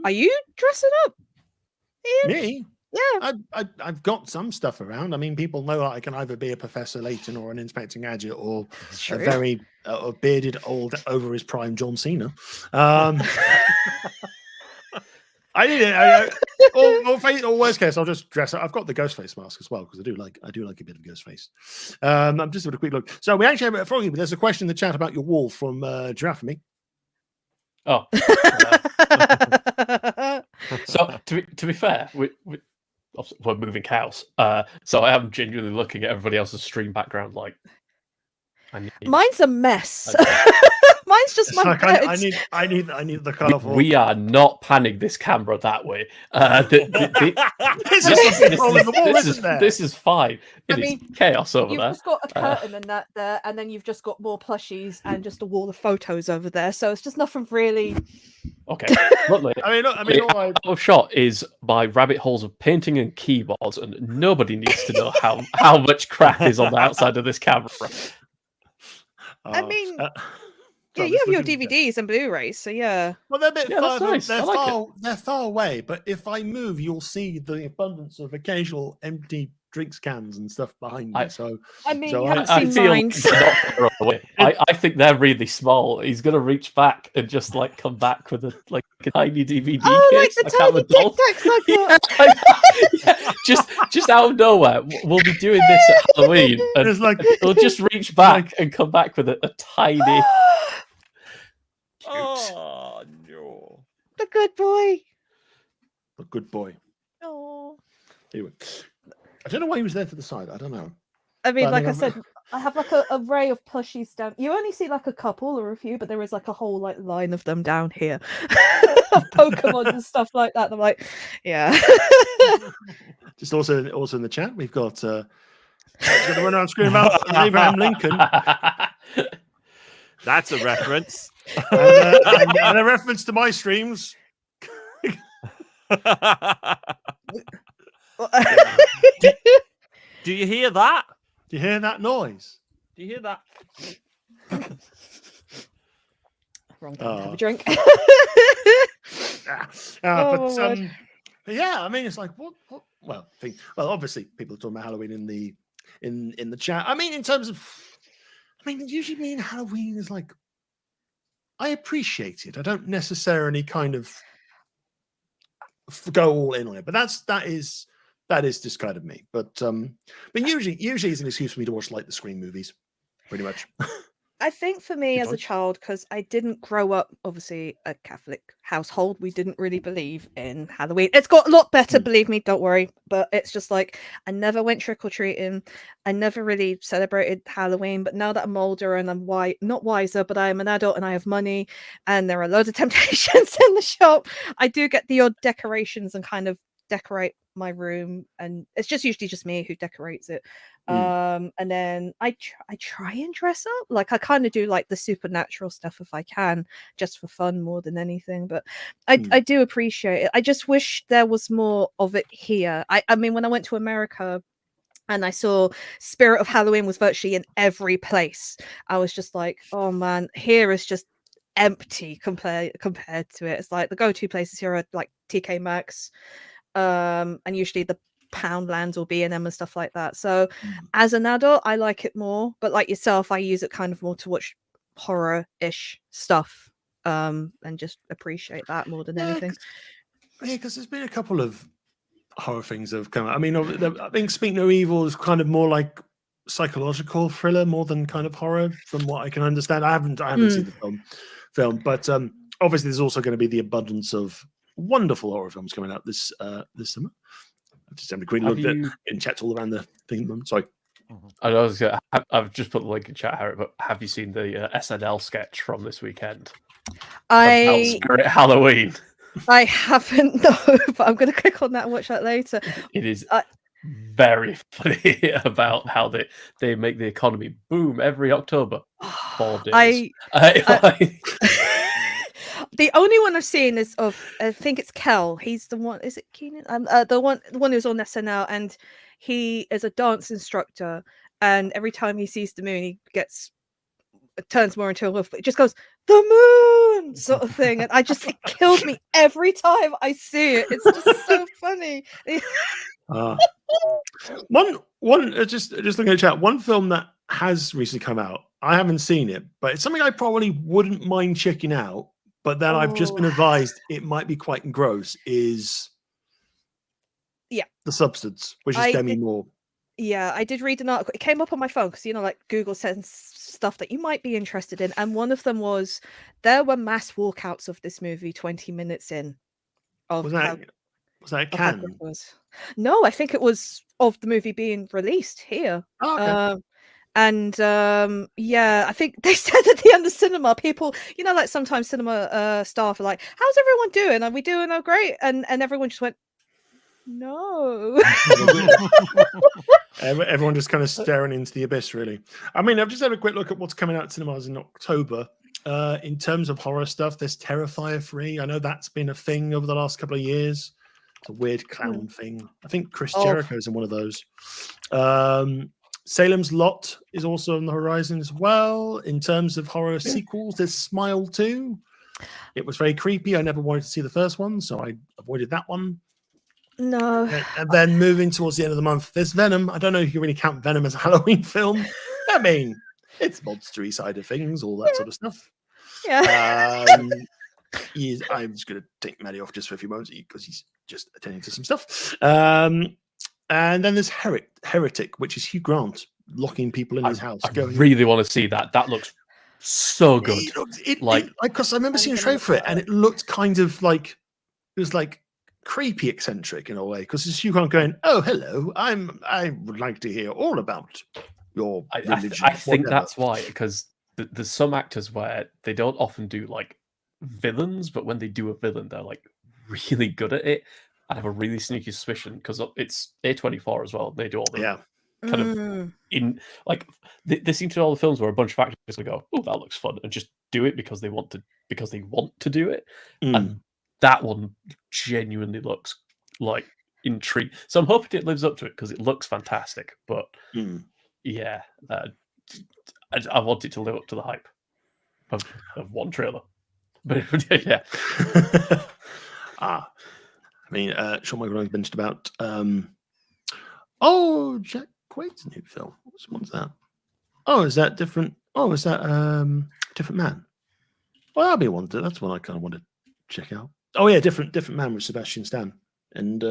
Speaker 2: Are you dressing up, Ian?
Speaker 1: Me?
Speaker 2: Yeah.
Speaker 1: I've got some stuff around. I mean, people know that I can either be a Professor Layton or an Inspector Gadget or a very bearded, old, over his prime John Cena. I need it. Or worst case, I'll just dress up. I've got the Ghostface mask as well because I do like a bit of Ghostface. I'm just having a quick look. So we actually have Froggy, but there's a question in the chat about your wall from Giraffe and me.
Speaker 4: Oh. So to be fair, we're moving house. So I am genuinely looking at everybody else's stream background like
Speaker 2: mine's a mess. Mine's just my
Speaker 1: like
Speaker 2: bed.
Speaker 1: I need the colourful.
Speaker 4: We are not panning this camera that way. This is fine. It is chaos over
Speaker 2: you've
Speaker 4: there.
Speaker 2: Just got a curtain and that there, and then you've just got more plushies and just a wall of photos over there. So it's just nothing really.
Speaker 4: Okay, lovely. Out of shot is my rabbit holes of painting and keyboards, and nobody needs to know how much crap is on the outside of this camera.
Speaker 2: I mean. Yeah, you have your DVDs and Blu-rays, so yeah.
Speaker 1: Well, they're a bit far.
Speaker 4: Nice.
Speaker 1: They're far away, but if I move, you'll see the abundance of occasional empty drinks cans and stuff behind me.
Speaker 2: I mean, you haven't seen mine.
Speaker 4: I think they're really small. He's gonna reach back and just like come back with a like a tiny DVD
Speaker 2: Oh, like
Speaker 4: case.
Speaker 2: the
Speaker 4: have
Speaker 2: tiny
Speaker 4: a doll.
Speaker 2: Tic Tacs, like
Speaker 4: Yeah, just out of nowhere, we'll be doing this at Halloween, and
Speaker 1: It's like
Speaker 4: they'll just reach back and come back with a tiny.
Speaker 3: Oh no.
Speaker 2: the good boy.
Speaker 1: a good boy.
Speaker 2: Oh.
Speaker 1: Anyway, I don't know why he was there to the side. I don't know.
Speaker 2: I mean,
Speaker 1: But,
Speaker 2: like I said, I have like a array of plushies down. You only see like a couple or a few, but there is like a whole like line of them down here, of Pokemon and stuff like that. I'm like, yeah.
Speaker 1: Just also in the chat, we've got going to run around screaming about Abraham Lincoln
Speaker 3: That's a reference.
Speaker 1: and a reference to my streams.
Speaker 3: Do you hear that?
Speaker 1: Do you hear that noise?
Speaker 3: Do you hear that?
Speaker 2: Wrong time to have a drink.
Speaker 1: But yeah, I mean, it's like what? Well, obviously, people are talking about Halloween in the chat. I mean, in terms of, usually me and Halloween is like, I appreciate it. I don't necessarily kind of go all in on it, but that is just kind of me. But usually it's an excuse for me to watch like the Scream movies, pretty much.
Speaker 2: I think for me
Speaker 1: Good
Speaker 2: as a
Speaker 1: point.
Speaker 2: child, because I didn't grow up, obviously, a Catholic household, we didn't really believe in Halloween. It's got a lot better, believe me, don't worry. But it's just like, I never went trick-or-treating. I never really celebrated Halloween. But now that I'm older and I'm not wiser, but I am an adult and I have money and there are loads of temptations in the shop, I do get the odd decorations and kind of decorate my room, and it's usually just me who decorates it. And then I try and dress up, like I kind of do like the supernatural stuff if I can, just for fun more than anything. But I do appreciate it. I just wish there was more of it here. I mean, when I went to America and I saw Spirit of Halloween was virtually in every place, I was just like, oh man, here is just empty compared to it. It's like the go-to places here are like TK Maxx, and usually the Poundlands or B&M and stuff like that. So as an adult, I like it more, but like yourself, I use it kind of more to watch horror-ish stuff, and just appreciate that more than anything.
Speaker 1: Because there's been a couple of horror things that have come out. I mean, I think Speak No Evil is kind of more like psychological thriller more than kind of horror, from what I can understand. I haven't seen the film, but obviously there's also going to be the abundance of wonderful horror films coming out this summer. I've just having a quick look in chats all around the thing. Sorry.
Speaker 4: I've just put the link in chat, Harry, but have you seen the SNL sketch from this weekend? About Spirit Halloween.
Speaker 2: I haven't, no, but I'm going to click on that and watch that later.
Speaker 4: It is very funny about how they make the economy boom every October. 4 days.
Speaker 2: The only one I've seen is of, I think it's Kel. He's the one. Is it Keenan? The one who's on SNL, and he is a dance instructor. And every time he sees the moon, he turns more into a wolf. But it just goes, the moon, sort of thing. And it killed me every time I see it. It's just so funny.
Speaker 1: Just looking at chat. One film that has recently come out. I haven't seen it, but it's something I probably wouldn't mind checking out. But then I've just been advised it might be quite gross. Is The Substance, which is Demi Moore.
Speaker 2: Yeah, I did read an article. It came up on my phone because like Google sends stuff that you might be interested in, and one of them was there were mass walkouts of this movie 20 minutes in.
Speaker 1: Was that Cannes?
Speaker 2: No, I think it was of the movie being released here.
Speaker 1: Oh, okay.
Speaker 2: I think they said at the end of cinema, people, like sometimes cinema staff are like, how's everyone doing? Are we doing great? And everyone just went, no.
Speaker 1: Everyone just kind of staring into the abyss, really. I mean, I've just had a quick look at what's coming out at cinemas in October. In terms of horror stuff, there's Terrifier 3. I know that's been a thing over the last couple of years. It's a weird clown thing. I think Chris Jericho's in one of those. Salem's Lot is also on the horizon as well. In terms of horror sequels, there's Smile 2. It was very creepy. I never wanted to see the first one, so I avoided that one.
Speaker 2: No.
Speaker 1: And then moving towards the end of the month, there's Venom. I don't know if you really count Venom as a Halloween film. I mean, it's monstery side of things, all that sort of stuff.
Speaker 2: Yeah.
Speaker 1: I'm just going to take Maddie off just for a few moments because he's just attending to some stuff. And then there's Heretic, which is Hugh Grant locking people in his house.
Speaker 4: I really want to see that. That looks so good.
Speaker 1: Because I remember
Speaker 2: I'm
Speaker 1: seeing a
Speaker 2: gonna
Speaker 1: trailer
Speaker 2: look
Speaker 1: for it,
Speaker 2: that
Speaker 1: and
Speaker 2: up.
Speaker 1: it looked kind of like it was like creepy eccentric in a way because it's Hugh Grant going, "Oh, hello, I would like to hear all about your religion."
Speaker 4: I think
Speaker 1: whatever."
Speaker 4: that's why, because there's some actors where they don't often do like villains, but when they do a villain, they're like really good at it. I have a really sneaky suspicion because it's A24 as well. They do all the
Speaker 1: yeah.
Speaker 4: kind of in like they seem to do all the films where a bunch of actors will go, "Oh, that looks fun," and just do it because they want to do it. And that one genuinely looks like intriguing. So I'm hoping it lives up to it because it looks fantastic. But yeah, I want it to live up to the hype of one trailer. But yeah,
Speaker 1: I mean, Sean Michael mentioned about Jack Quaid's new film. What's that? Oh, is that different? Oh, is that Different Man? Well, that'll be one. That's one I kind of want to check out. Oh yeah, different man with Sebastian Stan and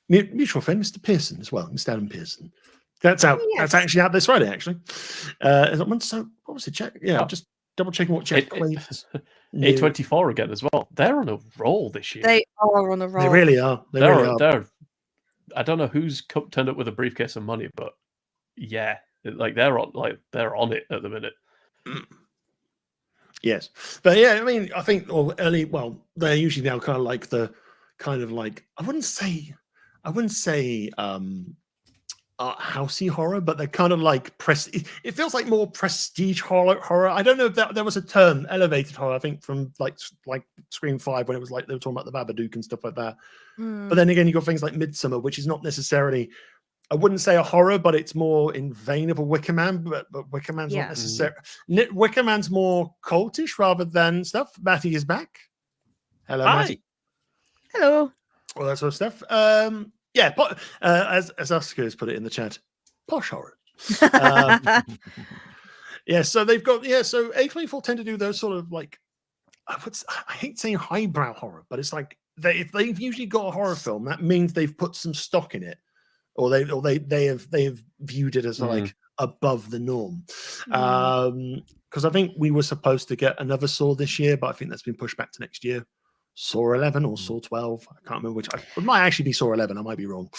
Speaker 1: mutual friend Mr. Pearson as well, Mr. Adam Pearson. That's out.
Speaker 2: yes.
Speaker 1: That's actually out this Friday. Actually, so what was it? Jack? Yeah, I'm just double checking what Jack Quaid's new-
Speaker 4: A24 again as well. They're on a roll this year.
Speaker 2: They are on a roll.
Speaker 1: They really are. They really are.
Speaker 4: They're, I don't know who's turned up with a briefcase of money, but yeah, like they're on it at the minute.
Speaker 1: Yes, but yeah, I mean, I think they're usually now kind of like I wouldn't say art housey horror, but they're kind of like it feels like more prestige horror. I don't know if there was a term, elevated horror, I think from like Scream 5 when it was like they were talking about the Babadook and stuff like that. But then again, you got things like Midsummer, which is not necessarily, I wouldn't say a horror, but it's more in vein of a Wicker Man. But Wicker Man's not necessarily. Wicker Man's more cultish rather than stuff. Matty is back. Hello,
Speaker 3: Hi.
Speaker 1: Matty.
Speaker 2: Hello.
Speaker 1: All that sort of stuff. As Oscar has put it in the chat, posh horror. So they've got so A24 tend to do those sort of like I hate saying highbrow horror, but it's like if they've usually got a horror film, that means they've put some stock in it, or they have viewed it as like above the norm. Because I think we were supposed to get another Saw this year, but I think that's been pushed back to next year. Saw 11 or Saw 12. I can't remember which. It might actually be Saw 11. I might be wrong.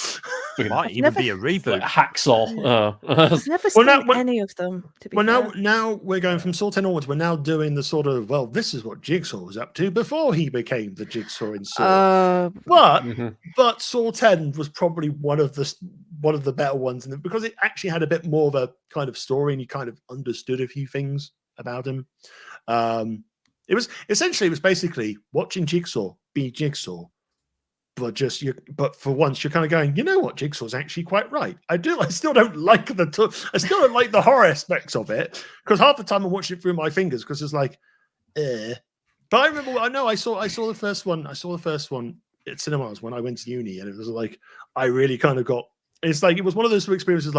Speaker 3: It might even be a reboot.
Speaker 4: Hacksaw.
Speaker 2: I've never seen any of them. To be fair.
Speaker 1: Now we're going from Saw 10 onwards. We're now doing the sort of this is what Jigsaw was up to before he became the Jigsaw in Saw. But Saw 10 was probably one of the better ones, because it actually had a bit more of a kind of story, and you kind of understood a few things about him. It was basically watching Jigsaw be Jigsaw, but for once you're kind of going, you know what, Jigsaw's actually quite right. I still don't like the horror aspects of it, because half the time I'm watching it through my fingers because it's like, But I remember, I saw the first one. I saw the first one at cinemas when I went to uni, and it was like I really kind of got. It's like it was one of those experiences.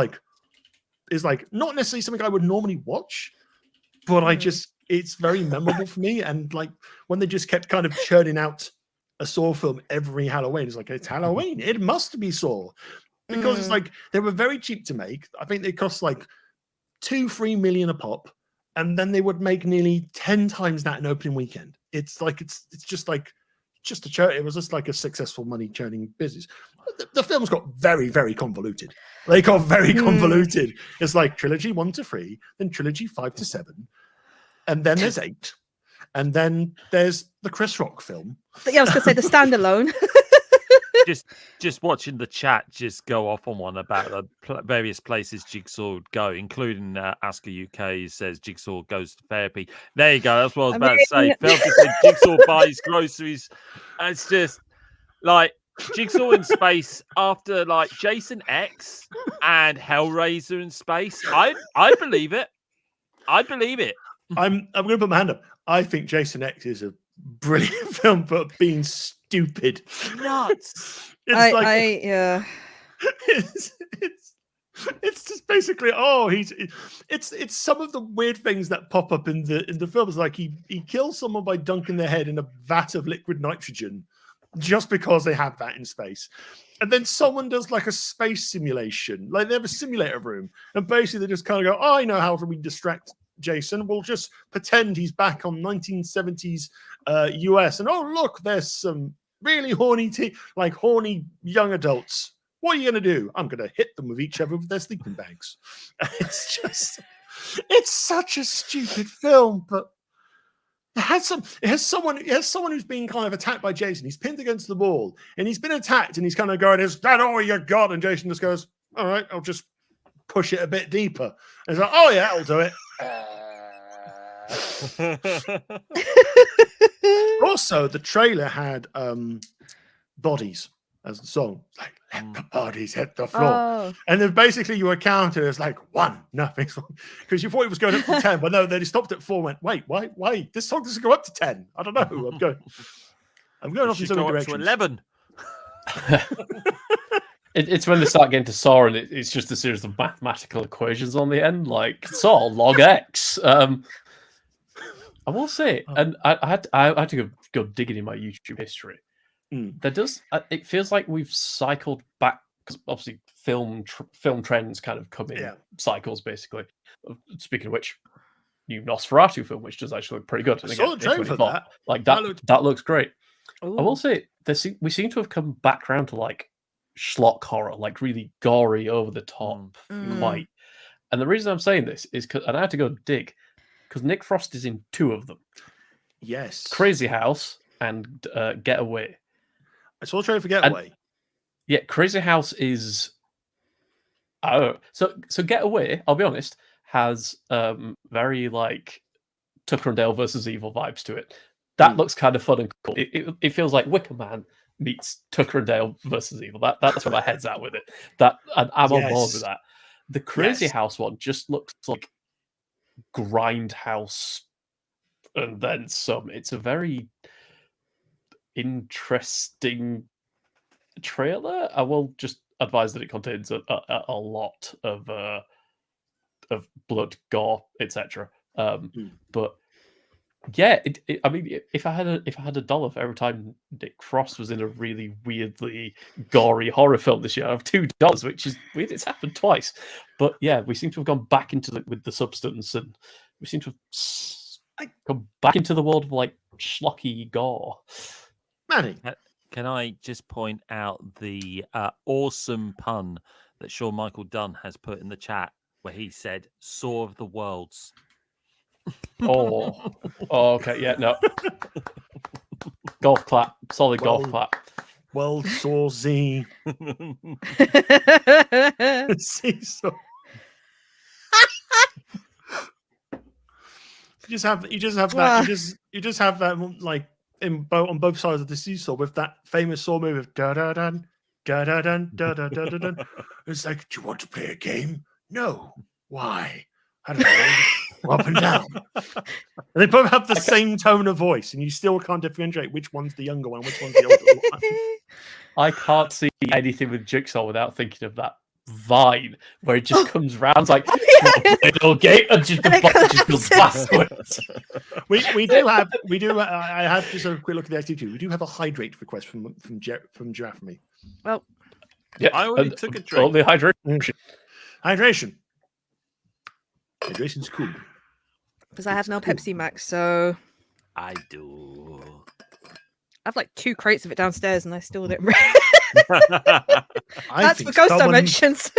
Speaker 1: It's like not necessarily something I would normally watch, but it's very memorable for me. And like when they just kept kind of churning out a Saw film every Halloween, it's like, it's Halloween, it must be Saw, because it's like they were very cheap to make. I think they cost like 2-3 million a pop, and then they would make nearly 10 times that in opening weekend. It's like it's just a churn. It was just like a successful money churning business. The films got very, very convoluted. They got very convoluted. It's like trilogy 1 to 3, then trilogy 5 to 7, and then there's 8, and then there's the Chris Rock film.
Speaker 2: But yeah, I was going to say the standalone.
Speaker 3: just watching the chat just go off on one about the various places Jigsaw would go, including Asker UK says Jigsaw goes to therapy. There you go. That's what I was about to say. Phil just said Jigsaw buys groceries. It's just like Jigsaw in space after like Jason X and Hellraiser in space. I believe it. I believe it.
Speaker 1: I'm going to put my hand up. I think Jason X is a brilliant film, but being stupid,
Speaker 3: nuts.
Speaker 1: It's It's just basically it's some of the weird things that pop up in the films. Like he kills someone by dunking their head in a vat of liquid nitrogen just because they have that in space. And then someone does like a space simulation, like they have a simulator room, and basically they just kind of go, "Oh, I know how we distract Jason. We'll just pretend he's back on 1970s US, and oh look, there's some really horny horny young adults. What are you going to do? I'm going to hit them with each other with their sleeping bags." It's such a stupid film, but it has someone who's being kind of attacked by Jason. He's pinned against the wall and he's been attacked and he's kind of going, "Is that all you got?" And Jason just goes, "All right, I'll just push it a bit deeper." And he's like, "Oh yeah, I'll do it." Also, the trailer had bodies as the song, like "Let the bodies hit the floor,"
Speaker 2: Oh,
Speaker 1: and then basically your counter is like 1, nothing, because you thought it was going up to 10, but no, they stopped at 4. Went, wait, why? This song doesn't go up to 10. I don't know. I'm going off in so many directions.
Speaker 3: 11.
Speaker 4: It's when they start getting to Saw and it's just a series of mathematical equations on the end, like Saw log X. I will say, and I had to go digging in my YouTube history. There does. It feels like we've cycled back because obviously film trends kind of come in cycles, basically. Speaking of which, new Nosferatu film, which does actually look pretty good.
Speaker 1: I saw the trailer for that.
Speaker 4: Like that looks great. Ooh. I will say we seem to have come back around to like schlock horror, like really gory, over the top, quite. And the reason I'm saying this is because, and I had to go dig, because Nick Frost is in 2 of them.
Speaker 1: Yes,
Speaker 4: Crazy House and Getaway.
Speaker 1: I saw the trailer for Getaway.
Speaker 4: Yeah, Crazy House is. Oh, so Getaway, I'll be honest, has very like Tucker and Dale versus Evil vibes to it. That looks kind of fun and cool. It feels like Wicker Man meets Tucker and Dale versus Evil. That's where my head's at with it. And I'm on board with that. The Crazy House one just looks like Grindhouse and then some. It's a very interesting trailer. I will just advise that it contains a lot of blood, gore, etc. But yeah, I mean, if I had a dollar for every time Nick Frost was in a really weirdly gory horror film this year, I have $2, which is weird. It's happened twice, but yeah, we seem to have gone back into with the substance, and we seem to have gone back into the world of like schlocky gore.
Speaker 1: Manny,
Speaker 3: can I just point out the awesome pun that Sean Michael Dunn has put in the chat, where he said "Saw of the Worlds."
Speaker 4: Oh, okay, yeah, no. Golf clap, solid golf clap.
Speaker 1: World Saw Z. Seesaw. You just have that like on both sides of the seesaw with that famous Saw move of da da dun da da dun da da da da dun. It's like, do you want to play a game? No. Why? I don't know. Up and down. And they both have the same tone of voice, and you still can't differentiate which one's the younger one, which one's the older one.
Speaker 4: I can't see anything with Jigsaw without thinking of that vine where it just comes round. It's like, gate, and just the body just goes backwards. I have just a quick look at the activity. We do have a hydrate request from Giraffe for me.
Speaker 2: Well,
Speaker 4: yeah,
Speaker 3: I already took a drink.
Speaker 4: Only hydration.
Speaker 1: Hydration's cool.
Speaker 2: because I have no Pepsi Max, so
Speaker 3: I do.
Speaker 2: I have like 2 crates of it downstairs, and I still didn't.
Speaker 1: That's
Speaker 2: for Ghost Dimensions.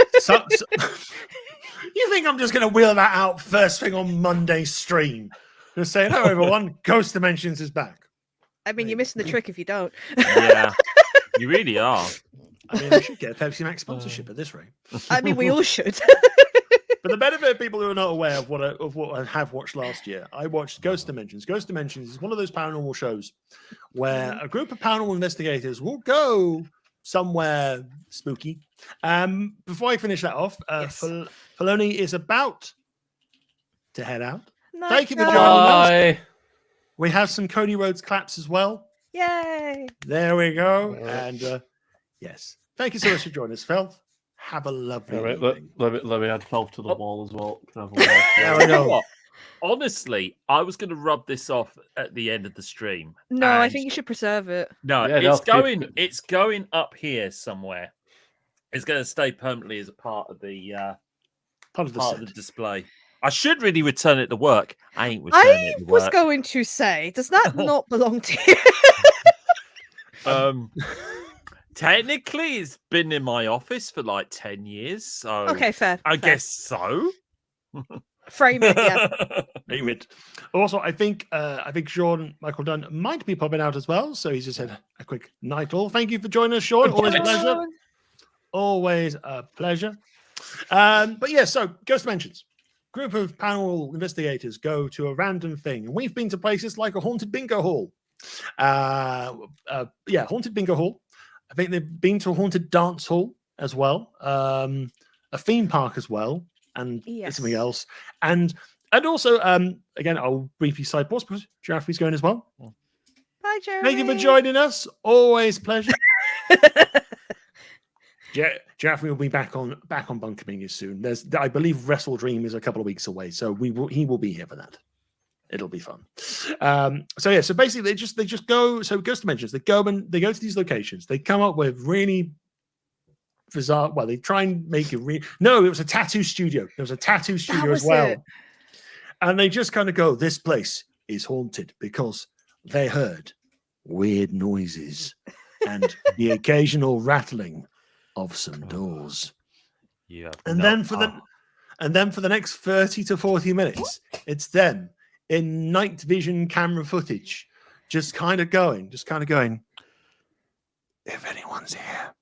Speaker 1: You think I'm just going to wheel that out first thing on Monday's stream? Just saying, "Hello, everyone. Ghost Dimensions is back."
Speaker 2: I mean, you're missing the trick if you don't.
Speaker 3: Yeah, you really are.
Speaker 1: I mean, I should get a Pepsi Max sponsorship at this rate.
Speaker 2: I mean, we all should.
Speaker 1: For the benefit of people who are not aware of what I have watched last year, I watched Ghost Dimensions. Ghost Dimensions is one of those paranormal shows where a group of paranormal investigators will go somewhere spooky. Before I finish that off, yes. Filoni is about to head out.
Speaker 2: Nice.
Speaker 1: Thank you for joining us. We have some Cody Rhodes claps as well.
Speaker 2: Yay!
Speaker 1: There we go. And yes, thank you so much for joining us, Phil. Have a lovely
Speaker 4: Let,
Speaker 1: evening.
Speaker 4: let me add Felf to the wall as well. Can I have a wall?
Speaker 1: There we
Speaker 3: You know
Speaker 1: go.
Speaker 3: what? Honestly, I was going to rub this off at the end of the stream.
Speaker 2: No, I
Speaker 3: and-
Speaker 2: think you should preserve it.
Speaker 3: No,
Speaker 4: Yeah, no,
Speaker 3: it's going up here somewhere. It's going to stay permanently as a part of the
Speaker 1: Part of the
Speaker 3: part of
Speaker 1: set.
Speaker 3: the display. I should really return it to work. I ain't returning it
Speaker 2: I
Speaker 3: to
Speaker 2: was
Speaker 3: work.
Speaker 2: going to say, does that not belong to you?
Speaker 3: Technically, it's been in my office for like 10 years, so
Speaker 2: Okay, fair.
Speaker 3: I
Speaker 2: fair.
Speaker 3: guess so.
Speaker 2: Frame it, yeah.
Speaker 1: Name it. Also, I think Sean Michael Dunn might be popping out as well. So he's just said a quick night all. Thank you for joining us, Sean. Always a pleasure.
Speaker 2: Sean.
Speaker 1: Always a pleasure. But yeah, so Ghost Mentions. Group of panel investigators go to a random thing. And we've been to places like a haunted bingo hall. Haunted bingo hall. I think they've been to a haunted dance hall as well. A theme park as well. And something
Speaker 2: Yes.
Speaker 1: else. And also, again, I'll briefly side pause because Giraffe's going as well.
Speaker 2: Bye, Jeremy.
Speaker 1: Thank you for joining us. Always a pleasure. Giraffe will be back on BunkaMania soon. I believe Wrestle Dream is a couple of weeks away, so he will be here for that. It'll be fun. So basically they just go. So Ghost Dimensions, they go to these locations. They come up with really bizarre. Well, they try and make it No, it was a tattoo studio. There was a tattoo studio as well,
Speaker 2: it.
Speaker 1: and they just kind of go, "This place is haunted because they heard weird noises and the occasional rattling of some doors."
Speaker 3: Yeah.
Speaker 1: And then for the next 30 to 40 minutes, it's them in night vision camera footage, just kind of going, if anyone's here,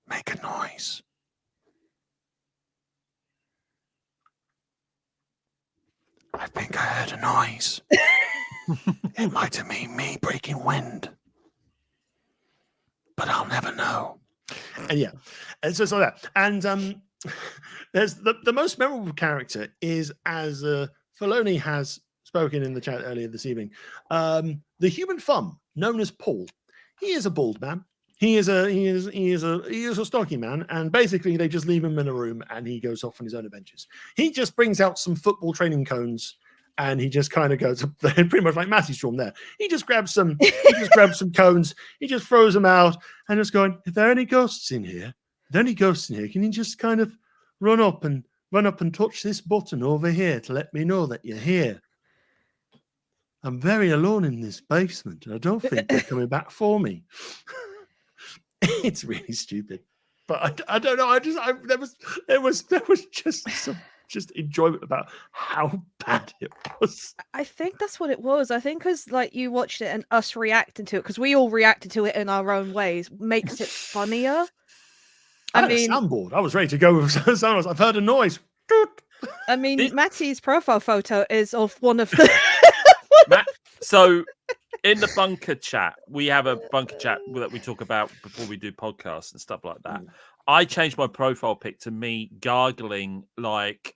Speaker 1: make a noise. I think I heard a noise. It might have been me breaking wind, but I'll never know. And yeah, and so it's like that. And there's the most memorable character is, as Filoni has spoken in the chat earlier this evening, the human thumb known as Paul. He is a bald man. He is a stocky man, and basically they just leave him in a room and he goes off on his own adventures. He just brings out some football training cones and he just kind of goes pretty much like Matty Storm there. He just grabs some cones, he just throws them out and just going, if there are any ghosts in here, can you just kind of run up and touch this button over here to let me know that you're here? I'm very alone in this basement. I don't think they're coming back for me. It's really stupid, but I don't know. There was just some enjoyment about how bad it was.
Speaker 2: I think that's what it was. I think because like you watched it and us reacting to it, because we all reacted to it in our own ways, makes it funnier.
Speaker 1: I mean, a soundboard. I was ready to go with sound. I've heard a noise.
Speaker 2: I mean, Matty's profile photo is of one of the.
Speaker 3: So, in the bunker chat, we have a bunker chat that we talk about before we do podcasts and stuff like that. I changed my profile pic to me gargling like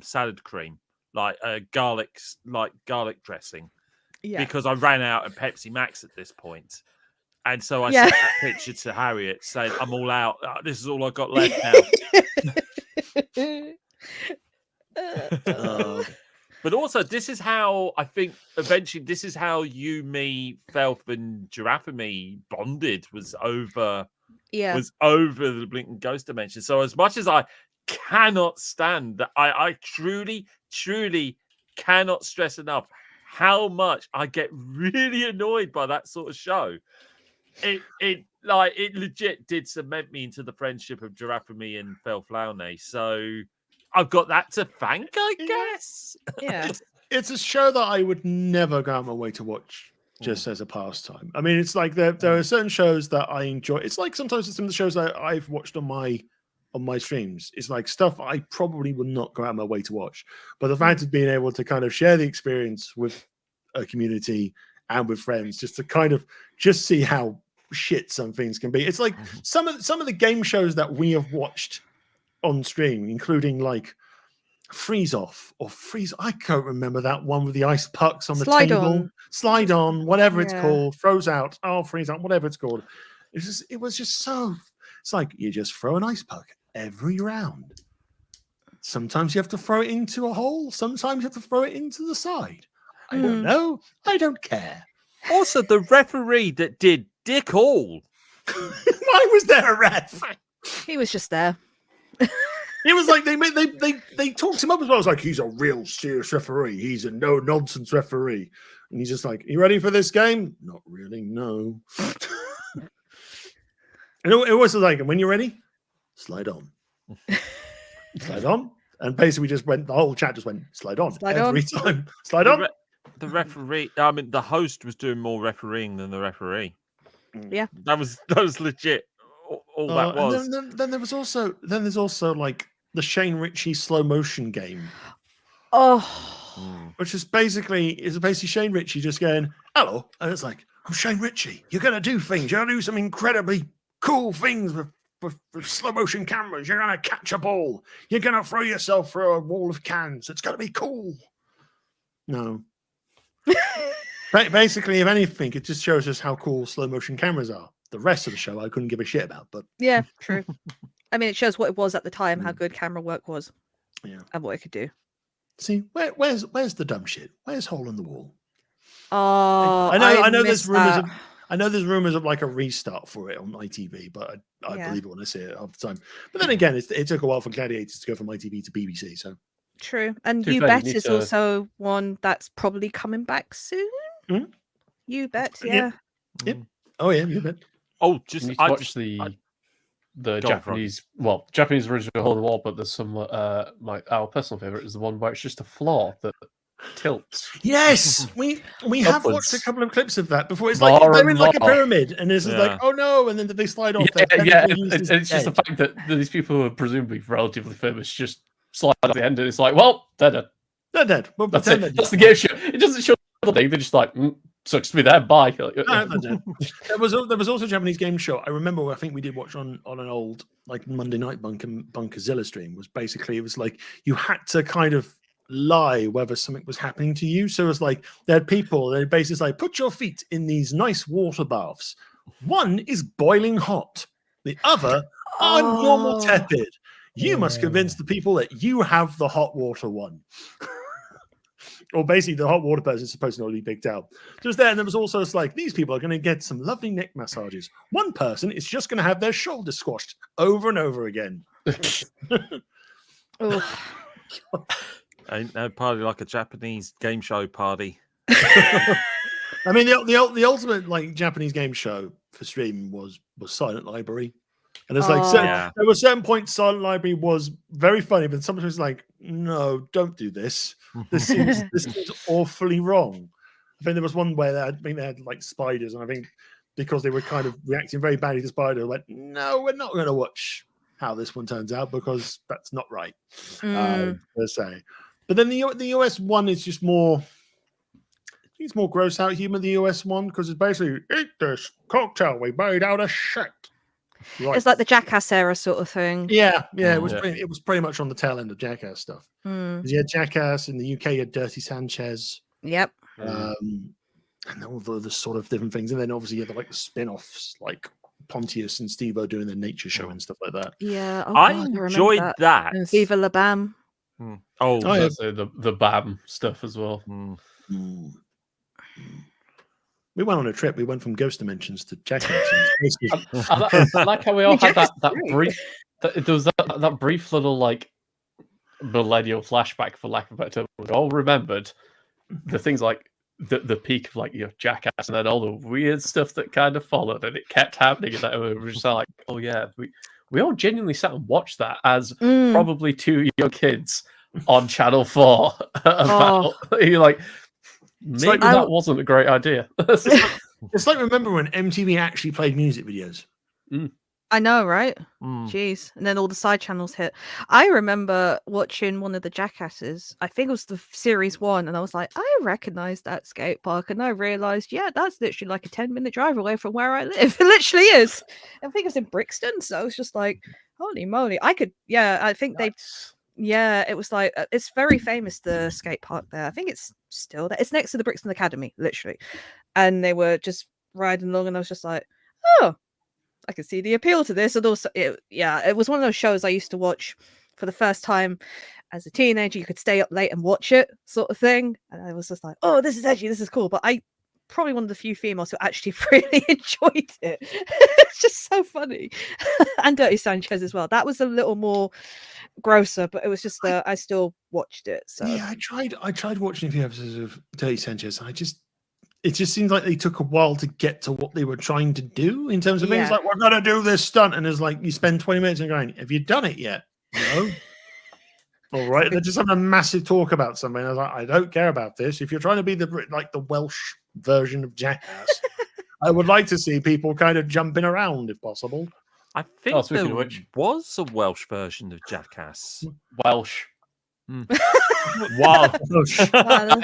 Speaker 3: salad cream, like garlic dressing, because I ran out of Pepsi Max at this point. And so I sent that picture to Harriet saying, I'm all out. This is all I got left now. But also, this is how I think eventually this is how you, me, Felf, and Giraffe and me bonded was over the Blinking Ghost Dimension. So as much as I cannot stand that, I truly, truly cannot stress enough how much I get really annoyed by that sort of show. It legit did cement me into the friendship of Giraffe and me and Felf Launay. So I've got that to thank, I guess.
Speaker 2: Yeah.
Speaker 1: It's a show that I would never go out of my way to watch just as a pastime. I mean, it's like there are certain shows that I enjoy. It's like sometimes some of the shows that I've watched on my streams. It's like stuff I probably would not go out of my way to watch. But the fact of being able to kind of share the experience with a community and with friends, just to kind of just see how shit some things can be. It's like some of the game shows that we have watched on stream, including like Freeze Off or Freeze. I can't remember that one with the ice pucks on the table. Slide on, whatever it's called. Froze out. Oh, freeze out, whatever it's called. It was just so It's like you just throw an ice puck every round. Sometimes you have to throw it into a hole. Sometimes you have to throw it into the side. I don't know. I don't care.
Speaker 3: Also, the referee that did dick all.
Speaker 1: Why was there a ref?
Speaker 2: He was just there.
Speaker 1: It was like they talked him up as well. It's like, he's a real serious referee. He's a no nonsense referee. And he's just like, you ready for this game? Not really, no. And it was like, and when you're ready, slide on. Slide on. And basically just went, the whole chat just went, slide on. Every time. Slide on.
Speaker 3: The referee, I mean, the host was doing more refereeing than the referee.
Speaker 2: Yeah.
Speaker 3: That was legit. All that was.
Speaker 1: And then there's also like the Shane Ritchie slow motion game.
Speaker 2: Oh.
Speaker 1: Which is basically Shane Ritchie just going, hello. And it's like, I'm Shane Ritchie. You're going to do things. You're going to do some incredibly cool things with slow motion cameras. You're going to catch a ball. You're going to throw yourself through a wall of cans. It's going to be cool. No. Basically, if anything, it just shows us how cool slow motion cameras are. The rest of the show, I couldn't give a shit about. But
Speaker 2: yeah, true. I mean, it shows what it was at the time, how good camera work was, and what it could do.
Speaker 1: See, where's the dumb shit? Where's Hole in the Wall?
Speaker 2: Oh,
Speaker 1: I know there's rumors. I know there's rumors of like a restart for it on ITV, but I believe it when I see it half the time. But then again, it took a while for Gladiators to go from ITV to BBC. So
Speaker 2: true, and You Bet is also one that's probably coming back soon.
Speaker 1: Mm-hmm.
Speaker 2: You Bet, yeah.
Speaker 1: Yep. Oh yeah, You Bet.
Speaker 3: Oh,
Speaker 4: watch the Japanese, Japanese version of Hole in the Wall, but there's some our personal favorite is the one where it's just a floor that tilts.
Speaker 1: Yes, we have watched a couple of clips of that before. It's like they're in like a pyramid, and it's like, oh no, and then they slide off.
Speaker 4: Yeah, and it's just the fact that these people who are presumably relatively famous just slide at the end, and it's like, well, they're dead.
Speaker 1: They're dead. Well,
Speaker 4: that's it. That's the game show. It doesn't show the thing. They're just like, sucks to be there. Bye.
Speaker 1: There was also a Japanese game show. I remember. I think we did watch on an old like Monday night Bunkerzilla stream. Was basically, it was like you had to kind of lie whether something was happening to you. So it was like they had people. They basically like, put your feet in these nice water baths. One is boiling hot. The other are normal tepid. You must convince the people that you have the hot water one. Or basically, the hot water person is supposed to not be picked out. Just there, and there was also like, these people are going to get some lovely neck massages. One person is just going to have their shoulders squashed over and over again.
Speaker 3: Ain't no party like a Japanese game show party.
Speaker 1: I mean, the ultimate like Japanese game show for streaming was Silent Library. And it's like there were certain points Silent Library was very funny, but sometimes it's like, no, don't do this. This seems awfully wrong. I think there was one where they had like spiders, and I think because they were kind of reacting very badly to spiders, went, no, we're not going to watch how this one turns out because that's not right, per se. But then the US one is just more. It's more gross out humor. The US one because it's basically eat this cocktail we made out of shit. Right.
Speaker 2: It's like the Jackass era sort of thing.
Speaker 1: Yeah. It was pretty much on the tail end of Jackass stuff. You had Jackass in the UK. You had Dirty Sanchez.
Speaker 2: Yep.
Speaker 1: And all the sort of different things, and then obviously you had like the spin-offs, like Pontius and Steve-O doing their nature show and stuff like that.
Speaker 2: Yeah,
Speaker 3: I enjoyed that.
Speaker 2: And Viva La Bam.
Speaker 4: The BAM stuff as well.
Speaker 1: We went on a trip. We went from Ghost Dimensions to Jackass.
Speaker 4: I like how we all had that brief. There was that brief little like millennial flashback, for lack of a better term. We all remembered the things like the peak of like Jackass, and then all the weird stuff that kind of followed, and it kept happening. And we were just like, oh yeah, we all genuinely sat and watched that as probably two young kids on Channel 4. You're like. Maybe that wasn't a great idea.
Speaker 1: It's like remember when MTV actually played music videos.
Speaker 2: I know, right? Jeez. And then all the side channels hit. I remember watching one of the Jackasses. I think it was the series 1, and I was like, I recognize that skate park, and I realized, that's literally like a 10-minute drive away from where I live. It literally is. I think it's in Brixton, so I was just like, holy moly! I think it was like it's very famous, the skate park there. I think it's still there. It's next to the Brixton Academy, literally. And they were just riding along, and I was just like, oh, I can see the appeal to this. And also, it was one of those shows I used to watch for the first time as a teenager. You could stay up late and watch it, sort of thing. And I was just like, oh, this is cool. But I probably one of the few females who actually really enjoyed it. It's just so funny. And Dirty Sanchez as well. That was a little more grosser, but it was just I still watched it. So
Speaker 1: yeah, I tried watching a few episodes of Dirty Sanchez. It just seems like they took a while to get to what they were trying to do in terms of things like, we're gonna do this stunt, and it's like you spend 20 minutes and going, have you done it yet? No. All right, they're just having a massive talk about something. I was like, I don't care about this. If you're trying to be the Welsh version of Jackass, I would like to see people kind of jumping around if possible.
Speaker 3: I think
Speaker 4: speaking
Speaker 3: there
Speaker 4: of which,
Speaker 3: was a Welsh version of Jackass.
Speaker 4: Welsh.
Speaker 3: Wow.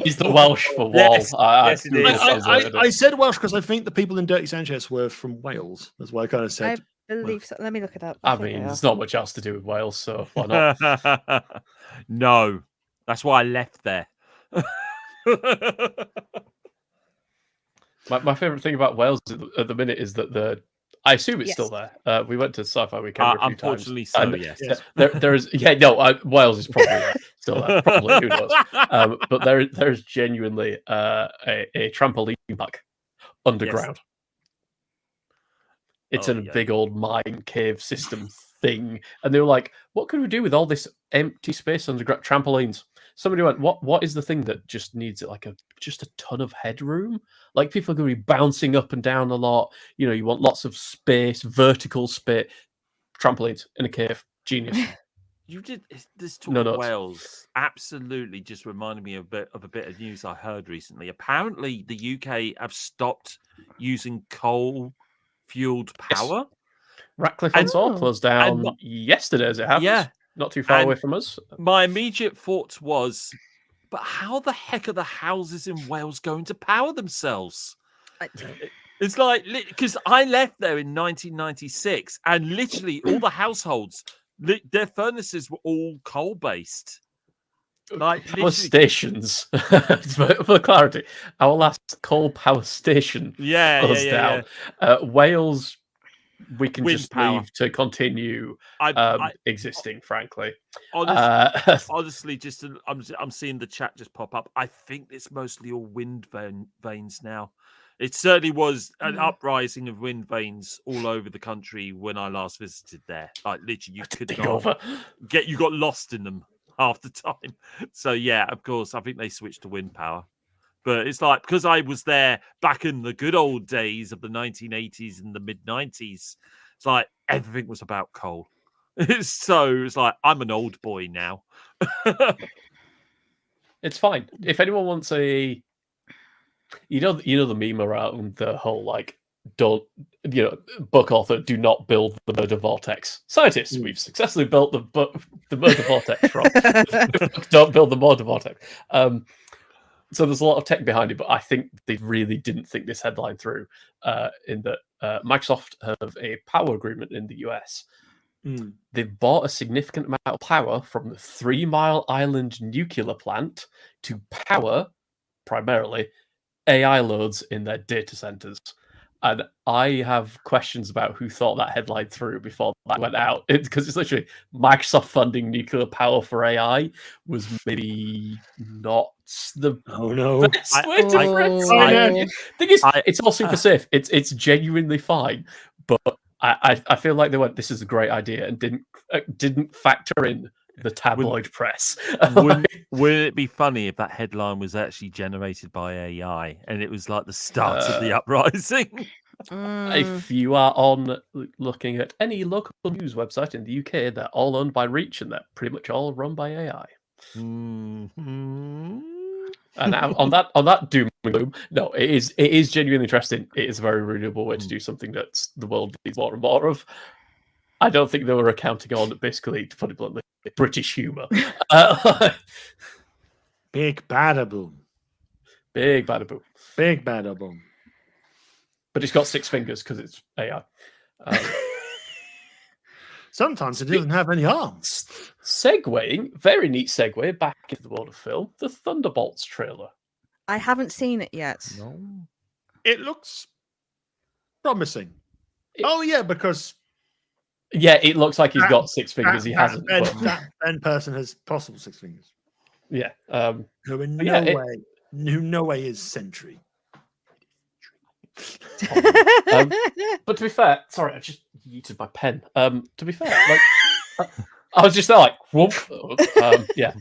Speaker 4: He's the Welsh for wall.
Speaker 3: Yes, yes, it is.
Speaker 1: I said Welsh because I think the people in Dirty Sanchez were from Wales. That's why I kind of said.
Speaker 2: I believe so. Let me look it up.
Speaker 4: I mean, there's not much else to do with Wales, so why not?
Speaker 3: No, that's why I left there.
Speaker 4: My favorite thing about Wales at the minute is that I assume it's still there. We went to Sci-Fi Weekend a few
Speaker 3: unfortunately
Speaker 4: times.
Speaker 3: so, yes.
Speaker 4: There is, Wales is probably still there. Probably, who knows? But there's genuinely a trampoline park underground.
Speaker 3: Yes.
Speaker 4: It's a big old mine cave system thing, and they were like, "What could we do with all this empty space underground? Trampolines." Somebody went, "What is the thing that just needs it? Like just a ton of headroom? Like people are going to be bouncing up and down a lot. You know, you want lots of space, vertical space. Trampolines in a cave. Genius."
Speaker 3: You did this talk of Wales. Absolutely, just reminded me of a bit of news I heard recently. Apparently, the UK have stopped using coal-fueled power.
Speaker 4: Yes. Ratcliffe-on-Soar closed down yesterday, as it happens. Yeah, not too far away from us.
Speaker 3: My immediate thought was, but how the heck are the houses in Wales going to power themselves? It's like, because I left there in 1996, and literally all the households, their furnaces were all coal-based. Like
Speaker 4: power stations, for clarity, our last coal power station closed down. Wales, we can
Speaker 3: wind
Speaker 4: just
Speaker 3: power.
Speaker 4: leave to continue existing, frankly.
Speaker 3: Honestly, I'm seeing the chat just pop up. I think it's mostly all wind vanes now. It certainly was an uprising of wind vanes all over the country when I last visited there. Like literally, you could not you got lost in them half the time. So yeah, of course, I think they switched to wind power. But it's like, because I was there back in the good old days of the 1980s and the mid 90s, it's like everything was about coal. So it's like, I'm an old boy now.
Speaker 4: It's fine. If anyone wants a, you know the meme around the whole like, don't, book author, do not build the murder vortex. Scientists, we've successfully built the murder vortex from. Don't build the murder vortex. So there's a lot of tech behind it, but I think they really didn't think this headline through. In that Microsoft have a power agreement in the US. They've bought a significant amount of power from the 3 Mile Island nuclear plant to power primarily AI loads in their data centers. And I have questions about who thought that headline through before that went out. Because it's literally Microsoft funding nuclear power for AI was maybe not the best way to phrase it. Thing is, it's all super safe. It's genuinely fine. But I feel like they went, this is a great idea, and didn't factor in the tabloid press.
Speaker 3: Wouldn't it be funny if that headline was actually generated by AI and it was like the start of the uprising?
Speaker 4: If you are looking at any local news website in the UK, they're all owned by Reach, and they're pretty much all run by AI.
Speaker 3: Mm-hmm.
Speaker 4: And on that doom and gloom, no, it is genuinely interesting. It is a very renewable way to do something that the world needs more and more of. I don't think they were accounting on, basically, to put it bluntly, British humour.
Speaker 1: Big badaboom.
Speaker 4: Big badaboom.
Speaker 1: Big badaboom.
Speaker 4: But it's got 6 fingers because it's AI.
Speaker 1: Sometimes it doesn't have any arms.
Speaker 4: Segueing, very neat segue back into the world of film, the Thunderbolts trailer.
Speaker 2: I haven't seen it yet.
Speaker 1: No. It looks promising. Oh yeah, because
Speaker 4: Yeah, it looks like he's
Speaker 1: That-
Speaker 4: got 6 fingers. He hasn't. But,
Speaker 1: that person has possible 6 fingers.
Speaker 4: yeah.
Speaker 1: Who in
Speaker 4: But yeah,
Speaker 1: no way is Sentry.
Speaker 4: But to be fair, sorry, I just yeeted my pen. To be fair, like I was just like, whoop. Yeah.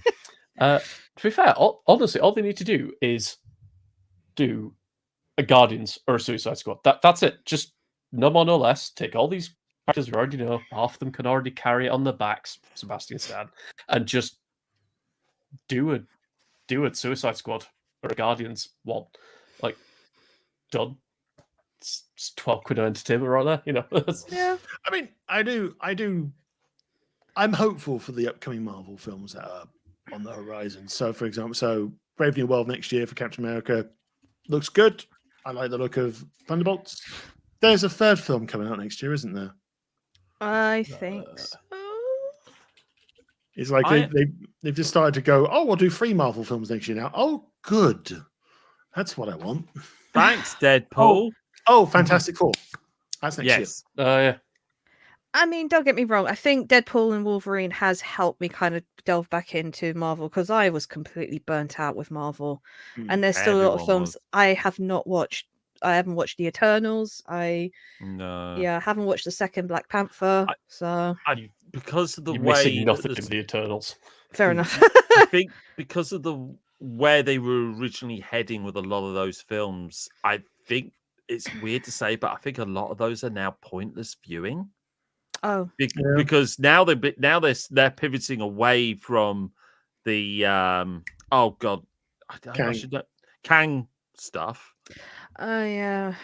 Speaker 4: To be fair, honestly, all they need to do is do a Guardians or a Suicide Squad. That's it. Just no more, no less. Take all these characters we already know. Half of them can already carry it on their backs. Sebastian Stan, and just do a Suicide Squad or a Guardians one. Like done. It's 12 quid of entertainment right there. You know.
Speaker 2: Yeah.
Speaker 1: I mean, I do. I'm hopeful for the upcoming Marvel films that are on the horizon. So, for example, Brave New World next year for Captain America looks good. I like the look of Thunderbolts. There's a third film coming out next year, isn't there?
Speaker 2: I think so.
Speaker 1: It's like they've just started to go, oh, we'll do 3 Marvel films next year now. Oh, good. That's what I want.
Speaker 3: Thanks, Deadpool.
Speaker 1: Oh, Fantastic Four. That's next year.
Speaker 3: Yes.
Speaker 4: Yeah.
Speaker 2: I mean, don't get me wrong. I think Deadpool and Wolverine has helped me kind of delve back into Marvel because I was completely burnt out with Marvel, and there's still a lot of
Speaker 3: Everyone
Speaker 2: films
Speaker 3: was.
Speaker 2: I have not watched. I haven't watched the Eternals. I
Speaker 3: No.
Speaker 2: haven't watched the second Black Panther.
Speaker 3: Because of the
Speaker 4: You're
Speaker 3: way
Speaker 4: missing nothing in the Eternals.
Speaker 2: Fair enough.
Speaker 3: I think because of where they were originally heading with a lot of those films, I think it's weird to say, but I think a lot of those are now pointless viewing.
Speaker 2: Oh,
Speaker 3: Because now they're pivoting away from the oh god, I should know, Kang stuff.
Speaker 2: oh yeah.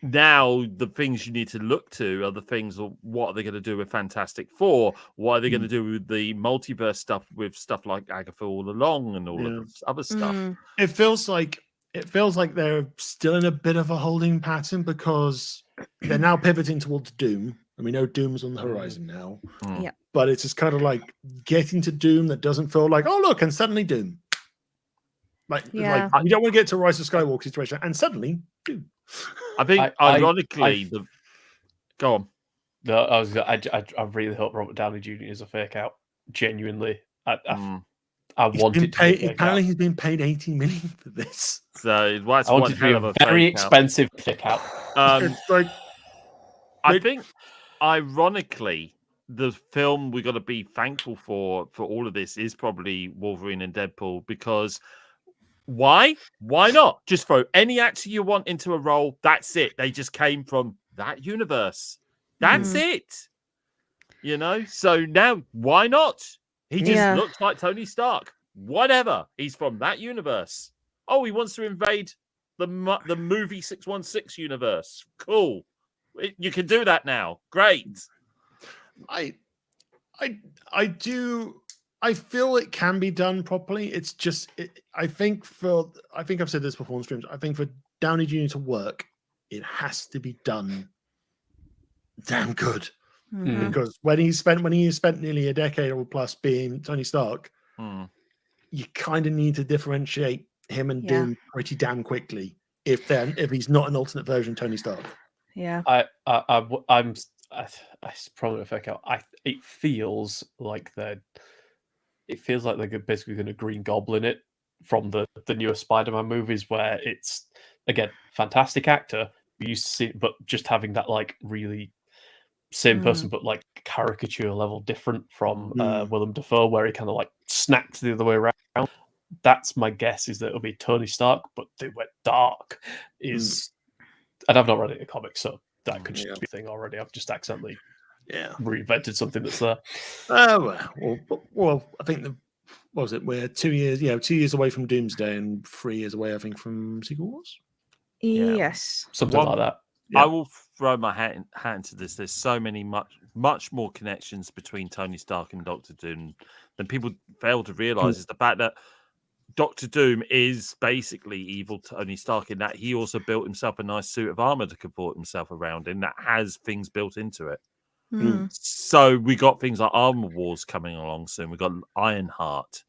Speaker 3: Now the things you need to look to are the things of what are they going to do with Fantastic Four? What are they going to do with the multiverse stuff with stuff like Agatha All Along and all of the other stuff?
Speaker 1: It feels like they're still in a bit of a holding pattern because they're now pivoting towards Doom. And we know Doom's on the horizon now.
Speaker 2: Yeah.
Speaker 1: But it's just kind of like getting to Doom that doesn't feel like, oh, look, and suddenly Doom. Like you don't want to get to Rise of Skywalker situation and suddenly Doom.
Speaker 3: I think, ironically, go on.
Speaker 4: No, I really hope Robert Downey Jr. is a fake out. Genuinely. I want it to be
Speaker 1: apparently he's been paid 80 million for this.
Speaker 3: So that's
Speaker 4: I want
Speaker 3: one
Speaker 4: it to be
Speaker 3: hell of
Speaker 4: a
Speaker 3: a
Speaker 4: very
Speaker 3: fake out.
Speaker 4: expensive fake out.
Speaker 1: It's like
Speaker 3: I think, ironically, the film we got to be thankful for all of this is probably Wolverine and Deadpool because why? Why not? Just throw any actor you want into a role. That's it. They just came from that universe. That's it. You know? So now, why not? He just looks like Tony Stark. Whatever. He's from that universe. Oh, he wants to invade the movie 616 universe. Cool. You can do that now. Great.
Speaker 1: I feel it can be done properly. It's just I think I've said this before on streams. I think for Downey Jr. to work, it has to be done damn good. Because when he spent nearly a decade or plus being Tony Stark, you kind of need to differentiate him and Doom pretty damn quickly. If he's not an alternate version of Tony Stark.
Speaker 2: Yeah.
Speaker 4: I'm probably a fake out. It feels like they're basically going to Green Goblin it from the newer Spider-Man movies, where it's again fantastic actor we used to see, but just having that like really same person but like caricature level different from Willem Dafoe, where he kind of like snapped the other way around. That's my guess, is that it'll be Tony Stark, but they went dark. And I've not read it in comics, so that could just be a thing already. I've just accidentally reinvented something that's there.
Speaker 1: Well, I think what was it? We're 2 years, 2 years away from Doomsday and 3 years away, I think, from Secret Wars.
Speaker 2: Yes,
Speaker 4: something like that.
Speaker 3: I will throw my hat into this. There's so many much more connections between Tony Stark and Doctor Doom than people fail to realize. Is the fact that Doctor Doom is basically evil Tony Stark in that he also built himself a nice suit of armor to comport himself around in that has things built into it. So we got things like Armor Wars coming along soon. We got Ironheart.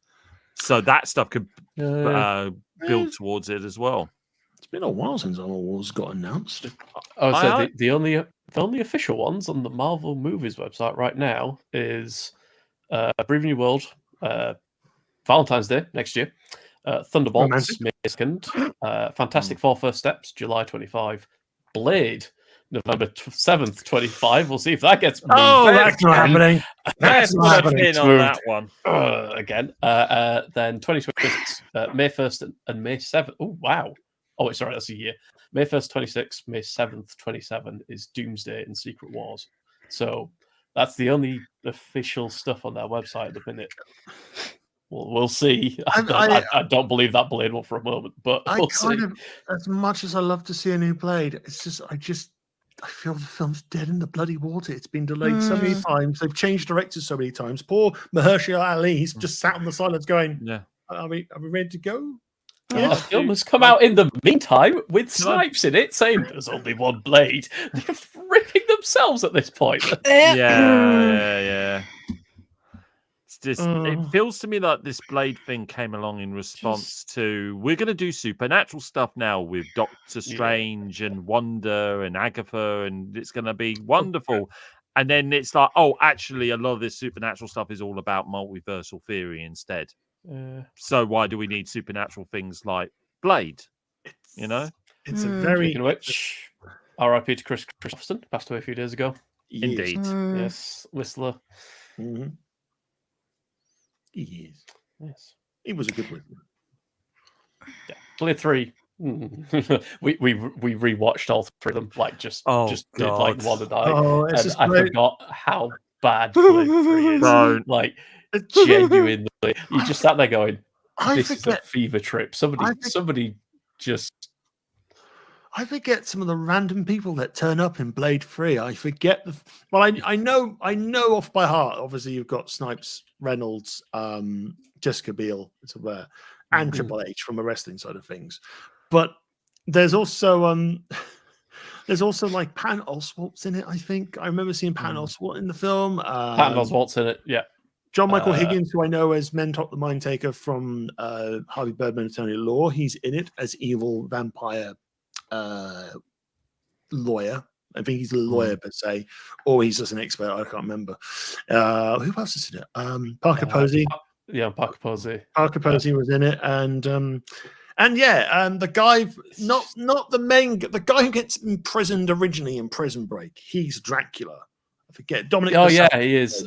Speaker 3: So that stuff could build towards it as well.
Speaker 1: It's been a while since Armor Wars got announced.
Speaker 4: Oh, so the The only official ones on the Marvel Movies website right now is Brave New World, Valentine's Day next year, Thunderbolts,
Speaker 1: Romantic.
Speaker 4: May 2nd, Fantastic Four First Steps, July 25, Blade, November 7th, 25. We'll see if that gets moved.
Speaker 1: Oh, that's not
Speaker 4: again.
Speaker 1: happening. That's
Speaker 3: Let's
Speaker 1: not
Speaker 3: put a
Speaker 1: happening.
Speaker 3: pin on
Speaker 4: moved.
Speaker 3: that one.
Speaker 4: Again. Then 2026, May 1st and May 7th. Oh, wow. Oh, wait, sorry, that's a year. May 1st, 26, May 7th, 27 is Doomsday and Secret Wars. So that's the only official stuff on their website at the minute. We'll see. I don't believe that Blade one for a moment, but we'll see.
Speaker 1: As much as I love to see a new Blade, it's just I feel the film's dead in the bloody water. It's been delayed so many times. They've changed directors so many times. Poor Mahershala Ali, he's just sat on the sidelines going,
Speaker 3: Yeah.
Speaker 1: Are we ready to go?
Speaker 4: The film has come out in the meantime with Snipes in it saying there's only one Blade. They're ripping themselves at this point.
Speaker 3: Yeah. It's just, it feels to me like this Blade thing came along in response to, we're going to do supernatural stuff now with Doctor Strange and Wanda and Agatha, and it's going to be wonderful. And then it's like, oh, actually, a lot of this supernatural stuff is all about multiversal theory instead. So why do we need supernatural things like Blade?
Speaker 1: It's a very...
Speaker 4: Speaking of which, R.I.P. to Chris Christopherson, passed away a few days ago.
Speaker 3: Indeed.
Speaker 4: Yes, Whistler.
Speaker 1: Mm-hmm. He is.
Speaker 4: Yes.
Speaker 1: He was a good Whistler.
Speaker 4: Yeah. Blade 3. we rewatched all three of them, like just did like one a night. And I forgot how bad Blade 3 is. Like genuinely, you just sat there going, "This is a fever trip." Somebody just.
Speaker 1: I forget some of the random people that turn up in Blade 3. I forget I know off by heart. Obviously, you've got Snipes, Reynolds, Jessica Biel, and Triple H from a wrestling side of things. But there's also like Patton Oswalt's in it. I think I remember seeing Patton Oswalt in the film.
Speaker 4: Patton Oswalt's in it. Yeah.
Speaker 1: John Michael Higgins, who I know as Mentok the Mind Taker from Harvey Birdman Attorney at Law, he's in it as evil vampire lawyer. I think he's a lawyer per se, or he's just an expert. I can't remember. Who else is in it? Parker Posey.
Speaker 4: Yeah, Parker Posey.
Speaker 1: Parker Posey was in it, and the guy, not the main, the guy who gets imprisoned originally in Prison Break. He's Dracula. I forget. Dominic.
Speaker 4: Oh yeah, he is.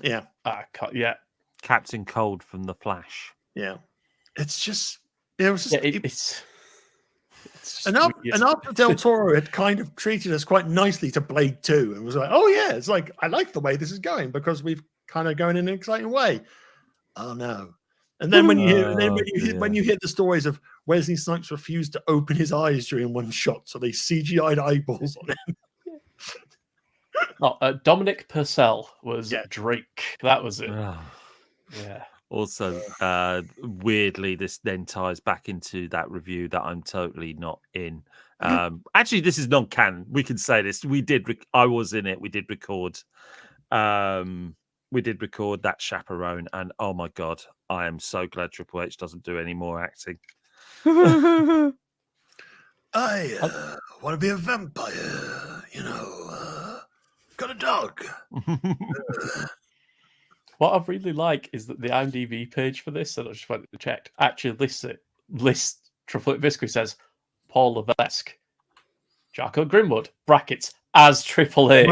Speaker 1: Yeah.
Speaker 3: Captain Cold from The Flash.
Speaker 1: Yeah. It's just. It was just.
Speaker 4: It's
Speaker 1: and after Del Toro had kind of treated us quite nicely to Blade 2, and was like, oh yeah, it's like I like the way this is going because we've kind of going in an exciting way. Oh no. And then when you hear the stories of Wesley Snipes refused to open his eyes during one shot, so they CGI'd eyeballs on him.
Speaker 4: Dominic Purcell was Drake. That was it.
Speaker 3: Yeah. Also, weirdly, this then ties back into that review that I'm totally not in. Actually, this is non-canon. We can say this. I was in it. We did record. That Chaperone, and oh my god, I am so glad Triple H doesn't do any more acting.
Speaker 1: I want to be a vampire, got a dog.
Speaker 4: What I really like is that the IMDb page for this, and I just went to check, actually lists Triple H. Basically says Paul Levesque, Jocko Grimwood (brackets) as Triple H,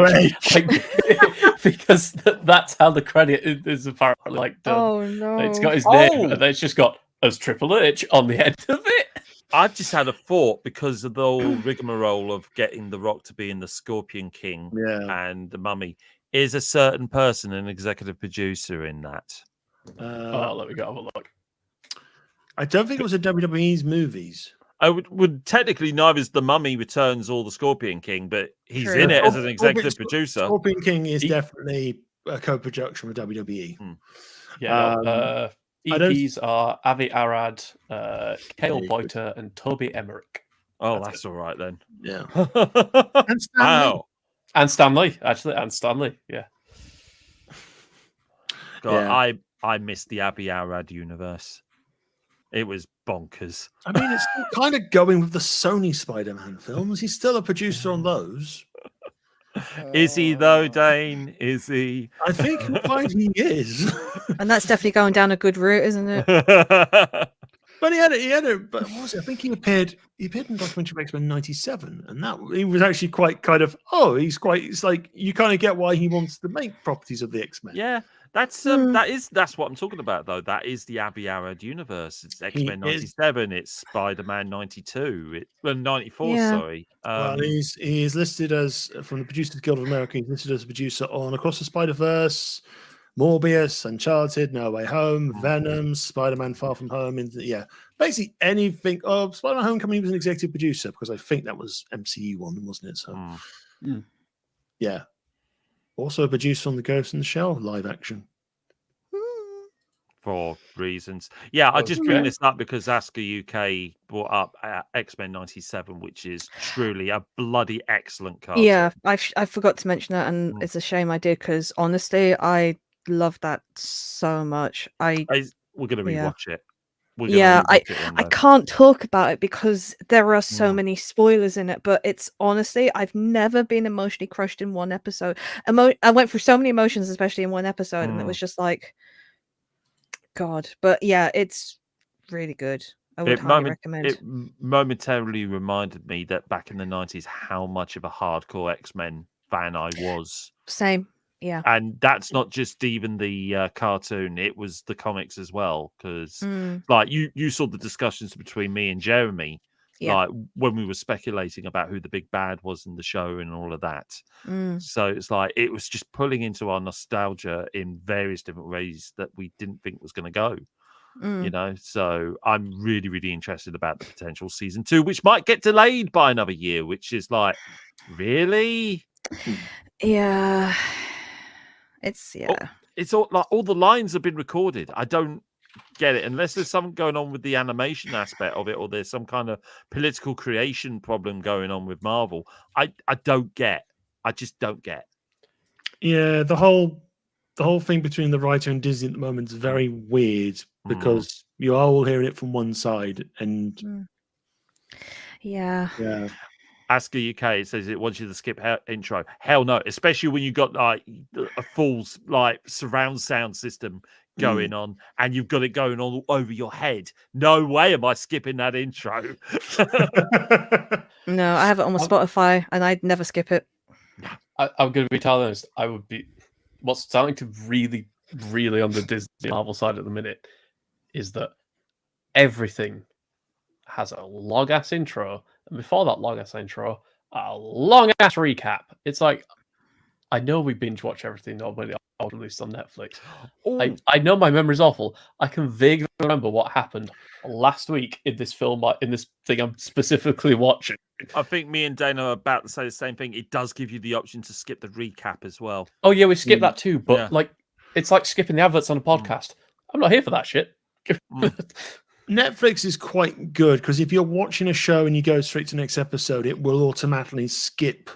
Speaker 4: because that's how the credit is apparently like done.
Speaker 2: Oh no!
Speaker 4: It's got his name, and then it's just got as Triple H on the end of it.
Speaker 3: I've just had a thought because of the whole rigmarole of getting The Rock to be in the Scorpion King and the Mummy. Is a certain person an executive producer in that?
Speaker 4: Let me go have a look.
Speaker 1: I don't think it was in WWE's movies.
Speaker 3: I would technically neither is the Mummy Returns or the Scorpion King, but he's in it as an executive producer.
Speaker 1: Scorpion King is definitely a co-production with WWE.
Speaker 4: Yeah, EPs are Avi Arad, Cale Boiter, and Toby Emmerich.
Speaker 3: Oh, that's all right then.
Speaker 1: Yeah.
Speaker 3: And Stanley.
Speaker 4: And Stanley, actually, yeah.
Speaker 3: God, I miss the Avi Arad universe. It was bonkers.
Speaker 1: I mean, it's still kind of going with the Sony Spider-Man films. He's still a producer on those.
Speaker 3: Is he though, Dane? Is he?
Speaker 1: I think you'll find he is.
Speaker 2: And that's definitely going down a good route, isn't it?
Speaker 1: But he had it. But what was it? I think he appeared in documentary X-Men '97, and that he was actually quite kind of. Oh, it's like you kind of get why he wants to make properties of the X-Men.
Speaker 3: Yeah, that's what I'm talking about though. That is the Abbey Arad universe. It's X-Men '97. It's Spider-Man '92. It's 94.
Speaker 2: Yeah.
Speaker 3: Sorry.
Speaker 1: Well, he is listed as from the Producers Guild of America. He's listed as a producer on Across the Spider-Verse, Morbius, Uncharted, No Way Home, Venom, Spider-Man Far From Home. Basically anything. Oh, Spider-Man Homecoming, he was an executive producer because I think that was MCU one, wasn't it? So, yeah. Also a producer on the Ghost in the Shell live action.
Speaker 3: For reasons. Yeah, I just bring this up because Asker UK brought up X-Men '97, which is truly a bloody excellent cartoon.
Speaker 2: Yeah, I forgot to mention that, and it's a shame I did because honestly, I love that so much.
Speaker 3: We're going to rewatch it.
Speaker 2: I can't talk about it because there are so many spoilers in it, but it's honestly, I've never been emotionally crushed in one episode. I went through so many emotions, especially in one episode, and it was just like, God. But yeah, it's really good. I would highly recommend.
Speaker 3: It momentarily reminded me that back in the 90s, how much of a hardcore X-Men fan I was.
Speaker 2: Same. Yeah.
Speaker 3: And that's not just even the cartoon, it was the comics as well. Because like you saw the discussions between me and Jeremy, like when we were speculating about who the big bad was in the show and all of that. So it's like it was just pulling into our nostalgia in various different ways that we didn't think was going to go. You know, so I'm really, really interested about the potential season 2, which might get delayed by another year, which is like, really?
Speaker 2: Yeah. It's
Speaker 3: it's all like all the lines have been recorded. I don't get it unless there's something going on with the animation aspect of it, or there's some kind of political creation problem going on with Marvel. I just don't get.
Speaker 1: Yeah, the whole thing between the writer and Disney at the moment is very weird because you are all hearing it from one side, and
Speaker 2: yeah.
Speaker 3: Asker UK says it wants you to skip intro. Hell no, especially when you got like a full like surround sound system going on and you've got it going all over your head. No way am I skipping that intro.
Speaker 2: No, I have it on my Spotify and I'd never skip it.
Speaker 4: I'm going to be totally honest. I would be. What's starting to really, really on the Disney Marvel side at the minute is that everything has a long ass intro, and before that long ass intro, a long ass recap. It's like, I know we binge watch everything when it's released on Netflix. I know my memory's awful. I can vaguely remember what happened last week in this film, in this thing I'm specifically watching.
Speaker 3: I think me and Dana are about to say the same thing. It does give you the option to skip the recap as well.
Speaker 4: Oh yeah, we skip that too, but like it's like skipping the adverts on a podcast. I'm not here for that shit.
Speaker 1: Netflix is quite good because if you're watching a show and you go straight to the next episode, it will automatically skip.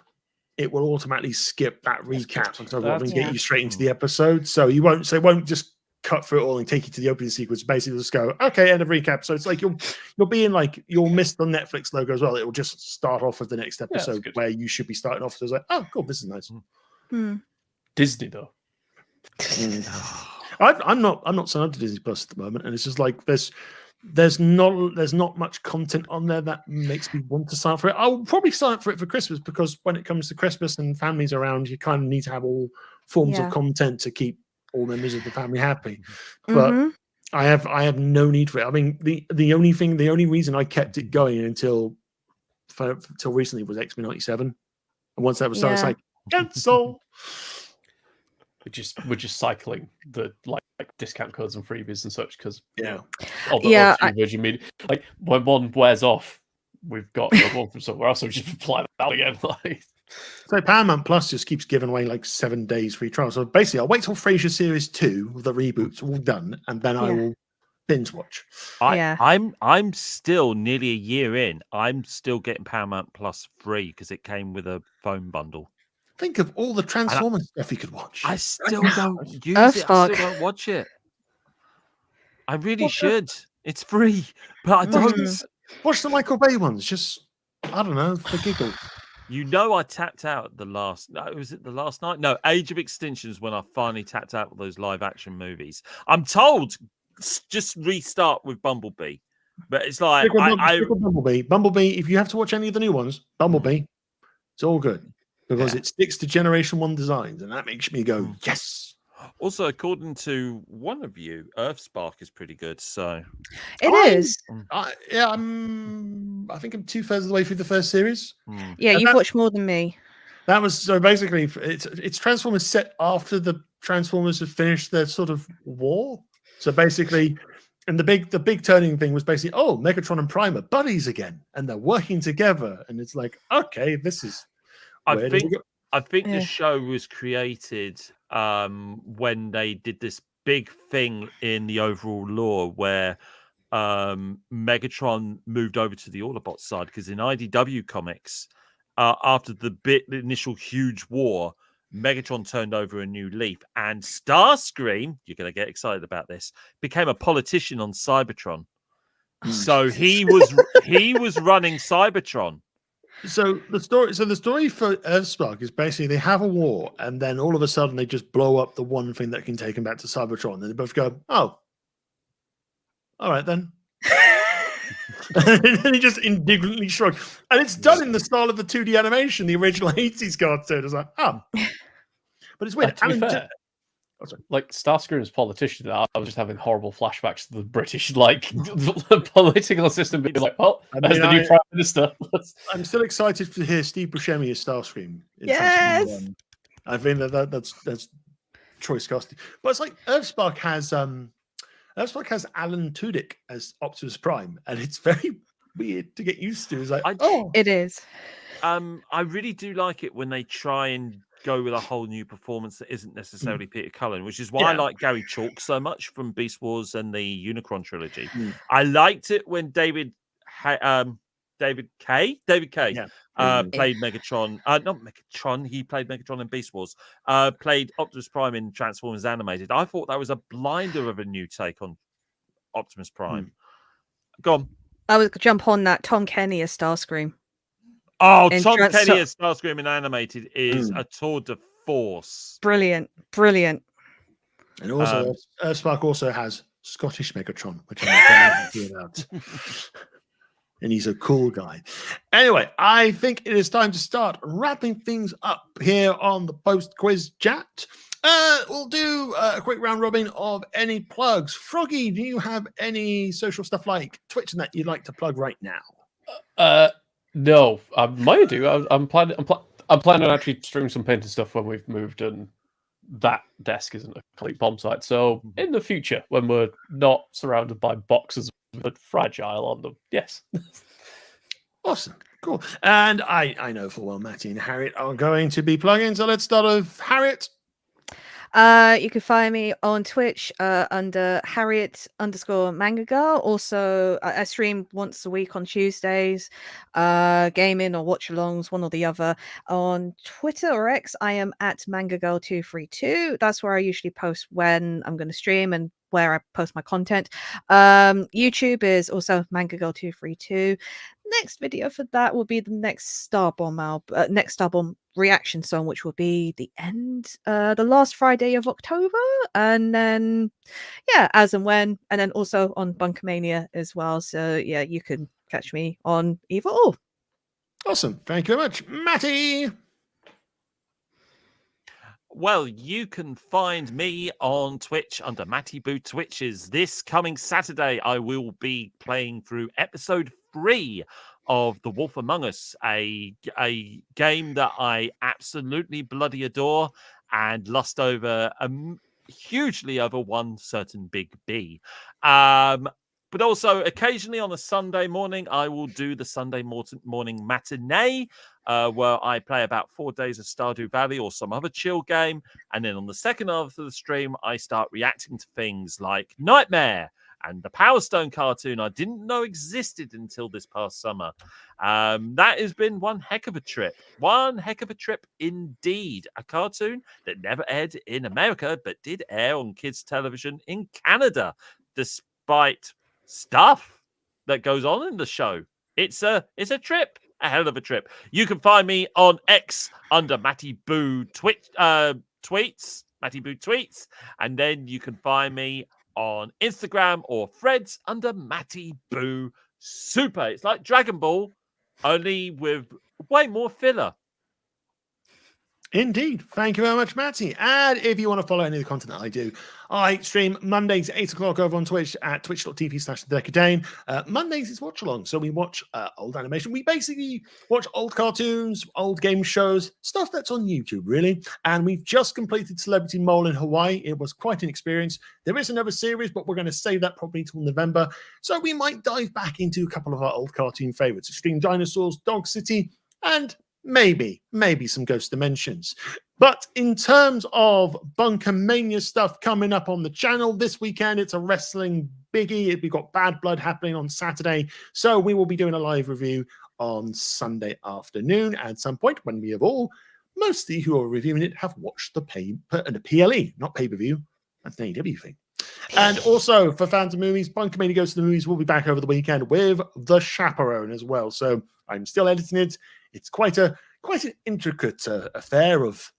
Speaker 1: It will automatically skip that recap and get you straight into the episode. So you won't. So it won't just cut through it all and take you to the opening sequence. Basically, just go end of recap. So it's like you'll be in like you'll miss the Netflix logo as well. It will just start off with the next episode where you should be starting off. So it's like, oh, cool, this is nice.
Speaker 4: Disney though.
Speaker 1: I'm not signed up to Disney Plus at the moment, and it's just like there's not much content on there that makes me want to sign up for it. I'll probably sign up for it for Christmas because when it comes to Christmas and families around, you kind of need to have all forms of content to keep all members of the family happy. But I have no need for it. I mean, the only reason I kept it going until recently was X-Men '97, and once that was started, it's like cancel.
Speaker 4: We're just cycling the like discount codes and freebies and such because version media. Like when one wears off, we've got one from somewhere else, so we just apply that again.
Speaker 1: So Paramount Plus just keeps giving away like 7 days free trial. So basically, I'll wait till Frasier Series 2 with the reboots all done, and then I will binge watch.
Speaker 3: I'm still nearly a year in. I'm still getting Paramount Plus free because it came with a phone bundle.
Speaker 1: Think of all the Transformers stuff you could watch.
Speaker 3: I still don't use it. I still don't watch it. I really should. It's free, but I don't.
Speaker 2: Mm.
Speaker 1: Watch the Michael Bay ones. Just, I don't know, for giggles.
Speaker 3: You know, I tapped out the last. No, was it the last night? No, Age of Extinctions when I finally tapped out with those live action movies. I'm told just restart with Bumblebee, but it's like
Speaker 1: Stick with Bumblebee. Bumblebee, if you have to watch any of the new ones, Bumblebee, it's all good because it sticks to Generation 1 designs, and that makes me go, yes.
Speaker 3: Also, according to one of you, Earthspark is pretty good. So
Speaker 2: It is.
Speaker 1: I think I'm 2/3 of the way through the first series.
Speaker 2: Yeah,
Speaker 1: And
Speaker 2: you've watched more than me.
Speaker 1: That was so basically it's Transformers set after the Transformers have finished their sort of war. So basically, and the big turning thing was basically, oh, Megatron and Prime are buddies again, and they're working together, and it's like, okay, this is.
Speaker 3: I think
Speaker 2: Yeah.
Speaker 3: the show was created when they did this big thing in the overall lore where Megatron moved over to the Autobot side, because in IDW comics, after the initial huge war, Megatron turned over a new leaf, and Starscream, you're going to get excited about this, became a politician on Cybertron. So he was running Cybertron.
Speaker 1: So the story for Earthspark is basically they have a war, and then all of a sudden they just blow up the one thing that can take them back to Cybertron, and they both go, "Oh, all right then." And he just indignantly shrugged, and it's done in the style of the 2D animation, the original 80s cartoon. It's like, oh, but it's weird.
Speaker 4: To be
Speaker 1: Alan
Speaker 4: fair,
Speaker 1: sorry.
Speaker 4: like Starscream's politician, I was just having horrible flashbacks to the British political system being like, oh, there's the new prime minister.
Speaker 1: I'm still excited to hear Steve Buscemi as Starscream. In
Speaker 2: Yes!
Speaker 1: Transformers 1. I think that's choice casting. But it's like Earthspark has Alan Tudyk as Optimus Prime, and it's very weird to get used to. It's like,
Speaker 2: It is.
Speaker 3: I really do like it when they try and go with a whole new performance that isn't necessarily Peter Cullen, which is why I like Gary Chalk so much from Beast Wars and the Unicron trilogy. I liked it when David Kay played Megatron. Not Megatron. He played Megatron in Beast Wars. Played Optimus Prime in Transformers Animated. I thought that was a blinder of a new take on Optimus Prime. Go on.
Speaker 2: I would jump on that. Tom Kenny as Starscream.
Speaker 3: Oh, Tom Kenny as Starscream in Animated is a tour de force.
Speaker 2: Brilliant.
Speaker 1: And also, Earthspark also has Scottish Megatron, which I'm very happy about. And he's a cool guy. Anyway, I think it is time to start wrapping things up here on the post-quiz chat. We'll do a quick round robin of any plugs. Froggy, do you have any social stuff like Twitch and that you'd like to plug right now?
Speaker 4: No, I might do. I'm planning on actually streaming some painting stuff when we've moved, and that desk isn't a complete bomb site. So in the future, when we're not surrounded by boxes with fragile on them, yes.
Speaker 1: Awesome, cool. And I know full well Matty and Harriet are going to be plugging. So let's start with Harriet.
Speaker 2: You can find me on Twitch under Harriet_MangaGirl. Also, I stream once a week on Tuesdays, gaming or watch-alongs, one or the other. On Twitter or X, I am at MangaGirl232. That's where I usually post when I'm going to stream and where I post my content. YouTube is also MangaGirl232. Next video for that will be the next Starbomb reaction song, which will be the last Friday of October, and then as and when, and then also on BunkaMania as well. So you can catch me on either or.
Speaker 1: Awesome, thank you very much, Matty.
Speaker 3: Well, you can find me on Twitch under Matty Boo Twitches. This coming Saturday, I will be playing through episode 3 of The Wolf Among Us, a game that I absolutely bloody adore and lust over hugely over one certain Big B. But also occasionally on a Sunday morning, I will do the Sunday morning matinee, where I play about 4 days of Stardew Valley or some other chill game. And then on the second half of the stream, I start reacting to things like Nightmare and the Power Stone cartoon I didn't know existed until this past summer. That has been one heck of a trip. One heck of a trip indeed. A cartoon that never aired in America, but did air on kids' television in Canada, despite stuff that goes on in the show. It's a trip, a hell of a trip. You can find me on X under Matty Boo tweets, Matty Boo tweets, and then you can find me on Instagram or Threads under Matty Boo Super. It's like Dragon Ball, only with way more filler.
Speaker 1: Indeed. Thank you very much, Matty. And if you want to follow any of the content that I do, I stream Mondays at 8 o'clock over on Twitch at twitch.tv/thedecadane. Mondays is watch along. So we watch old animation. We basically watch old cartoons, old game shows, stuff that's on YouTube, really. And we've just completed Celebrity Mole in Hawaii. It was quite an experience. There is another series, but we're going to save that probably till November. So we might dive back into a couple of our old cartoon favorites: Extreme Dinosaurs, Dog City, and maybe some Ghost Dimensions. But in terms of BunkaMania stuff coming up on the channel this weekend, it's a wrestling biggie. We've got Bad Blood happening on Saturday, so we will be doing a live review on Sunday afternoon at some point when we have all, mostly who are reviewing it, have watched the PLE, not pay-per-view. That's an AEW thing. And also for fans of movies, BunkaMania Goes to the Movies will be back over the weekend with The Chaperone as well. So I'm still editing it. It's quite an intricate affair of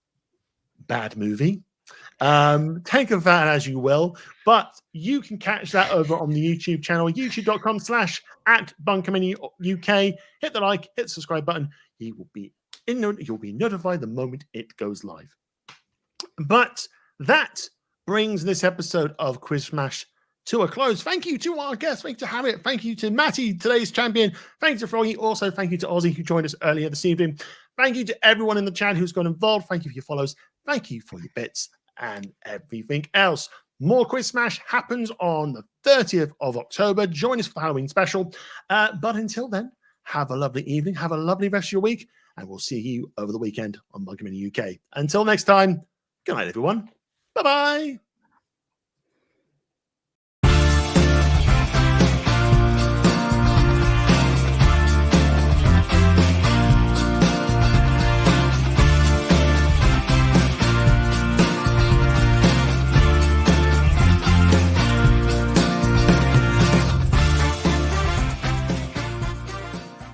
Speaker 1: bad movie. Take of that as you will, but you can catch that over on the YouTube channel, youtube.com/@BunkaMania UK. Hit the like, hit the subscribe button. You'll be notified the moment it goes live. But that brings this episode of Quiz Smash to a close. Thank you to our guests. Thank you to Harriet. Thank you to Matty, today's champion. Thank you to Froggy. Also, thank you to Ozzy, who joined us earlier this evening. Thank you to everyone in the chat who's got involved. Thank you for your follows. Thank you for your bits and everything else. More Quiz Smash happens on the 30th of October. Join us for the Halloween special. But until then, have a lovely evening. Have a lovely rest of your week. And we'll see you over the weekend on BunkaMania UK. Until next time, good night, everyone. Bye-bye.